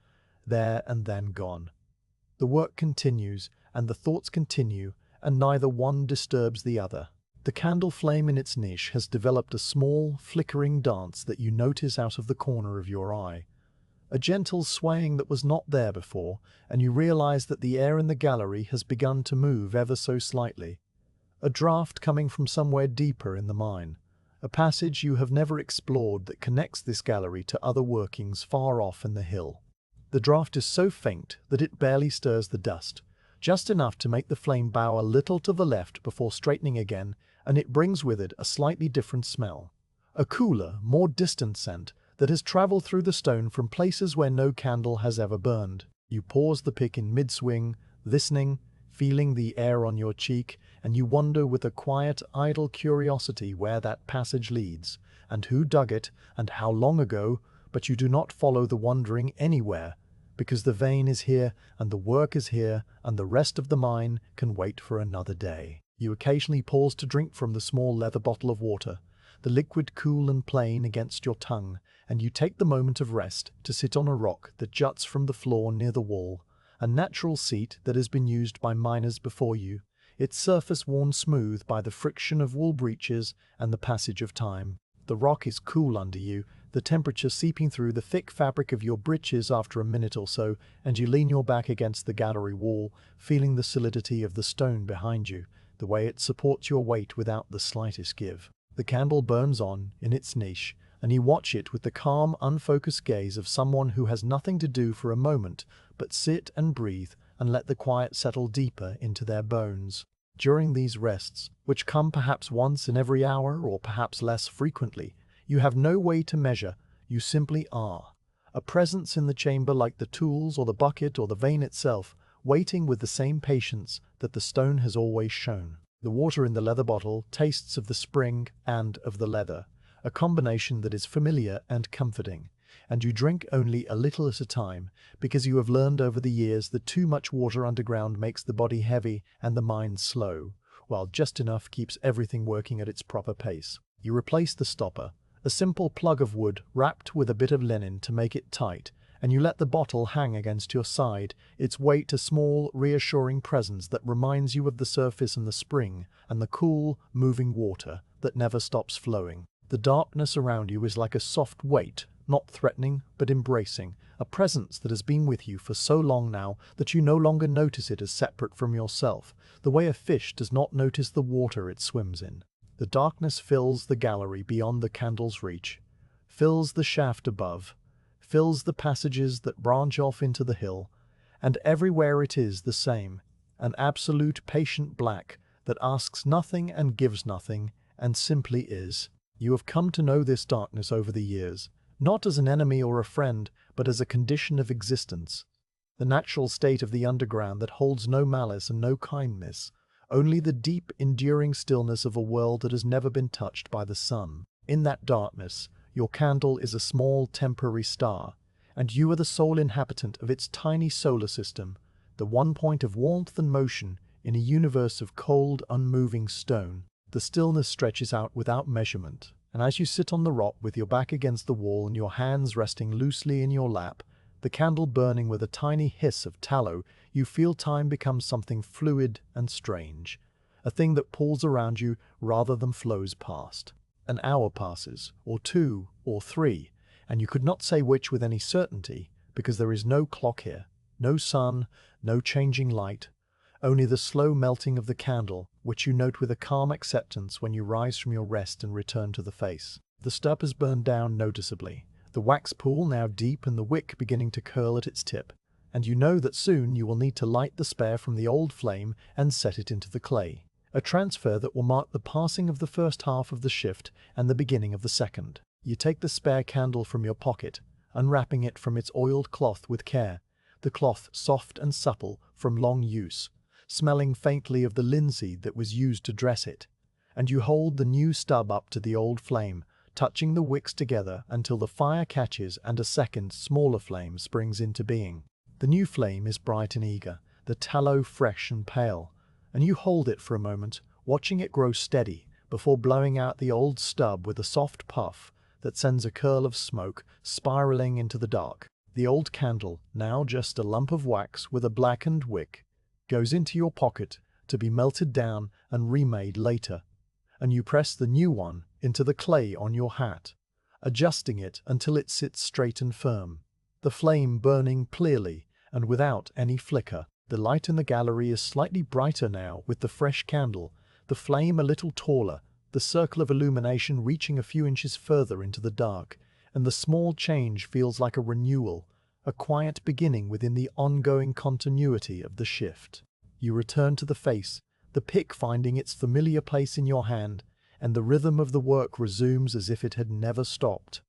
there and then gone. The work continues, and the thoughts continue, and neither one disturbs the other. The candle flame in its niche has developed a small, flickering dance that you notice out of the corner of your eye, a gentle swaying that was not there before, and you realize that the air in the gallery has begun to move ever so slightly. A draught coming from somewhere deeper in the mine, a passage you have never explored that connects this gallery to other workings far off in the hill. The draught is so faint that it barely stirs the dust, just enough to make the flame bow a little to the left before straightening again, and it brings with it a slightly different smell. A cooler, more distant scent that has traveled through the stone from places where no candle has ever burned. You pause the pick in mid-swing, listening, feeling the air on your cheek, and you wonder with a quiet, idle curiosity where that passage leads, and who dug it, and how long ago, but you do not follow the wandering anywhere, because the vein is here, and the work is here, and the rest of the mine can wait for another day. You occasionally pause to drink from the small leather bottle of water, the liquid cool and plain against your tongue, and you take the moment of rest to sit on a rock that juts from the floor near the wall, a natural seat that has been used by miners before you, its surface worn smooth by the friction of wool breeches and the passage of time. The rock is cool under you, the temperature seeping through the thick fabric of your breeches after a minute or so, and you lean your back against the gallery wall, feeling the solidity of the stone behind you, the way it supports your weight without the slightest give. The candle burns on in its niche, and you watch it with the calm, unfocused gaze of someone who has nothing to do for a moment but sit and breathe and let the quiet settle deeper into their bones. During these rests, which come perhaps once in every hour or perhaps less frequently, you have no way to measure, you simply are. A presence in the chamber like the tools or the bucket or the vein itself, waiting with the same patience that the stone has always shown. The water in the leather bottle tastes of the spring and of the leather, a combination that is familiar and comforting, and you drink only a little at a time, because you have learned over the years that too much water underground makes the body heavy and the mind slow, while just enough keeps everything working at its proper pace. You replace the stopper, a simple plug of wood wrapped with a bit of linen to make it tight, and you let the bottle hang against your side, its weight a small, reassuring presence that reminds you of the surface and the spring, and the cool, moving water that never stops flowing. The darkness around you is like a soft weight, not threatening, but embracing, a presence that has been with you for so long now that you no longer notice it as separate from yourself, the way a fish does not notice the water it swims in. The darkness fills the gallery beyond the candle's reach, fills the shaft above, fills the passages that branch off into the hill, and everywhere it is the same, an absolute patient black that asks nothing and gives nothing, and simply is. You have come to know this darkness over the years, not as an enemy or a friend, but as a condition of existence, the natural state of the underground that holds no malice and no kindness, only the deep, enduring stillness of a world that has never been touched by the sun. In that darkness, your candle is a small, temporary star, and you are the sole inhabitant of its tiny solar system, the one point of warmth and motion in a universe of cold, unmoving stone. The stillness stretches out without measurement, and as you sit on the rock with your back against the wall and your hands resting loosely in your lap, the candle burning with a tiny hiss of tallow, you feel time become something fluid and strange, a thing that pulls around you rather than flows past. An hour passes, or two, or three, and you could not say which with any certainty, because there is no clock here, no sun, no changing light, only the slow melting of the candle, which you note with a calm acceptance when you rise from your rest and return to the face. The stub has burned down noticeably, the wax pool now deep and the wick beginning to curl at its tip, and you know that soon you will need to light the spare from the old flame and set it into the clay, a transfer that will mark the passing of the first half of the shift and the beginning of the second. You take the spare candle from your pocket, unwrapping it from its oiled cloth with care, the cloth soft and supple from long use, smelling faintly of the linseed that was used to dress it, and you hold the new stub up to the old flame, touching the wicks together until the fire catches and a second, smaller flame springs into being. The new flame is bright and eager, the tallow fresh and pale, and you hold it for a moment, watching it grow steady, before blowing out the old stub with a soft puff that sends a curl of smoke spiraling into the dark. The old candle, now just a lump of wax with a blackened wick, goes into your pocket to be melted down and remade later, and you press the new one into the clay on your hat, adjusting it until it sits straight and firm, the flame burning clearly and without any flicker. The light in the gallery is slightly brighter now with the fresh candle, the flame a little taller, the circle of illumination reaching a few inches further into the dark, and the small change feels like a renewal, a quiet beginning within the ongoing continuity of the shift. You return to the face, the pick finding its familiar place in your hand, and the rhythm of the work resumes as if it had never stopped.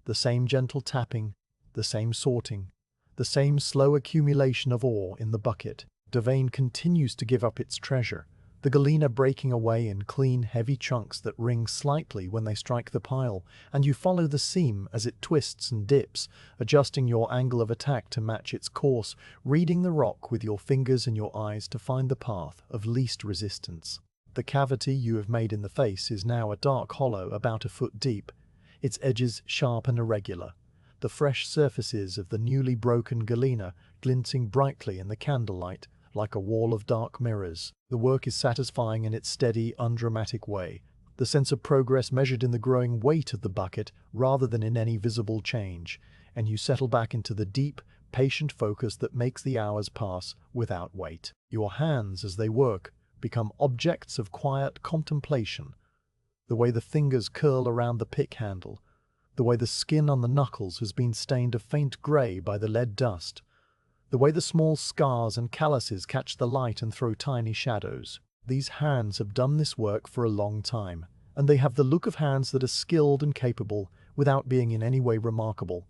The same gentle tapping, the same sorting, the same slow accumulation of ore in the bucket. The vein continues to give up its treasure, the galena breaking away in clean, heavy chunks that ring slightly when they strike the pile, and you follow the seam as it twists and dips, adjusting your angle of attack to match its course, reading the rock with your fingers and your eyes to find the path of least resistance. The cavity you have made in the face is now a dark hollow about a foot deep, its edges sharp and irregular, the fresh surfaces of the newly broken galena glinting brightly in the candlelight, like a wall of dark mirrors. The work is satisfying in its steady, undramatic way, the sense of progress measured in the growing weight of the bucket rather than in any visible change, and you settle back into the deep, patient focus that makes the hours pass without weight. Your hands, as they work, become objects of quiet contemplation. The way the fingers curl around the pick handle, the way the skin on the knuckles has been stained a faint grey by the lead dust, the way the small scars and calluses catch the light and throw tiny shadows. These hands have done this work for a long time, and they have the look of hands that are skilled and capable without being in any way remarkable.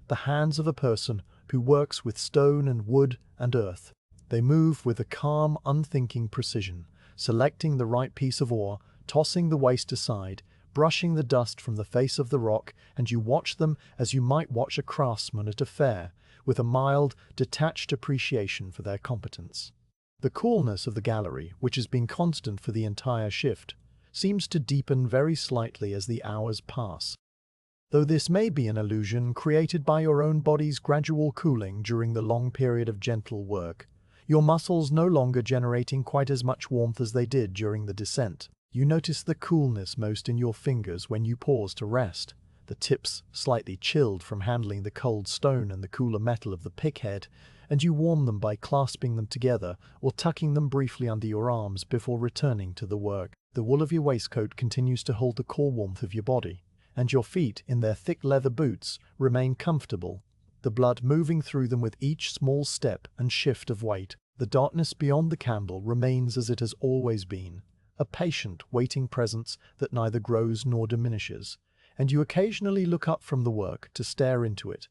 The hands of a person who works with stone and wood and earth. They move with a calm, unthinking precision, selecting the right piece of ore, tossing the waste aside, brushing the dust from the face of the rock, and you watch them as you might watch a craftsman at a fair, with a mild, detached appreciation for their competence. The coolness of the gallery, which has been constant for the entire shift, seems to deepen very slightly as the hours pass. Though this may be an illusion created by your own body's gradual cooling during the long period of gentle work, your muscles no longer generating quite as much warmth as they did during the descent. You notice the coolness most in your fingers when you pause to rest, the tips slightly chilled from handling the cold stone and the cooler metal of the pick head, and you warm them by clasping them together or tucking them briefly under your arms before returning to the work. The wool of your waistcoat continues to hold the core warmth of your body, and your feet, in their thick leather boots, remain comfortable, the blood moving through them with each small step and shift of weight. The darkness beyond the candle remains as it has always been, a patient, waiting presence that neither grows nor diminishes, and you occasionally look up from the work to stare into it,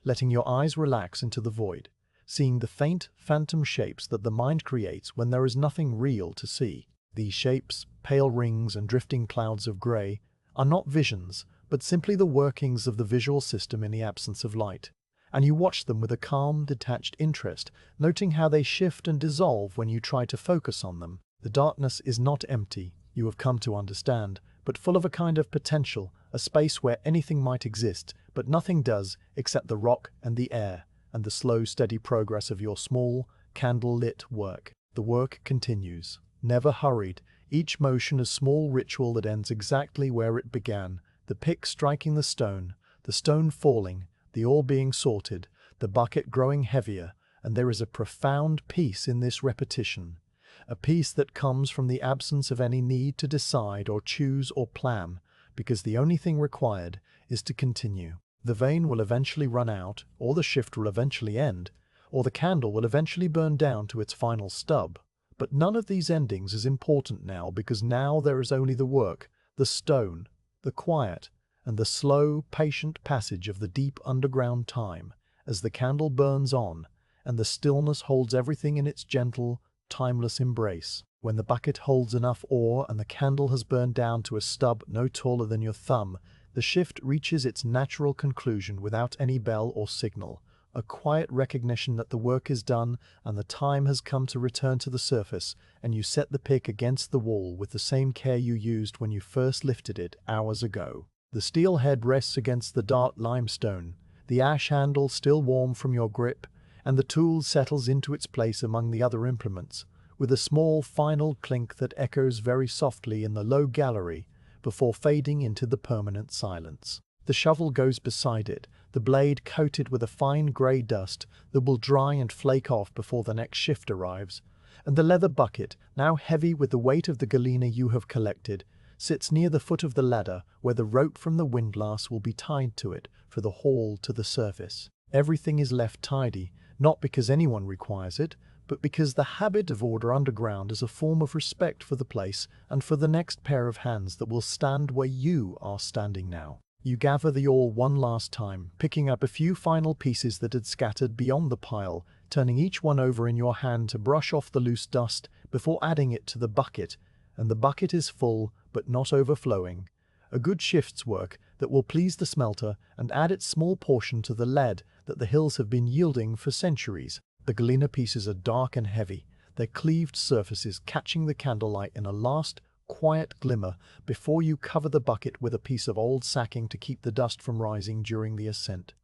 letting your eyes relax into the void, seeing the faint, phantom shapes that the mind creates when there is nothing real to see. These shapes, pale rings and drifting clouds of grey, are not visions, but simply the workings of the visual system in the absence of light, and you watch them with a calm, detached interest, noting how they shift and dissolve when you try to focus on them. The darkness is not empty, you have come to understand, but full of a kind of potential, a space where anything might exist, but nothing does except the rock and the air, and the slow, steady progress of your small, candle-lit work. The work continues, never hurried, each motion a small ritual that ends exactly where it began, the pick striking the stone falling, the ore being sorted, the bucket growing heavier, and there is a profound peace in this repetition, a peace that comes from the absence of any need to decide or choose or plan, because the only thing required is to continue. The vein will eventually run out, or the shift will eventually end, or the candle will eventually burn down to its final stub. But none of these endings is important now, because now there is only the work, the stone, the quiet, and the slow, patient passage of the deep underground time as the candle burns on, and the stillness holds everything in its gentle, timeless embrace. When the bucket holds enough ore and the candle has burned down to a stub no taller than your thumb, the shift reaches its natural conclusion without any bell or signal, a quiet recognition that the work is done and the time has come to return to the surface, and you set the pick against the wall with the same care you used when you first lifted it hours ago. The steel head rests against the dark limestone, the ash handle still warm from your grip, and the tool settles into its place among the other implements, with a small final clink that echoes very softly in the low gallery before fading into the permanent silence. The shovel goes beside it, the blade coated with a fine grey dust that will dry and flake off before the next shift arrives, and the leather bucket, now heavy with the weight of the galena you have collected, sits near the foot of the ladder where the rope from the windlass will be tied to it for the haul to the surface. Everything is left tidy, not because anyone requires it, but because the habit of order underground is a form of respect for the place and for the next pair of hands that will stand where you are standing now. You gather the all one last time, picking up a few final pieces that had scattered beyond the pile, turning each one over in your hand to brush off the loose dust before adding it to the bucket, and the bucket is full but not overflowing. A good shift's work that will please the smelter and add its small portion to the lead that the hills have been yielding for centuries. The galena pieces are dark and heavy, their cleaved surfaces catching the candlelight in a last, quiet glimmer before you cover the bucket with a piece of old sacking to keep the dust from rising during the ascent.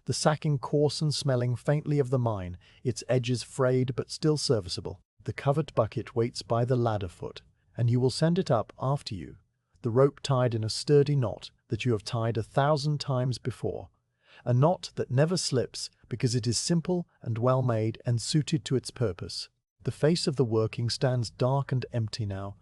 The sacking coarse and smelling faintly of the mine, its edges frayed but still serviceable. The covered bucket waits by the ladder foot, and you will send it up after you, the rope tied in a sturdy knot that you have tied 1,000 times before. A knot that never slips because it is simple and well made and suited to its purpose. The face of the working stands dark and empty now.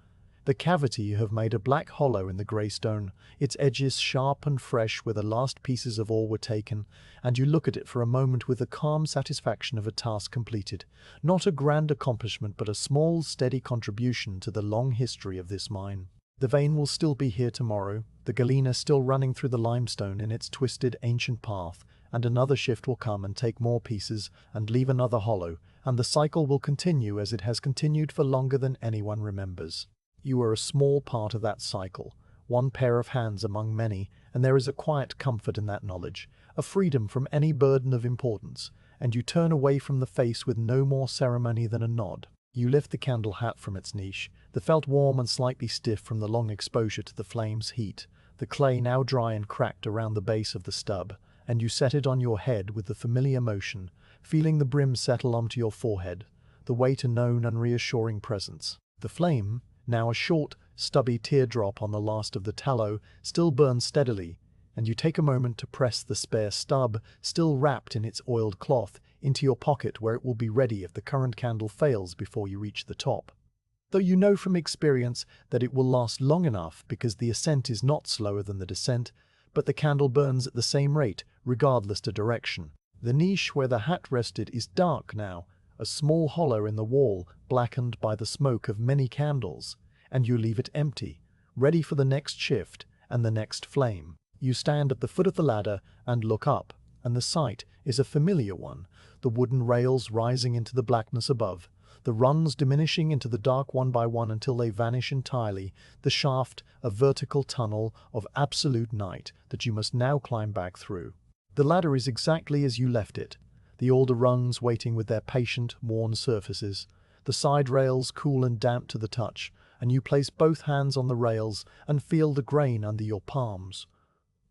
The cavity you have made a black hollow in the grey stone, its edges sharp and fresh where the last pieces of ore were taken, and you look at it for a moment with the calm satisfaction of a task completed. Not a grand accomplishment, but a small, steady contribution to the long history of this mine. The vein will still be here tomorrow, the galena still running through the limestone in its twisted ancient path, and another shift will come and take more pieces and leave another hollow, and the cycle will continue as it has continued for longer than anyone remembers. You are a small part of that cycle, one pair of hands among many, and there is a quiet comfort in that knowledge, a freedom from any burden of importance, and you turn away from the face with no more ceremony than a nod. You lift the candle hat from its niche, the felt warm and slightly stiff from the long exposure to the flame's heat, the clay now dry and cracked around the base of the stub, and you set it on your head with the familiar motion, feeling the brim settle onto your forehead, the weight a known and reassuring presence. The flame, now a short, stubby teardrop on the last of the tallow, still burns steadily, and you take a moment to press the spare stub, still wrapped in its oiled cloth, into your pocket where it will be ready if the current candle fails before you reach the top. Though you know from experience that it will last long enough because the ascent is not slower than the descent, but the candle burns at the same rate, regardless of direction. The niche where the hat rested is dark now, a small hollow in the wall blackened by the smoke of many candles, and you leave it empty, ready for the next shift and the next flame. You stand at the foot of the ladder and look up, and the sight is a familiar one, the wooden rails rising into the blackness above, the rungs diminishing into the dark one by one until they vanish entirely, the shaft a vertical tunnel of absolute night that you must now climb back through. The ladder is exactly as you left it, the older rungs waiting with their patient, worn surfaces, the side rails cool and damp to the touch, and you place both hands on the rails and feel the grain under your palms.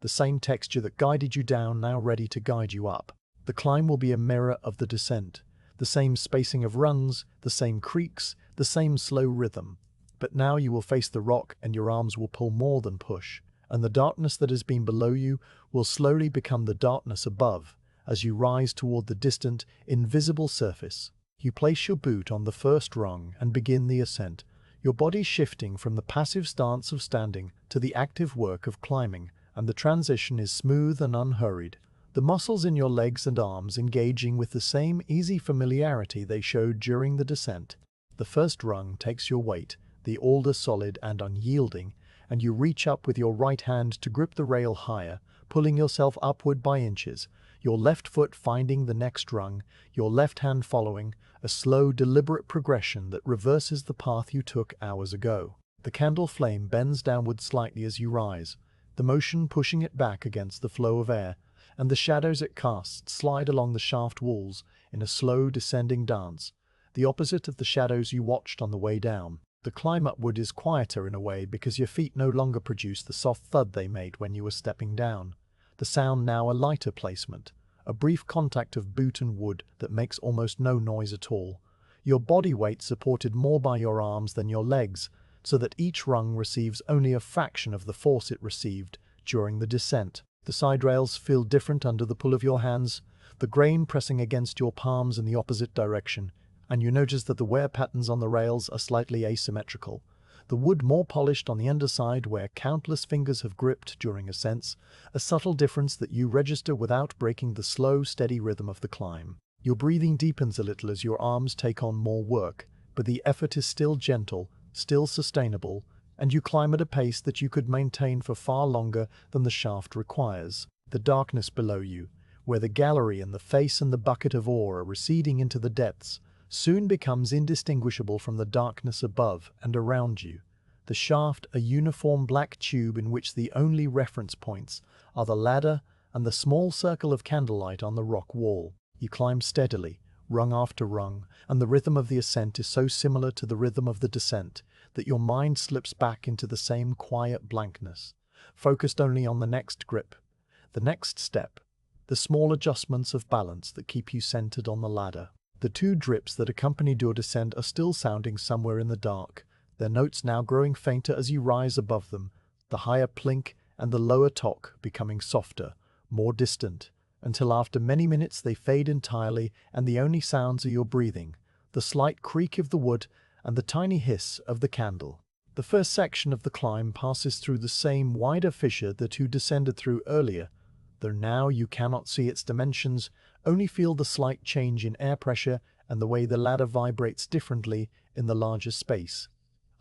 The same texture that guided you down now ready to guide you up. The climb will be a mirror of the descent, the same spacing of rungs, the same creaks, the same slow rhythm. But now you will face the rock and your arms will pull more than push, and the darkness that has been below you will slowly become the darkness above as you rise toward the distant, invisible surface. You place your boot on the first rung and begin the ascent, your body shifting from the passive stance of standing to the active work of climbing, and the transition is smooth and unhurried, the muscles in your legs and arms engaging with the same easy familiarity they showed during the descent. The first rung takes your weight, the older solid and unyielding, and you reach up with your right hand to grip the rail higher, pulling yourself upward by inches, your left foot finding the next rung, your left hand following, a slow, deliberate progression that reverses the path you took hours ago. The candle flame bends downward slightly as you rise, the motion pushing it back against the flow of air, and the shadows it casts slide along the shaft walls in a slow descending dance, the opposite of the shadows you watched on the way down. The climb upward is quieter in a way because your feet no longer produce the soft thud they made when you were stepping down. The sound now a lighter placement, a brief contact of boot and wood that makes almost no noise at all. Your body weight supported more by your arms than your legs, so that each rung receives only a fraction of the force it received during the descent. The side rails feel different under the pull of your hands, the grain pressing against your palms in the opposite direction, and you notice that the wear patterns on the rails are slightly asymmetrical. the wood more polished on the underside where countless fingers have gripped during ascents, a subtle difference that you register without breaking the slow, steady rhythm of the climb. Your breathing deepens a little as your arms take on more work, but the effort is still gentle, still sustainable, and you climb at a pace that you could maintain for far longer than the shaft requires. The darkness below you, where the gallery and the face and the bucket of ore are receding into the depths, soon becomes indistinguishable from the darkness above and around you. The shaft, a uniform black tube in which the only reference points are the ladder and the small circle of candlelight on the rock wall. You climb steadily, rung after rung, and the rhythm of the ascent is so similar to the rhythm of the descent that your mind slips back into the same quiet blankness, focused only on the next grip, the next step, the small adjustments of balance that keep you centered on the ladder. The two drips that accompanied your descent are still sounding somewhere in the dark, their notes now growing fainter as you rise above them, the higher plink and the lower tock becoming softer, more distant, until after many minutes they fade entirely and the only sounds are your breathing, the slight creak of the wood, and the tiny hiss of the candle. The first section of the climb passes through the same wider fissure that you descended through earlier, though now you cannot see its dimensions, only feel the slight change in air pressure and the way the ladder vibrates differently in the larger space,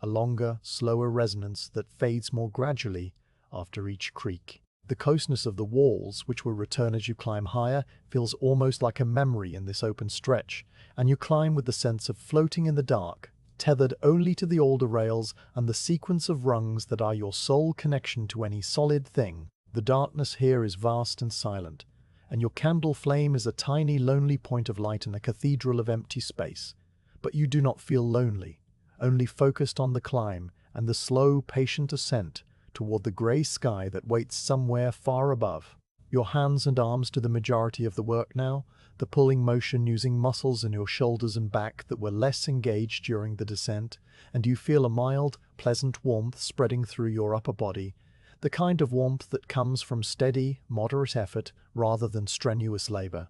a longer, slower resonance that fades more gradually after each creak. The closeness of the walls, which will return as you climb higher, feels almost like a memory in this open stretch, and you climb with the sense of floating in the dark, tethered only to the alder rails and the sequence of rungs that are your sole connection to any solid thing. The darkness here is vast and silent, and your candle flame is a tiny, lonely point of light in a cathedral of empty space. But you do not feel lonely, only focused on the climb and the slow, patient ascent toward the grey sky that waits somewhere far above. Your hands and arms do the majority of the work now, the pulling motion using muscles in your shoulders and back that were less engaged during the descent, and you feel a mild, pleasant warmth spreading through your upper body, the kind of warmth that comes from steady, moderate effort rather than strenuous labor.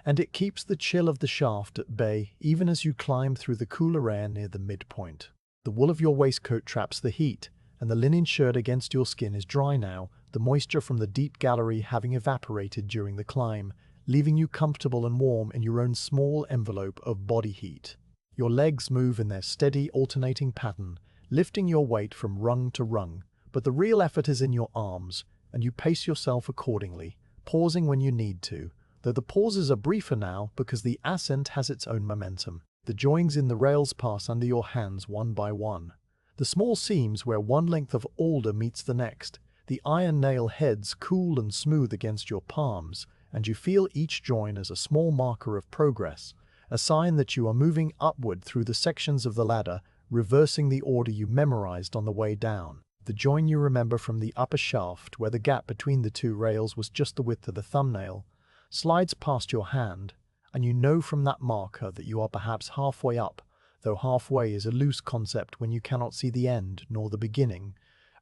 And it keeps the chill of the shaft at bay even as you climb through the cooler air near the midpoint. The wool of your waistcoat traps the heat, and the linen shirt against your skin is dry now, the moisture from the deep gallery having evaporated during the climb, leaving you comfortable and warm in your own small envelope of body heat. Your legs move in their steady, alternating pattern, lifting your weight from rung to rung, but the real effort is in your arms, and you pace yourself accordingly, pausing when you need to, though the pauses are briefer now because the ascent has its own momentum. The joins in the rails pass under your hands one by one. The small seams where one length of alder meets the next, the iron nail heads cool and smooth against your palms, and you feel each join as a small marker of progress, a sign that you are moving upward through the sections of the ladder, reversing the order you memorized on the way down. The join you remember from the upper shaft, where the gap between the two rails was just the width of the thumbnail, slides past your hand, and you know from that marker that you are perhaps halfway up, though halfway is a loose concept when you cannot see the end nor the beginning,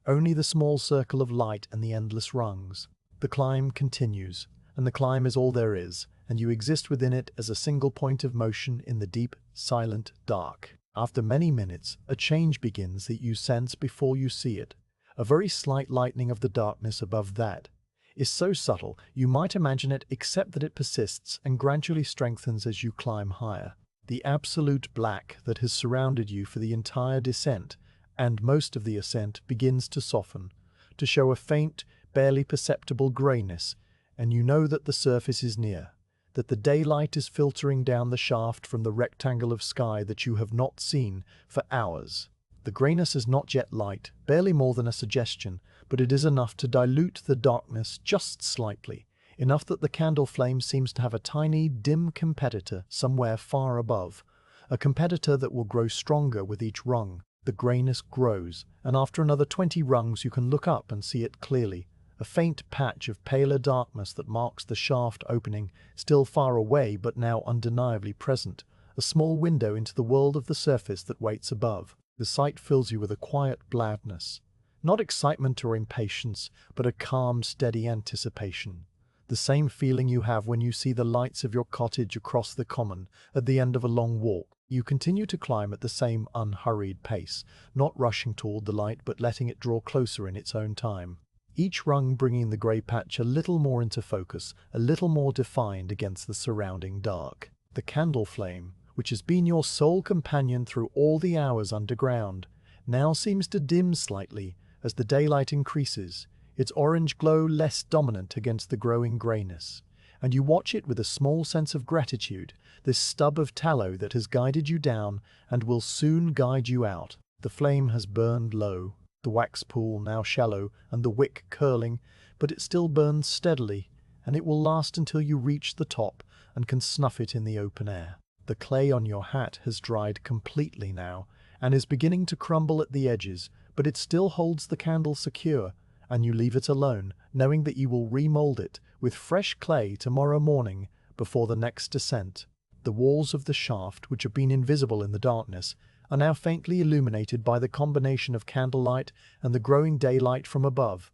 only the small circle of light and the endless rungs. The climb continues, and the climb is all there is, and you exist within it as a single point of motion in the deep, silent dark. After many minutes, a change begins that you sense before you see it. A very slight lightening of the darkness above that is so subtle you might imagine it, except that it persists and gradually strengthens as you climb higher. The absolute black that has surrounded you for the entire descent and most of the ascent begins to soften, to show a faint, barely perceptible grayness, and you know that the surface is near, that the daylight is filtering down the shaft from the rectangle of sky that you have not seen for hours. The grayness is not yet light, barely more than a suggestion, but it is enough to dilute the darkness just slightly, enough that the candle flame seems to have a tiny, dim competitor somewhere far above, a competitor that will grow stronger with each rung. The grayness grows, and after another 20 rungs you can look up and see it clearly, a faint patch of paler darkness that marks the shaft opening, still far away but now undeniably present, a small window into the world of the surface that waits above. The sight fills you with a quiet gladness, not excitement or impatience, but a calm, steady anticipation. The same feeling you have when you see the lights of your cottage across the common at the end of a long walk. You continue to climb at the same unhurried pace, not rushing toward the light but letting it draw closer in its own time. Each rung bringing the grey patch a little more into focus, a little more defined against the surrounding dark. The candle flame, which has been your sole companion through all the hours underground, now seems to dim slightly as the daylight increases, its orange glow less dominant against the growing greyness. And you watch it with a small sense of gratitude, this stub of tallow that has guided you down and will soon guide you out. The flame has burned low, the wax pool now shallow and the wick curling, but it still burns steadily, and it will last until you reach the top and can snuff it in the open air. The clay on your hat has dried completely now, and is beginning to crumble at the edges, but it still holds the candle secure, and you leave it alone, knowing that you will remold it with fresh clay tomorrow morning before the next descent. The walls of the shaft, which have been invisible in the darkness, are now faintly illuminated by the combination of candlelight and the growing daylight from above,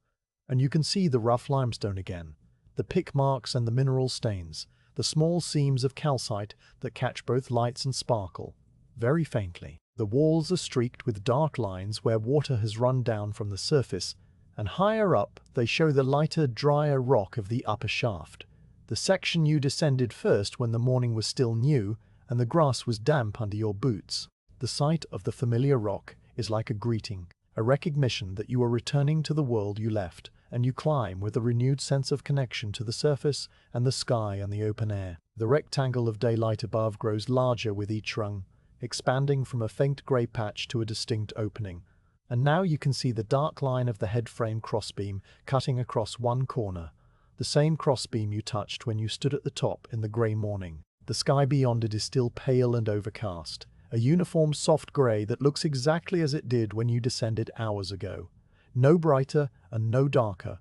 and you can see the rough limestone again, the pick marks and the mineral stains, the small seams of calcite that catch both lights and sparkle, very faintly. The walls are streaked with dark lines where water has run down from the surface, and higher up they show the lighter, drier rock of the upper shaft, the section you descended first when the morning was still new and the grass was damp under your boots. The sight of the familiar rock is like a greeting, a recognition that you are returning to the world you left, and you climb with a renewed sense of connection to the surface and the sky and the open air. The rectangle of daylight above grows larger with each rung, expanding from a faint grey patch to a distinct opening, and now you can see the dark line of the headframe crossbeam cutting across one corner, the same crossbeam you touched when you stood at the top in the grey morning. The sky beyond it is still pale and overcast, a uniform soft grey that looks exactly as it did when you descended hours ago. No brighter and no darker.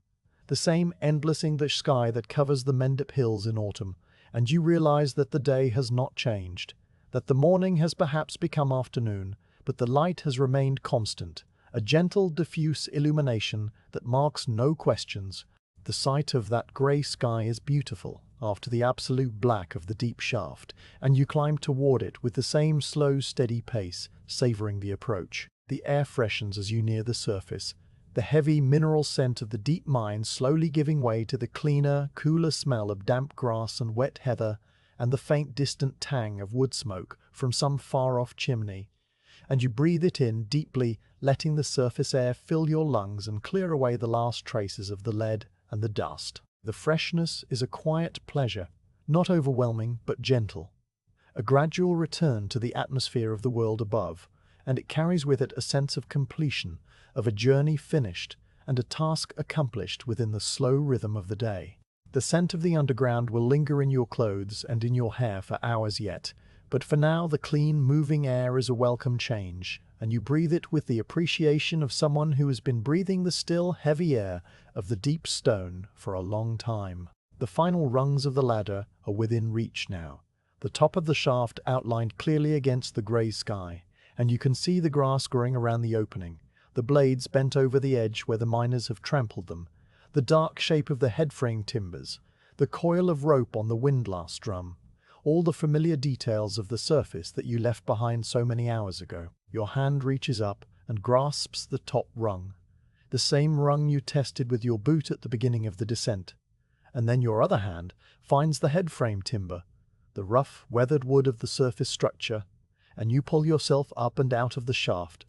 The same endless English sky that covers the Mendip Hills in autumn, and you realize that the day has not changed, that the morning has perhaps become afternoon, but the light has remained constant, a gentle, diffuse illumination that marks no questions. The sight of that grey sky is beautiful after the absolute black of the deep shaft, and you climb toward it with the same slow, steady pace, savoring the approach. The air freshens as you near the surface, the heavy mineral scent of the deep mine slowly giving way to the cleaner, cooler smell of damp grass and wet heather, and the faint distant tang of wood smoke from some far-off chimney. And you breathe it in deeply, letting the surface air fill your lungs and clear away the last traces of the lead and the dust. The freshness is a quiet pleasure, not overwhelming but gentle, a gradual return to the atmosphere of the world above, and it carries with it a sense of completion, of a journey finished, and a task accomplished within the slow rhythm of the day. The scent of the underground will linger in your clothes and in your hair for hours yet, but for now the clean, moving air is a welcome change, and you breathe it with the appreciation of someone who has been breathing the still, heavy air of the deep stone for a long time. The final rungs of the ladder are within reach now, the top of the shaft outlined clearly against the grey sky, and you can see the grass growing around the opening, the blades bent over the edge where the miners have trampled them, the dark shape of the headframe timbers, the coil of rope on the windlass drum, all the familiar details of the surface that you left behind so many hours ago. Your hand reaches up and grasps the top rung, the same rung you tested with your boot at the beginning of the descent, and then your other hand finds the headframe timber, the rough, weathered wood of the surface structure, and you pull yourself up and out of the shaft,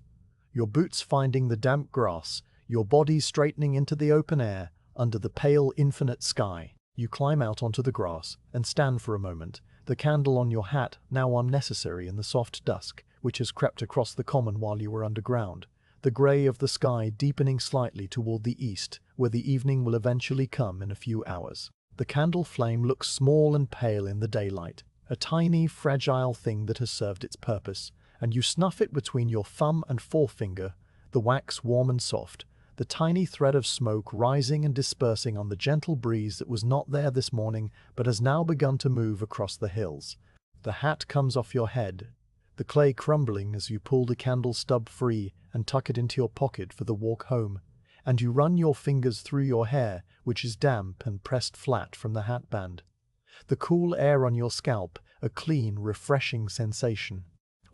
your boots finding the damp grass, your body straightening into the open air under the pale, infinite sky. You climb out onto the grass and stand for a moment, the candle on your hat now unnecessary in the soft dusk which has crept across the common while you were underground, the grey of the sky deepening slightly toward the east, where the evening will eventually come in a few hours. The candle flame looks small and pale in the daylight, a tiny, fragile thing that has served its purpose, and you snuff it between your thumb and forefinger, the wax warm and soft, the tiny thread of smoke rising and dispersing on the gentle breeze that was not there this morning but has now begun to move across the hills. The hat comes off your head, the clay crumbling as you pull the candle stub free and tuck it into your pocket for the walk home, and you run your fingers through your hair, which is damp and pressed flat from the hatband. The cool air on your scalp, a clean, refreshing sensation.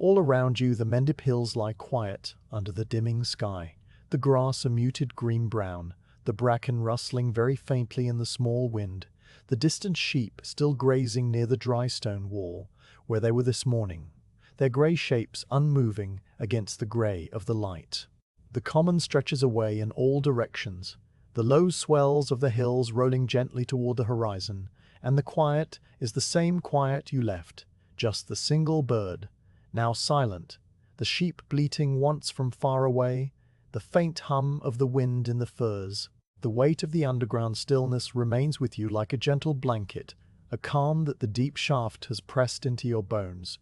All around you, the Mendip Hills lie quiet under the dimming sky. The grass a muted green-brown, the bracken rustling very faintly in the small wind, the distant sheep still grazing near the dry stone wall, where they were this morning, their grey shapes unmoving against the grey of the light. The common stretches away in all directions, the low swells of the hills rolling gently toward the horizon, and the quiet is the same quiet you left, just the single bird, now silent, the sheep bleating once from far away, the faint hum of the wind in the firs. The weight of the underground stillness remains with you like a gentle blanket, a calm that the deep shaft has pressed into your bones,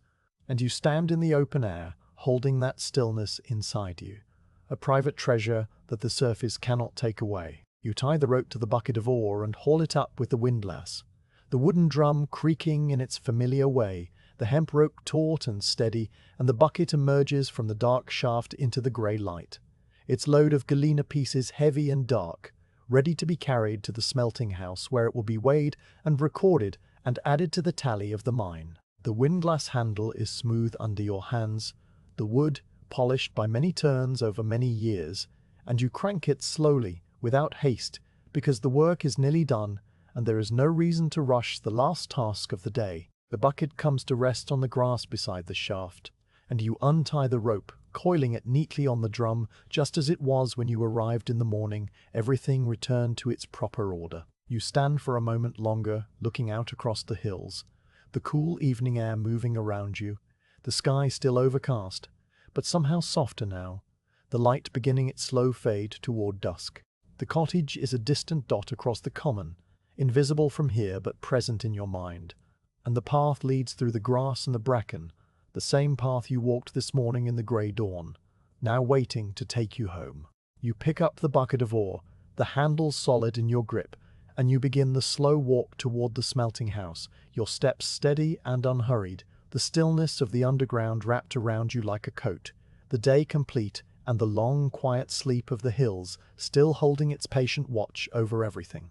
and you stand in the open air, holding that stillness inside you, a private treasure that the surface cannot take away. You tie the rope to the bucket of ore and haul it up with the windlass, the wooden drum creaking in its familiar way, the hemp rope taut and steady, and the bucket emerges from the dark shaft into the grey light, its load of galena pieces heavy and dark, ready to be carried to the smelting house where it will be weighed and recorded and added to the tally of the mine. The windlass handle is smooth under your hands, the wood polished by many turns over many years, and you crank it slowly, without haste, because the work is nearly done and there is no reason to rush the last task of the day. The bucket comes to rest on the grass beside the shaft, and you untie the rope, coiling it neatly on the drum, just as it was when you arrived in the morning, everything returned to its proper order. You stand for a moment longer, looking out across the hills, the cool evening air moving around you, the sky still overcast, but somehow softer now, the light beginning its slow fade toward dusk. The cottage is a distant dot across the common, invisible from here but present in your mind, and the path leads through the grass and the bracken, the same path you walked this morning in the grey dawn, now waiting to take you home. You pick up the bucket of ore, the handle solid in your grip, and you begin the slow walk toward the smelting house, your steps steady and unhurried, the stillness of the underground wrapped around you like a coat, the day complete and the long, quiet sleep of the hills still holding its patient watch over everything.